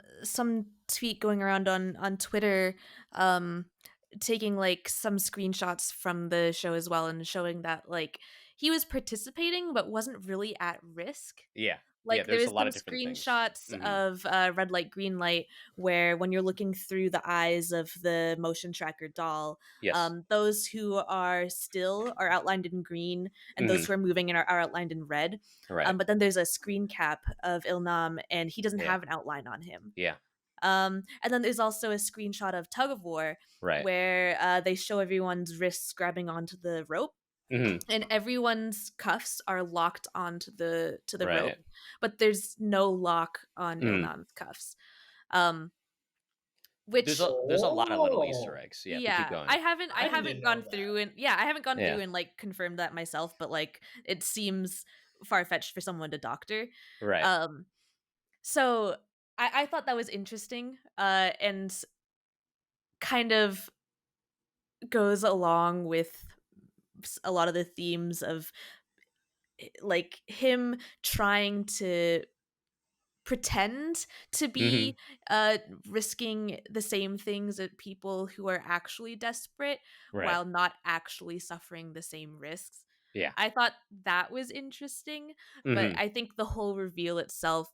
tweet going around on Twitter um taking like some screenshots from the show as well and showing that like he was participating but wasn't really at risk. Yeah. Yeah, Like there there's a is lot some of different things. screenshots Mm-hmm. of red light, green light, where when you're looking through the eyes of the motion tracker doll, Yes. those who are still are outlined in green, and Mm-hmm. those who are moving are outlined in red. Right. But then there's a screen cap of Ilnam, and he doesn't Yeah. have an outline on him. Yeah. And then there's also a screenshot of Tug of War Right. where they show everyone's wrists grabbing onto the rope, Mm-hmm. and everyone's cuffs are locked onto the rope, Right. but there's no lock on Mm. Ilnam's cuffs. Um, which There's a lot of little Easter Oh, eggs. Yeah, but keep yeah, going. I I didn't haven't know gone that. through and yeah, I haven't gone Yeah. through and like confirmed that myself, but like it seems far fetched for someone to doctor. Right. Um, so I thought that was interesting, and kind of goes along with a lot of the themes of like him trying to pretend to Mm-hmm. be risking the same things that people who are actually desperate Right. while not actually suffering the same risks. Yeah. I thought that was interesting, but Mm-hmm. I think the whole reveal itself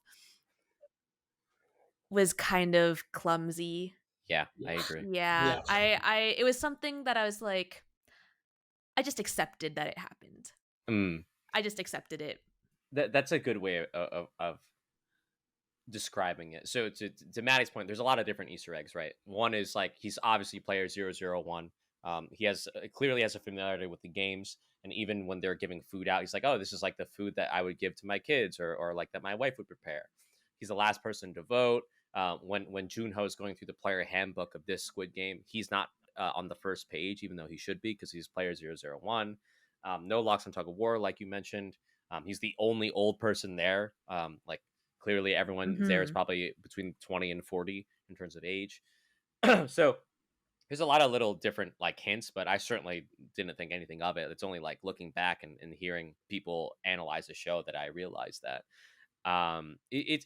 was kind of clumsy. Yeah, I Yeah, agree. Yeah, yeah. I it was something that I was like, I just accepted that it happened. Mm. I just accepted it. That's a good way of describing it. So to Maddie's point, there's a lot of different Easter eggs, right? One is like he's obviously player 001. He has clearly has a familiarity with the games, and even when they're giving food out, he's like, "Oh, this is like the food that I would give to my kids, or like that my wife would prepare." He's the last person to vote. When Junho is going through the player handbook of this Squid Game, he's not on the first page, even though he should be because he's player 001. No locks on Tug of War, like you mentioned. He's the only old person there. Like clearly, everyone there is Mhm. probably between 20 and 40 in terms of age. So there's a lot of little different like hints, but I certainly didn't think anything of it. It's only like looking back and hearing people analyze the show that I realized that it's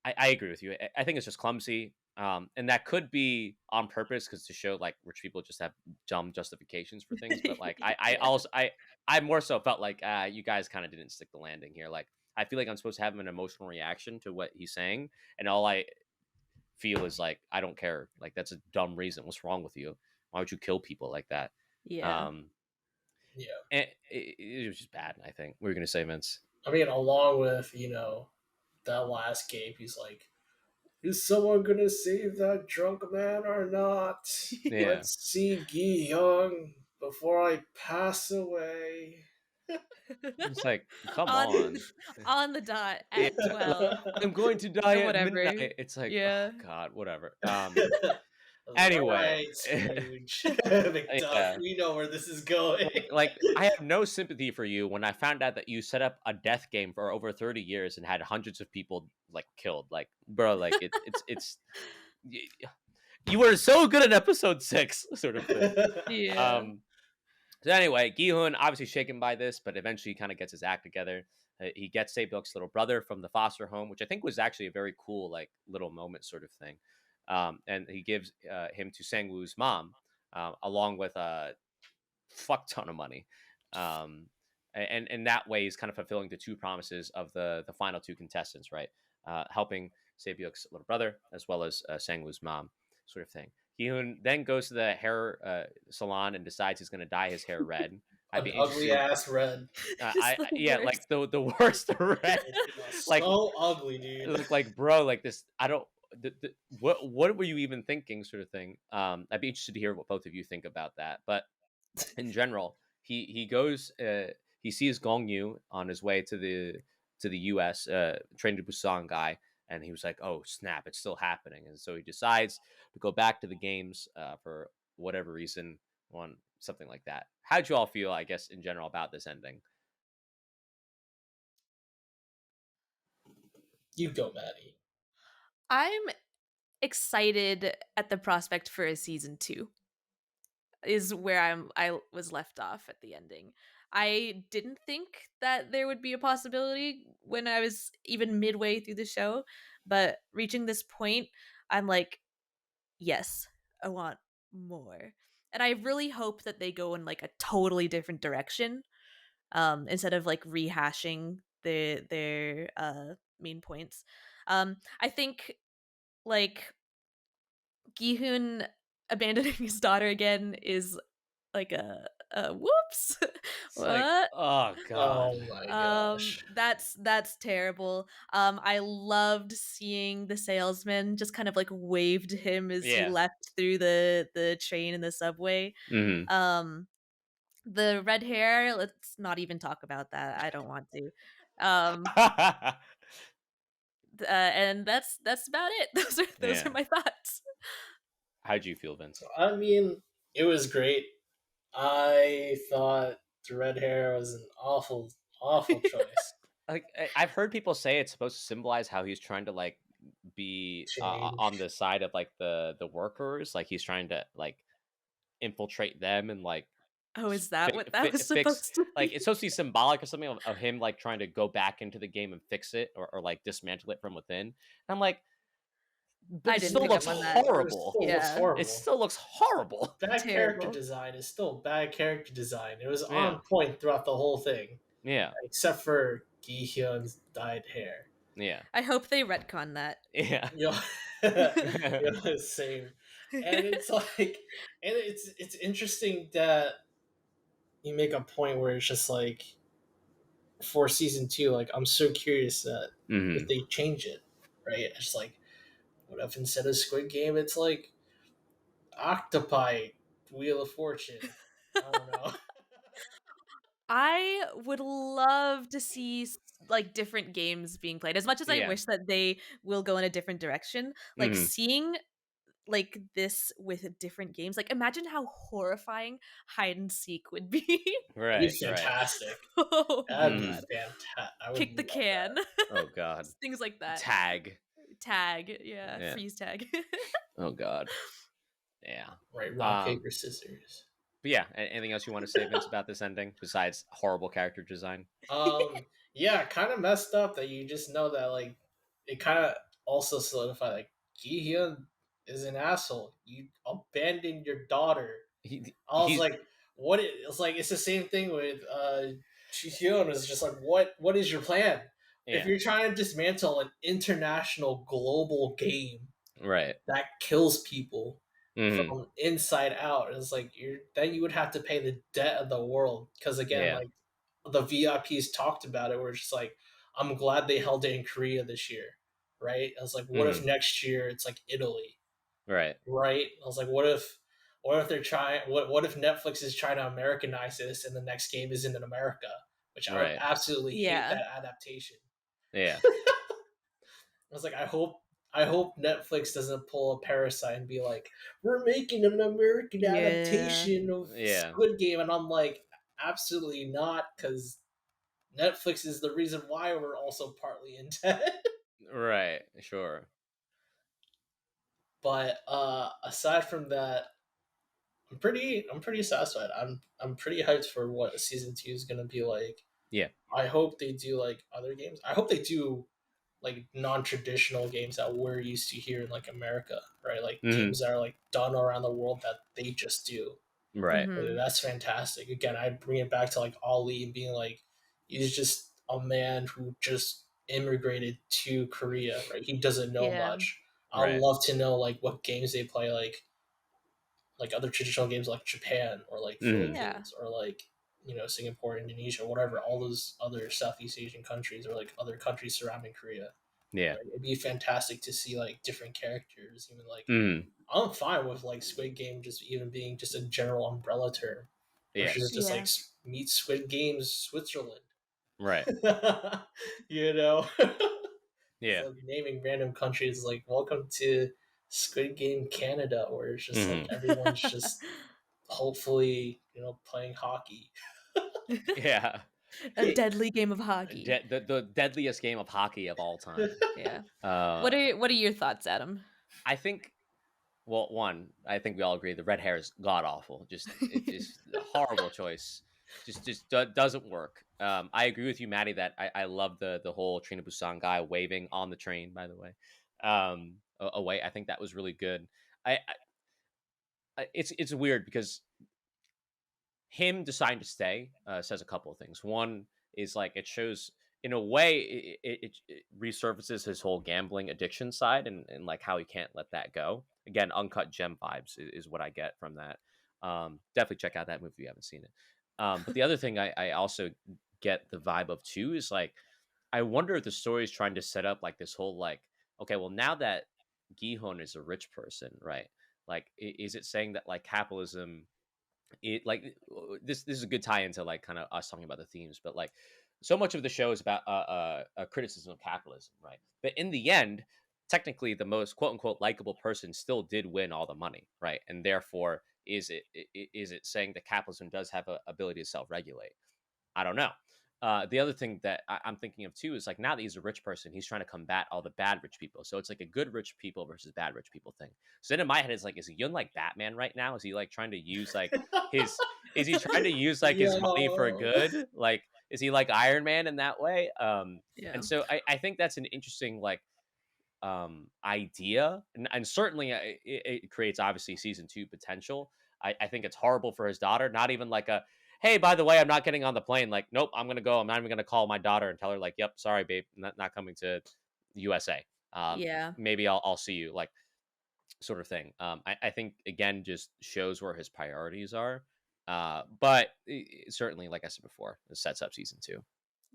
I agree with you. I think it's just clumsy. And that could be on purpose because to show like rich people just have dumb justifications for things. But like I Yeah. also I more so felt like you guys kind of didn't stick the landing here. Like I feel like I'm supposed to have an emotional reaction to what he's saying, and all I feel is like I don't care. Like that's a dumb reason. What's wrong with you? Why would you kill people like that? Yeah. Um, Yeah. and it was just bad. I think. What were you gonna say, Vince? I mean, along with that last game, he's like, "Is someone gonna save that drunk man or not? Yeah, Let's see Giehun before I pass away." it's like come on on. on the dot Yeah. at 12 I'm going to die or at whatever. midnight. It's like, oh Yeah. God, whatever. I was like, all Anyway, right, Scrooge, McDuck, yeah, we know where this is going. like I have no sympathy for you when I found out that you set up a death game for over 30 years and had hundreds of people like killed. Like, bro, like it's y- you were so good at episode 6, sort of thing. Yeah. Um, so anyway, Giehun obviously shaken by this, but eventually kind of gets his act together. He gets Sae-byeok's little brother from the foster home, which I think was actually a very cool like little moment sort of thing. And he gives him to Sang-woo's mom, along with a fuck ton of money. Um, and that way is kind of fulfilling the two promises of the final two contestants, right? Helping Sae-byeok's little brother as well as Sang-woo's mom, sort of thing. Giehun then goes to the hair salon and decides he's going to dye his hair red. I'd An be ugly interested. ass red. Just the Yeah, worst. like the worst red. It was Like, so ugly, dude. look like bro, like this. I don't. What were you even thinking, sort of thing. I'd be interested to hear what both of you think about that. But in general, he goes. He sees Gong Yu on his way to the U.S. Train to Busan guy, and he was like, "Oh snap, it's still happening." And so he decides to go back to the games for whatever reason, one something like that. How'd you all feel, I guess, in general about this ending? You go, Maddie. I'm excited at the prospect for a season 2. Is where I was left off at the ending. I didn't think that there would be a possibility when I was even midway through the show, but reaching this point, I'm like, yes, I want more. And I really hope that they go in like a totally different direction, instead of like rehashing their main points. I think like Giehun abandoning his daughter again is like a whoops. It's like, What? oh god, Oh my gosh. That's terrible. I loved seeing the salesman just kind of like wave to him as he yeah. left through the train and the subway. Mm-hmm. The red hair, let's not even talk about that. I don't want to. Um and that's about it. Those Yeah. are my thoughts. How'd you feel, Vince? I mean, it was great. I thought the red hair was an awful, awful choice. Like I've heard people say it's supposed to symbolize how he's trying to like be on Change. the side of like the workers, like he's trying to like infiltrate them and like Oh, is that what that was fix, supposed to like be? it's supposed to be symbolic or something of him like trying to go back into the game and fix it, or like dismantle it from within. And I'm like, but I it didn't still pick looks up on that. It horrible. still looks Yeah, It horrible. still looks horrible. Bad character terrible. design is still bad character design. It was Yeah, on point throughout the whole thing, yeah, except for Gihyun's dyed hair. yeah, I hope they retcon that. yeah. You know, you know, same. And it's like, and it's interesting that you make a point where it's just like for season 2, like I'm so curious that if Hmm. they change it, right? It's like, what if instead of Squid Game, it's like Octopi Wheel of Fortune? I don't know. I would love to see like different games being played. As much as I Yeah. wish that they will go in a different direction, like Hmm. seeing like this with different games. Like imagine how horrifying hide and seek would be. That'd Right, be right. fantastic. Oh my That'd be Mhm. god. fantastic. I would Kick the love that. can. Oh god. Things like that. Tag. Tag, yeah, Yeah. freeze tag. Oh god. Yeah. Right, rock paper scissors. But yeah, anything else you want to say, Vince, about this ending besides horrible character design? Yeah, kind of messed up that you just know that like it kind of also solidified like Gihyun is an asshole. You abandoned your daughter. I was He's like, what? It's like it's the same thing with Gihyun. It's just like, what is your plan? If yeah, you're trying to dismantle an international global game right. that kills people Hmm. from inside out, it's like then you would have to pay the debt of the world because again, Yeah. like the VIPs talked about it, where it's just like, I'm glad they held it in Korea this year, right? I was like, what if Hmm. next year it's like Italy, Right. right? I was like, what if they're trying? What if Netflix is trying to Americanize this, and the next game is in America? Which I would Right. absolutely hate Yeah. that adaptation. Yeah. I was like, I hope Netflix doesn't pull a Parasite and be like, we're making an American Yeah. adaptation of Yeah. Squid Game, and I'm like, absolutely not, because Netflix is the reason why we're also partly in debt. Right. Sure. But aside from that, I'm pretty satisfied. I'm pretty hyped for what season 2 is gonna be like. Yeah. I hope they do like other games. I hope they do like non-traditional games that we're used to here in like America, right? Like Hmm. games that are like done around the world that they just do. Right. That's fantastic. Again, I bring it back to like Ali and being like, he's just a man who just immigrated to Korea, right? He doesn't know Yeah. much. I'd Right. love to know like what games they play, like other traditional games like Japan or like Hmm. Yeah. Philippines or like Singapore, Indonesia, whatever, all those other Southeast Asian countries or like other countries surrounding Korea. Yeah. Right? It'd be fantastic to see like different characters, even like Hmm. I'm fine with like Squid Game just even being just a general umbrella term, Yeah. which is just like Yeah. meet Squid Games Switzerland. Right. you know, it's Yeah. like naming random countries like welcome to Squid Game Canada, where it's just like Hmm. everyone's just hopefully playing hockey. Yeah. A deadly game of hockey. The deadliest game of hockey of all time. Yeah. Uh, What are your thoughts, Adam? I think. Well, one, I think we all agree the red hair is god awful. It's just a horrible choice. Just doesn't work. I agree with you, Maddie, that I love the whole Train to Busan guy waving on the train. By the way, away. I think that was really good. It's weird because him deciding to stay says a couple of things. One is like it shows in a way it resurfaces his whole gambling addiction side and like how he can't let that go. Again, uncut gem vibes is what I get from that. Definitely check out that movie if you haven't seen it. But the other thing I also get the vibe of too is like I wonder if the story is trying to set up like this whole like okay, well now that Giehun is a rich person, right? Like is it saying that like capitalism it like this is a good tie into like kind of us talking about the themes, but like so much of the show is about a criticism of capitalism, right? But in the end, technically, the most quote unquote likable person still did win all the money, right? And therefore, is it saying that capitalism does have a ability to self regulate? I don't know. The other thing that I'm thinking of too is like now that he's a rich person, he's trying to combat all the bad rich people. So it's like a good rich people versus bad rich people thing. So then in my head, it's like, is Yun like Batman right now? Is he like trying to use like his? Is he trying to use like his money for Yo. good? Like, is he like Iron Man in that way? Yeah. And so I think that's an interesting like idea, and certainly it creates obviously season two potential. I think it's horrible for his daughter. Not even like a hey, by the way, I'm not getting on the plane. Like, nope, I'm gonna go. I'm not even gonna call my daughter and tell her like, yep, sorry, babe, not coming to USA. Yeah. Maybe I'll see you like sort of thing. I think again just shows where his priorities are. But certainly, like I said before, it sets up season two.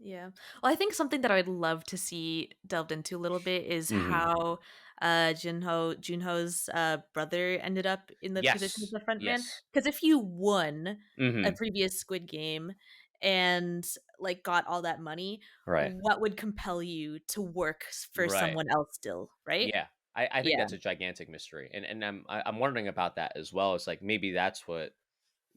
Yeah. Well, I think something that I'd love to see delved into a little bit is Hmm. how Junho's brother ended up in the position of Yes, the front man. yes. Because if you won a Hmm. previous Squid Game and like got all that money, Right. what would compel you to work for Right. someone else still, right? Yeah, I think Yeah. that's a gigantic mystery, and I'm wondering about that as well. It's like maybe that's what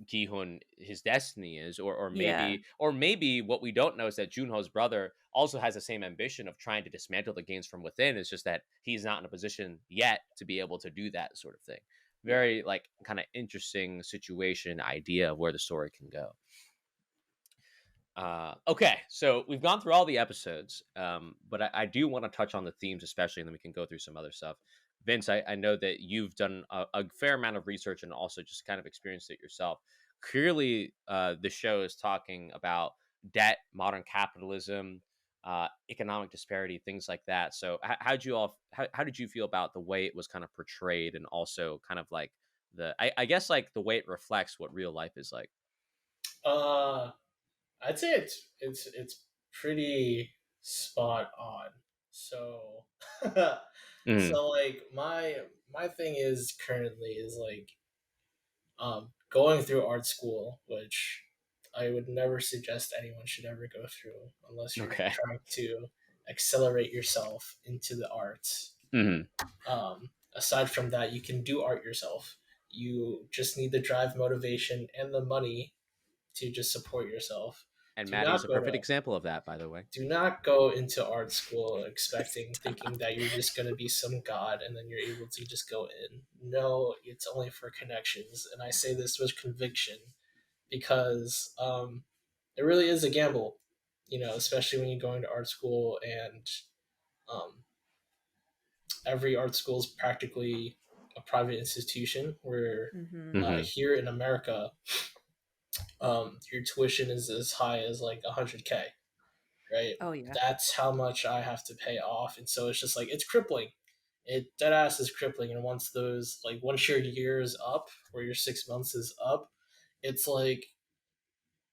Gihun his destiny is, Yeah. or maybe what we don't know is that Junho's brother also has the same ambition of trying to dismantle the games from within. It's just that he's not in a position yet to be able to do that sort of thing. Yeah. Very like kind of interesting situation idea of where the story can go. Okay, so we've gone through all the episodes, but I do want to touch on the themes, especially, and then we can go through some other stuff. Vince, I know that you've done a fair amount of research and also just kind of experienced it yourself. Clearly, the show is talking about debt, modern capitalism, economic disparity, things like that. So, how did you feel about the way it was kind of portrayed, and also kind of like I guess like the way it reflects what real life is like? Uh, I'd say it's pretty spot on. So, Mm, so like my thing is currently is like going through art school, which I would never suggest anyone should ever go through unless you're okay. trying to accelerate yourself into the arts. Hmm. Aside from that, you can do art yourself. You just need the drive, motivation, and the money to just support yourself. And Do Maddie is not a go perfect to example of that, by the way. do not go into art school thinking Stop. that you're just going to be some god and then you're able to just go in. No, it's only for connections, and I say this with conviction because it really is a gamble. especially when you're going to art school, and um, every art school is practically a private institution. Where Mm-hmm. Mm-hmm. here in America, your tuition is as high as like 100K, right? Oh yeah. That's how much I have to pay off, and so it's just like it's crippling. It dead ass is crippling, and once your year is up, or your 6 months is up, it's like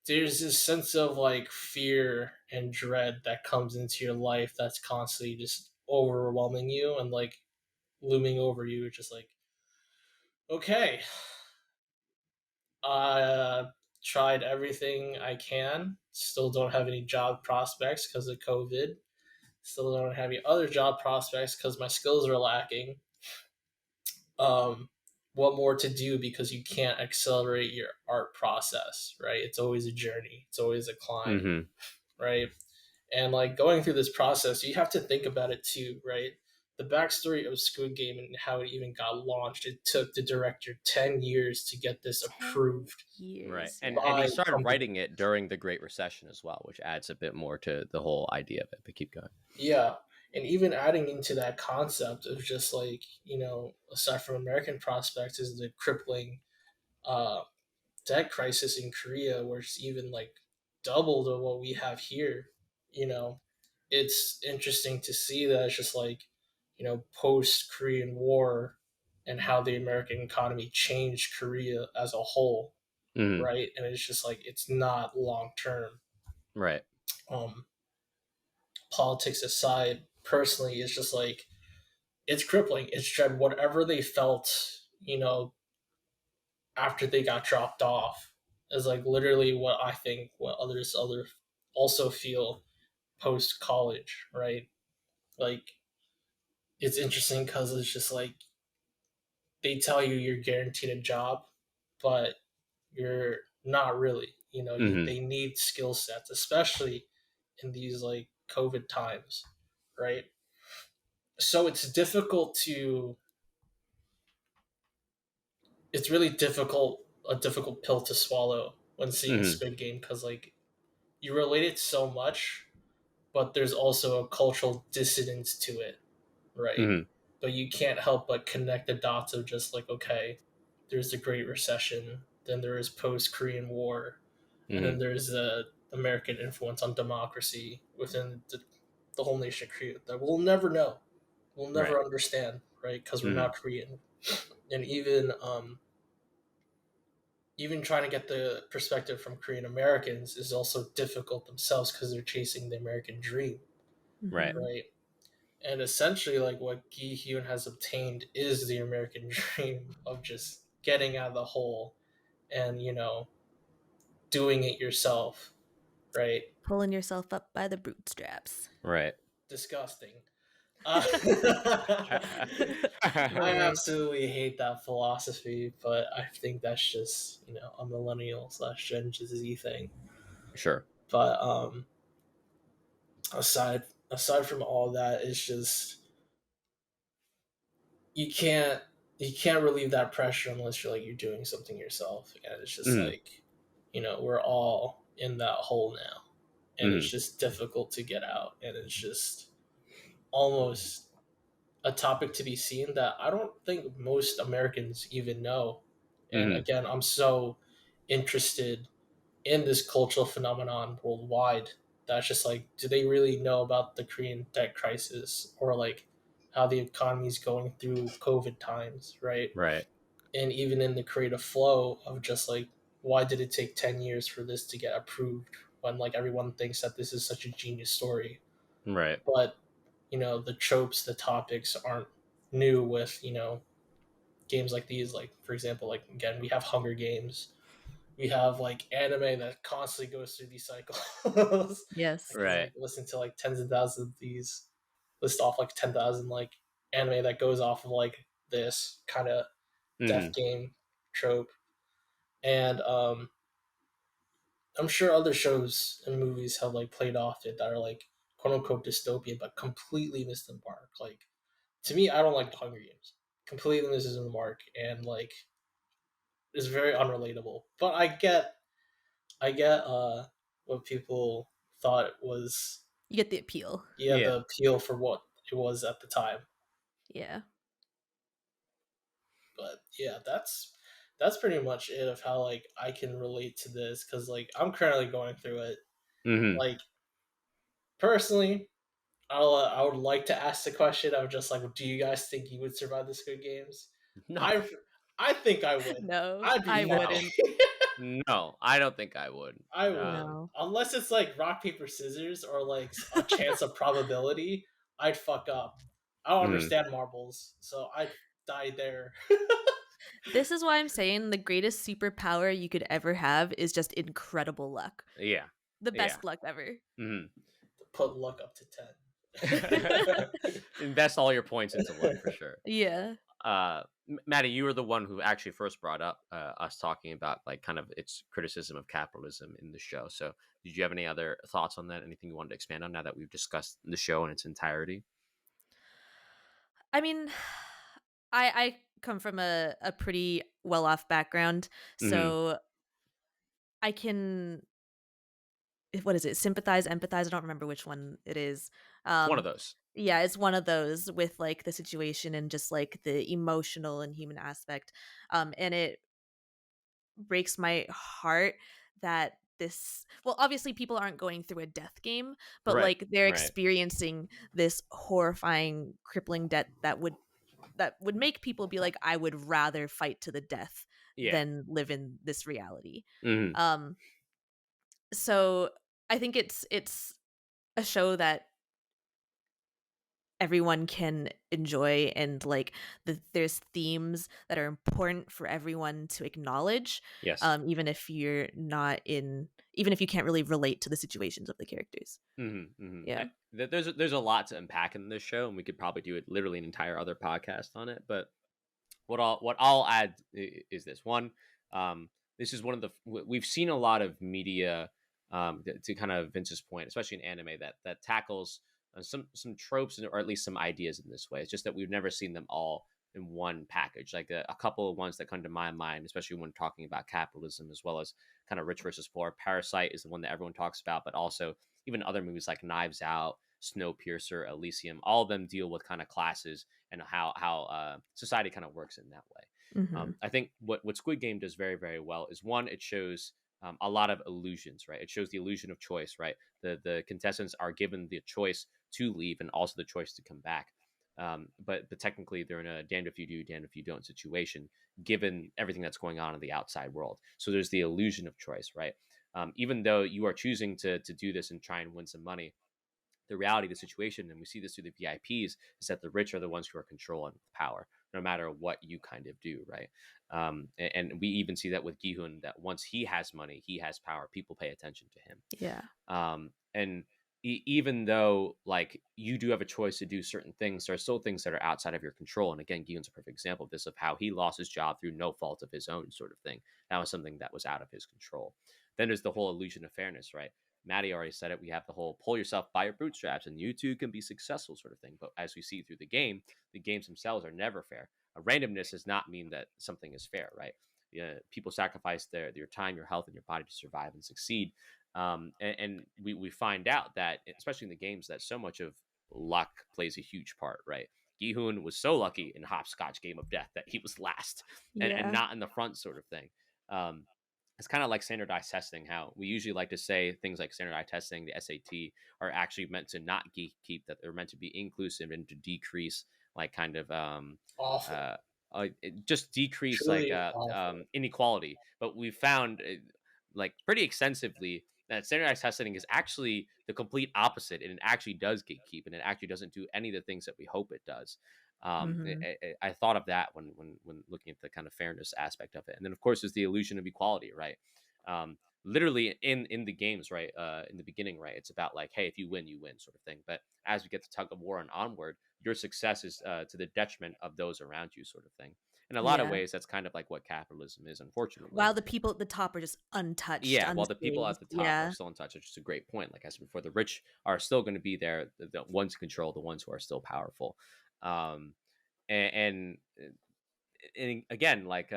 there's this sense of like fear and dread that comes into your life that's constantly just overwhelming you and like looming over you. It's just like, okay, I tried everything I can. Still don't have any job prospects because of COVID. Still don't have any other job prospects because my skills are lacking. Um, what more to do, because you can't accelerate your art process, right? It's always a journey. It's always a climb, Mm-hmm. right? And like going through this process, you have to think about it too, right? The backstory of Squid Game and how it even got launched. It took the director 10 years to get this 10 approved Right. years. And Yeah. he by started company. writing it during the Great Recession as well, which adds a bit more to the whole idea of it. But keep going. Yeah. And even adding into that concept of just like, aside from American prospects, is the crippling uh, debt crisis in Korea, where it's even like double to what we have here. You know, it's interesting to see that it's just like, post Korean War, and how the American economy changed Korea as a whole, Mm-hmm. right? And it's just like it's not long term. Right. Um, Politics aside, personally, it's just like it's crippling. It's dread. Whatever they felt, you know, after they got dropped off, is like literally what I think what other also feel post college, right? Like it's interesting because it's just like they tell you you're guaranteed a job, but you're not really. Mm-hmm. They need skill sets, especially in these like COVID times, right? So it's really a difficult pill to swallow when seeing Mm-hmm. Squid Game, because like you relate it so much, but there's also a cultural dissonance to it, right? Mm-hmm. But you can't help but connect the dots of just like, okay, there's the Great Recession, then there is post Korean War, and Mm-hmm. then there's the American influence on democracy within the whole nation of Korea that we'll never know, we'll Right. never understand, right? Because we're Mm-hmm. not Korean, and even trying to get the perspective from Korean Americans is also difficult themselves because they're chasing the American dream, Right. Mm-hmm. right? And essentially, like what Giehun has obtained is the American dream of just getting out of the hole and doing it yourself, right? Pulling yourself up by the bootstraps. Right. Disgusting. I Right. absolutely hate that philosophy, but I think that's just a millennial slash Gen Z thing. Sure. But aside aside from all that, it's just you can't you can't relieve that pressure unless you're doing something yourself, and it's just Mm-hmm. like we're all in that hole now, and it's Mm-hmm. just difficult to get out, and it's just almost a topic to be seen that I don't think most Americans even know. And Mm-hmm. again, I'm so interested in this cultural phenomenon worldwide that's just like, do they really know about the Korean debt crisis, or like how the economy is going through COVID times, right? Right. And even in the creative flow of just like, why did it take 10 years for this to get approved, when like everyone thinks that this is such a genius story? Right. But the tropes, the topics aren't new with games like these. Like for example, like again, we have Hunger Games, we have like anime that constantly goes through these cycles. I Yes. can Right. like listen to like tens of thousands of these, list off like 10,000 like anime that goes off of like this kind of Mm-hmm. death game trope. And I'm sure other shows and movies have like played off it that are like quote unquote dystopian but completely missed the mark. Like to me, I don't like the Hunger Games. Completely misses the mark, and like is very unrelatable. But I get what people thought it was, You get the appeal. yeah, the appeal for what it was at the time. Yeah. But yeah, that's pretty much it of how like I can relate to this, because like I'm currently going through it. Mm-hmm. Like personally, I would like to ask the question of just like, do you guys think you would survive the Squid Games? No, I think I would. No, I'd be I fine. wouldn't. no, I don't think I would. I would. No. Unless it's like rock paper scissors or like a chance of probability, I'd fuck up. I don't Mhm. understand marbles, so I'd die there. This is why I'm saying the greatest superpower you could ever have is just incredible luck. Yeah, The yeah. best luck ever. Mm-hmm. Put luck up to 10. Invest all your points into luck for sure. Yeah. Maddie, you were the one who actually first brought up us talking about like kind of its criticism of capitalism in the show. So, did you have any other thoughts on that? Anything you wanted to expand on now that we've discussed the show in its entirety? I mean, I come from a pretty well off background, Mm-hmm. so I can, what is it? Sympathize, empathize. I don't remember which one it is. It's one of those. Yeah, it's one of those with like the situation and just like the emotional and human aspect. And it breaks my heart that this, well, obviously people aren't going through a death game, but Right, like they're right. experiencing this horrifying crippling debt that would make people be like, I would rather fight to the death Yeah. than live in this reality. Mm-hmm. So I think it's a show that everyone can enjoy, and like there's themes that are important for everyone to acknowledge, Yes. even if you're not in, even if you can't really relate to the situations of the characters. Mm-hmm, mm-hmm. Yeah. There's a lot to unpack in this show, and we could probably do it literally an entire other podcast on it. But what I'll add is this one. This is one of the we've seen a lot of media, to kind of Vince's point, especially in anime that tackles some tropes or at least some ideas in this way. It's just that we've never seen them all in one package. Like a couple of ones that come to my mind, especially when talking about capitalism as well as kind of rich versus poor. Parasite is the one that everyone talks about, but also even other movies like Knives Out, Snowpiercer, Elysium. All of them deal with kind of classes and how society kind of works in that way. Mm-hmm. I think what Squid Game does very, very well is one, it shows a lot of illusions, right? It shows the illusion of choice, right? The contestants are given the choice to leave and also the choice to come back. But technically they're in a damned if you do, damned if you don't situation, given everything that's going on in the outside world. So there's the illusion of choice, right? Even though you are choosing to do this and try and win some money, the reality of the situation, and we see this through the VIPs, is that the rich are the ones who are controlling power, no matter what you kind of do, right? And we even see that with Giehun, that once he has money, he has power. People pay attention to him. Yeah. And even though like you do have a choice to do certain things, there are still things that are outside of your control. And again, Giehun's a perfect example of this, of how he lost his job through no fault of his own, sort of thing. That was something that was out of his control. Then there's the whole illusion of fairness, right? Maddie already said it. We have the whole pull yourself by your bootstraps and you too can be successful sort of thing. But as we see through the games themselves are never fair. A randomness does not mean that something is fair, right? People sacrifice their time, your health, and your body to survive and succeed. And we find out that, especially in the games, that so much of luck plays a huge part, right? Giehun was so lucky in Hopscotch Game of Death that he was last and not in the front sort of thing. It's kind of like standardized testing, how we usually like to say things like standardized testing, the SAT, are actually meant to not gatekeep, that they're meant to be inclusive and to decrease like kind of Awful. just decrease Truly awful. inequality. But we found like pretty extensively that standardized testing is actually the complete opposite, and it actually does gatekeep, and it actually doesn't do any of the things that we hope it does. Mm-hmm. I thought of that when looking at the kind of fairness aspect of it, and then of course there's the illusion of equality, right? Literally in the games, right? In the beginning, right? It's about like, hey, if you win, sort of thing. But as we get to Tug of War and onward, your success is to the detriment of those around you, sort of thing. In a lot of Yeah. ways, that's kind of like what capitalism is, unfortunately. While the people at the top are just untouched. Yeah, while the people at unscathed. the top Yeah. are still in touch, which is a great point. Like I said before, the rich are still going to be there, the ones who control, the ones who are still powerful. Um, and again, like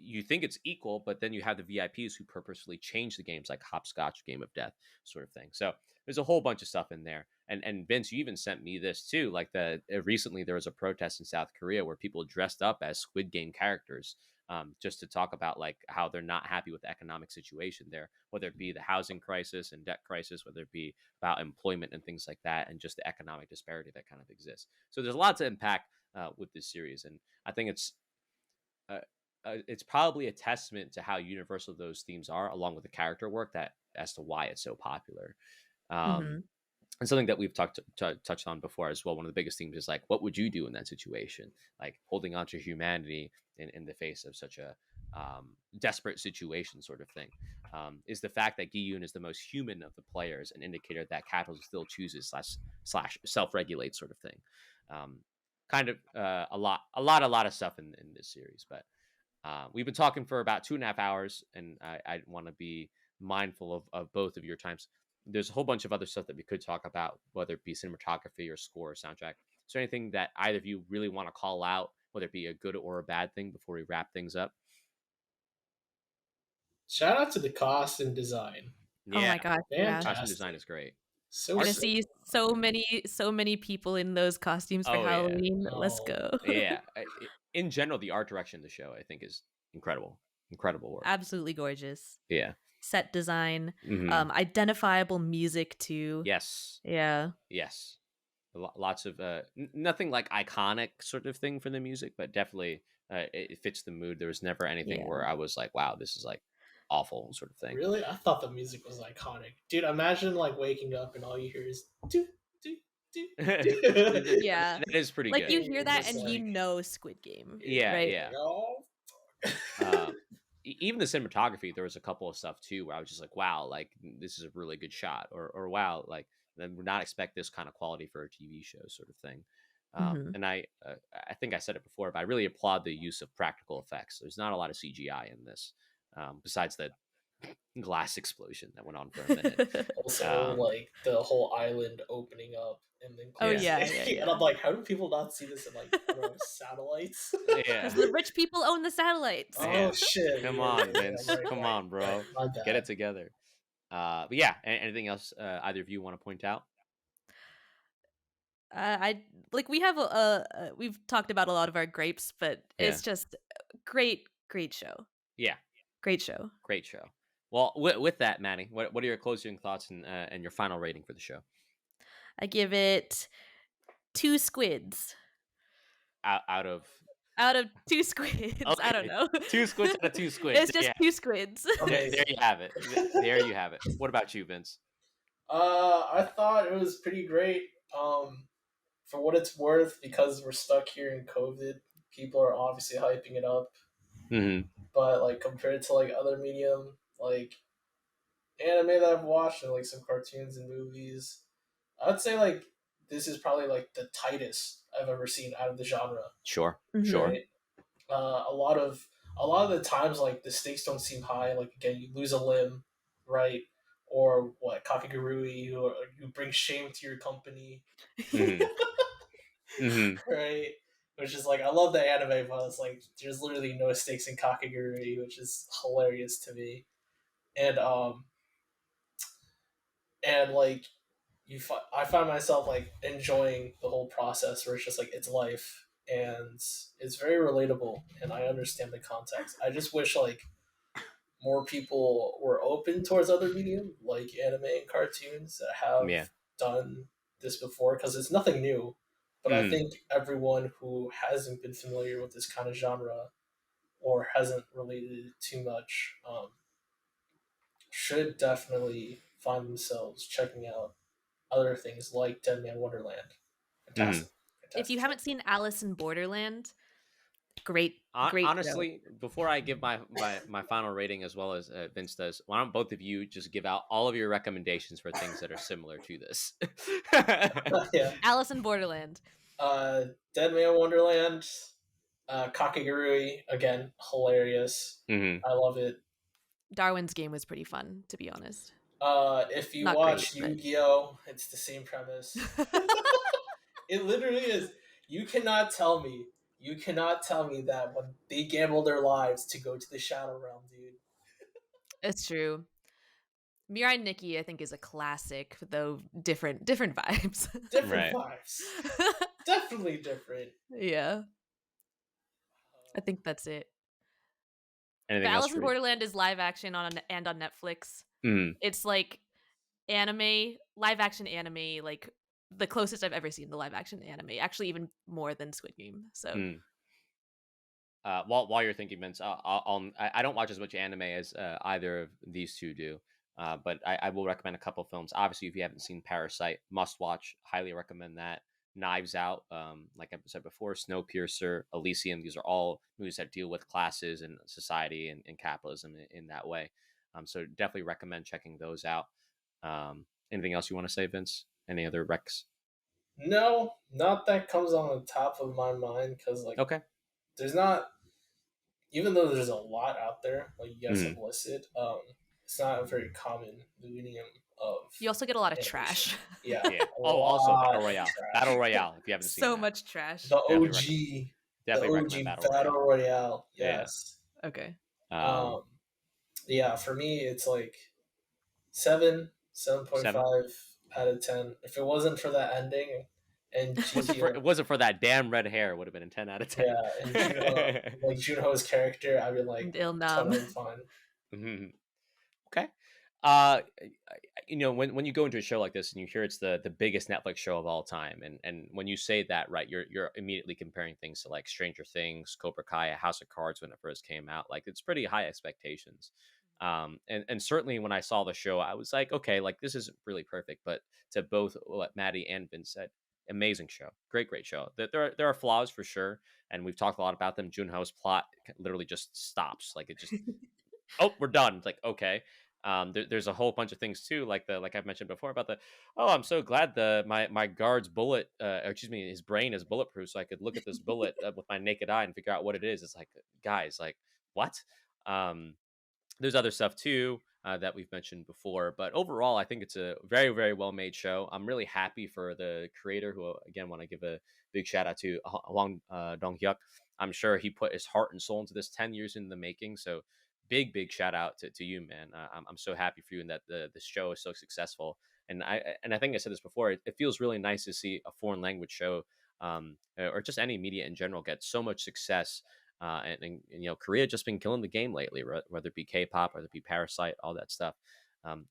you think it's equal, but then you have the VIPs who purposefully change the games, like Hopscotch, Game of Death, sort of thing. So there's a whole bunch of stuff in there. And Vince, you even sent me this too. Like recently there was a protest in South Korea where people dressed up as Squid Game characters, just to talk about like how they're not happy with the economic situation there, whether it be the housing crisis and debt crisis, whether it be about employment and things like that, and just the economic disparity that kind of exists. So there's a lot to unpack with this series, and I think it's probably a testament to how universal those themes are, along with the character work, that as to why it's so popular. Mm-hmm. And something that we've touched on before as well. One of the biggest themes is like, what would you do in that situation? Like holding on to humanity in the face of such a desperate situation, sort of thing. Is the fact that Giehun is the most human of the players an indicator that capital still chooses slash self-regulate, sort of thing. Kind of a lot of stuff in this series, but we've been talking for about 2.5 hours, and I want to be mindful of both of your times. There's a whole bunch of other stuff that we could talk about, whether it be cinematography or score or soundtrack. Is there anything that either of you really want to call out, whether it be a good or a bad thing, before we wrap things up? Shout out to the cost and design. Oh my gosh, yeah. Costume design is great. So Gonna see so many people in those costumes for Halloween. Oh. Let's go. Yeah. In general, the art direction of the show, I think, is incredible. Incredible work. Absolutely gorgeous. Yeah. Set design, Mhm. identifiable music too. Yes. Yeah. Yes. Lots of nothing like iconic sort of thing for the music, but definitely it fits the mood. There was never anything where I was like, wow, this is like awful sort of thing. Really? I thought the music was iconic. Dude, imagine like waking up and all you hear is do, do, do, do. Yeah. That is pretty Like good. you hear that Just and like- you know Squid Game. Yeah, right? yeah. Oh. Even the cinematography, there was a couple of stuff too where I was just like, wow, like this is a really good shot, or wow, like then would not expect this kind of quality for a TV show, sort of thing. Mhm. And I think I said it before, but I really applaud the use of practical effects. There's not a lot of CGI in this, besides the glass explosion that went on for a minute. Also, like the whole island opening up and then Oh, closing. yeah. And I'm like, how do people not see this in like I don't know, satellites? Yeah. The rich people own the satellites. Oh Yeah. shit! Come yeah, on, yeah, Vince. right, Come right, on, bro. right. My bad. Get it together. But yeah, anything else either of you want to point out? I like we have we've talked about a lot of our grapes, but it's just great show. Yeah. Great show. Great show. Well, with that, Maddie, what are your closing thoughts and your final rating for the show? I give it 2 squids. Out of 2 squids. I Okay. don't know. 2 squids out of 2 squids. It's just 2 squids. There you have it. There you have it. What about you, Vince? I thought it was pretty great. For what it's worth, because we're stuck here in COVID, people are obviously hyping it up. Mm-hmm. But like compared to like other medium, like anime that I've watched and like some cartoons and movies, I'd say like this is probably like the tightest I've ever seen out of the genre. Sure. Mhm. Sure. Right? A lot of the times like the stakes don't seem high. Like again, you lose a limb, right? Or what Kakegurui, or you bring shame to your company, Mm-hmm. Mm-hmm. right? Which is like I love the anime, but it's like there's literally no stakes in Kakegurui, which is hilarious to me. And like I find myself like enjoying the whole process where it's just like it's life and it's very relatable and I understand the context. I just wish like more people were open towards other medium like anime and cartoons that have done this before, because it's nothing new. But I think everyone who hasn't been familiar with this kind of genre or hasn't related it too much should definitely find themselves checking out other things like Dead Man Wonderland. Fantastic. If you haven't seen Alice in Borderland, great Honestly, before I give my final rating as well as Vince does, why don't both of you just give out all of your recommendations for things that are similar to this? Yeah. Alice in Borderland. Dead Man Wonderland, Kakegurui, again, hilarious. Mm-hmm. I love it. Darwin's Game was pretty fun, to be honest. If you Not watch great, but- Yu-Gi-Oh, it's the same premise. It literally is. You cannot tell me You cannot tell me that when they gamble their lives to go to the Shadow Realm, dude. It's true. Mirai Nikki, I think, is a classic, though different vibes. Different Right. vibes. Definitely different. Yeah, I think that's it. But Anything else Alice in for you? Borderland is live action on Netflix. Mm. It's like anime, live action anime, like the closest I've ever seen to live action anime. Actually, even more than Squid Game. So Mm. While you're thinking, Vince, I don't watch as much anime as either of these two do, but I will recommend a couple films. Obviously, if you haven't seen Parasite, must watch. Highly recommend that. Knives Out, like I said before, Snowpiercer, Elysium. These are all movies that deal with classes and society and capitalism in that way. So definitely recommend checking those out. Anything else you want to say, Vince? Any other recs? No, not that comes on the top of my mind because like Okay. there's not, even though there's a lot out there like you guys have Mm. listed, it's not a very common medium of you also get a lot of animation. trash. Yeah, Yeah. a Oh, also lot Battle of Royale. trash. Battle Royale. If you haven't seen So that, much trash. The definitely OG, the definitely recommend OG Battle Royale. Battle Royale. Yeah. Yes. Okay. Um, Yeah, for me it's like 7, 7.5 7. out of 10. If it wasn't for that ending and It Jihyun, wasn't for that damn red hair, it would have been a 10 out of 10. yeah, and Junho, like Junho's character, I'd be like Ilnam. totally fine. Mhm. Okay. When you go into a show like this and you hear it's the biggest Netflix show of all time, and when you say that, right, you're immediately comparing things to like Stranger Things, Cobra Kai, House of Cards when it first came out. Like it's pretty high expectations. And certainly when I saw the show, I was like, okay, like this isn't really perfect, but to both what Maddie and Vince said, amazing show, great show. There are flaws for sure, and we've talked a lot about them. Junho's plot literally just stops, like it just oh, we're done. It's like, okay. There's a whole bunch of things too, like I've mentioned before about oh, I'm so glad my guard's bullet, or excuse me, his brain is bulletproof, so I could look at this bullet with my naked eye and figure out what it is. It's like, guys, like what? Um, there's other stuff too that we've mentioned before, but overall, I think it's a very well made show. I'm really happy for the creator, who again want to give a big shout out to Hwang Dong Hyuk. I'm sure he put his heart and soul into this 10 years in the making. So big shout out to you, man. I'm so happy for you and that the show is so successful. And I think I said this before. It feels really nice to see a foreign language show, or just any media in general, get so much success. Korea just been killing the game lately, whether it be K-pop, whether it be Parasite, all that stuff.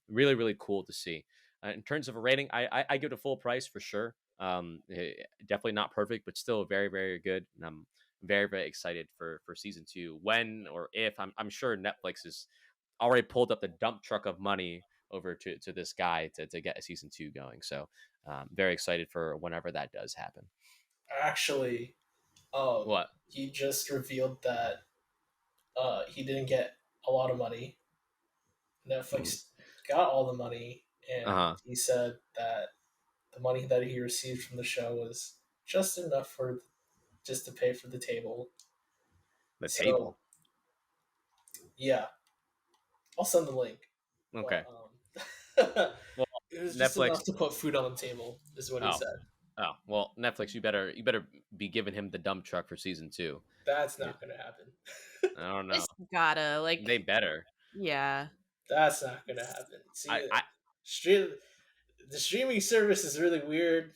Really cool to see. In terms of a rating, I give it a full price for sure. Definitely not perfect, but still very good. And I'm very excited for season 2. When or if, I'm sure Netflix has already pulled up the dump truck of money over to this guy to get a season 2 going. So very excited for whenever that does happen. Actually, What? he just revealed that he didn't get a lot of money. Netflix got all the money, and Uh-huh. he said that the money that he received from the show was just enough for just to pay for the table. The So table. yeah, I'll send the link. Okay. But, Well, it was just Netflix. enough to put food on the table, is what he Oh, said. well, Netflix, you better be giving him the dump truck for season 2. That's not going to happen. I don't know. It's gotta They better. yeah. That's not going to happen. See, I the streaming service is really weird.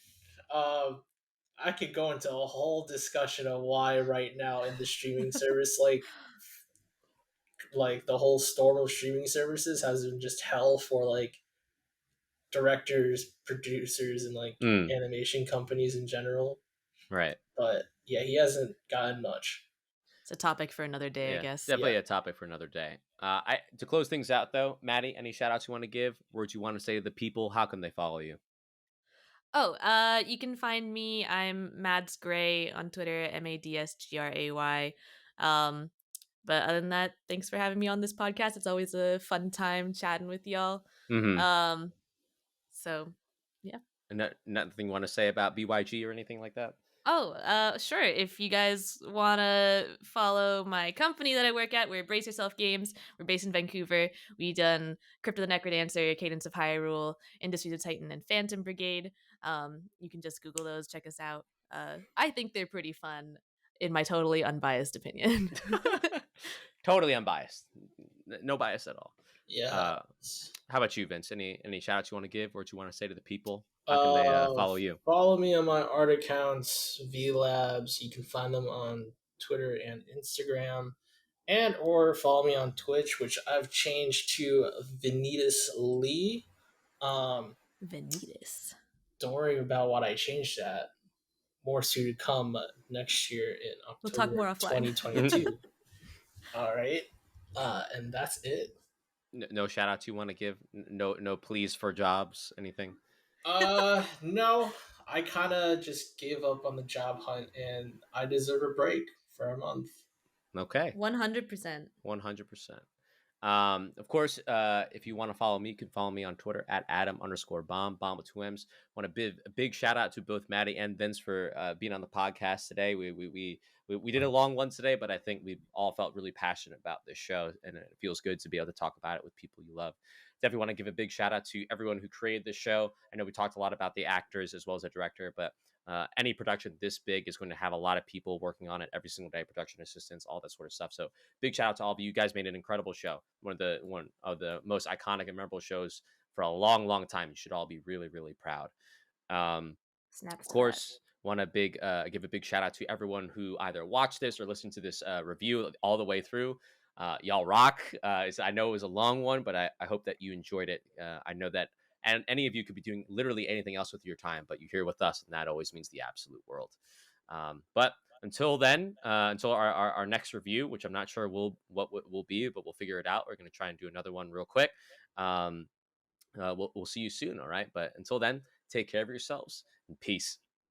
I could go into a whole discussion of why right now in the streaming service, like the whole storm of streaming services has been just hell for like directors, producers, and like animation companies in general. right. But yeah, he hasn't gotten much. It's a topic for another day, I guess. Definitely a topic for another day. To close things out though, Maddie, any shout outs you want to give? Words you want to say to the people? How can they follow you? Oh, you can find me. I'm Mads Gray on Twitter, MADSGRAY. But other than that, thanks for having me on this podcast. It's always a fun time chatting with y'all. Mm-hmm. So yeah. Nothing you want to say about BYG or anything like that? Oh, sure. If you guys want to follow my company that I work at, we're Brace Yourself Games. We're based in Vancouver. We done Crypt of the Necrodancer, Cadence of Hyrule, Industries of Titan, and Phantom Brigade. You can just Google those, check us out. I think they're pretty fun. in my totally unbiased opinion. Totally unbiased, no bias at all. Yeah. How about you, Vince? Any shout outs you want to give, or what you want to say to the people? How can they follow you? Follow me on my art accounts, VLabs. You can find them on Twitter and Instagram, and or follow me on Twitch, which I've changed to Venitas Lee. Vanitas. Don't worry about what I changed that. More to come next year in We'll talk more October offline. 2022. All right, and that's it. No shout outs you want to give? No pleas for jobs, anything? No, I kind of just gave up on the job hunt, and I deserve a break for a month. Okay. 100%. 100%. Of course, if you want to follow me, you can follow me on Twitter at Adam_bomb with two M's. Want a big shout out to both Maddie and Vince for being on the podcast today. We did a long one today, but I think we all felt really passionate about this show, and it feels good to be able to talk about it with people you love. Definitely want to give a big shout out to everyone who created this show. I know we talked a lot about the actors as well as the director, but any production this big is going to have a lot of people working on it every single day, production assistants, all that sort of stuff. So big shout out to all of you. You guys made an incredible show. One of the most iconic and memorable shows for a long time. You should all be really, really proud. Snaps of course, want to give a big shout out to everyone who either watched this or listened to this review all the way through. Y'all rock. I know it was a long one, but I hope that you enjoyed it. I know that and any of you could be doing literally anything else with your time, but you're here with us, and that always means the absolute world. But until then, until our next review, which I'm not sure what will be, but we'll figure it out. We're going to try and do another one real quick. We'll see you soon. All right. But until then, take care of yourselves and peace.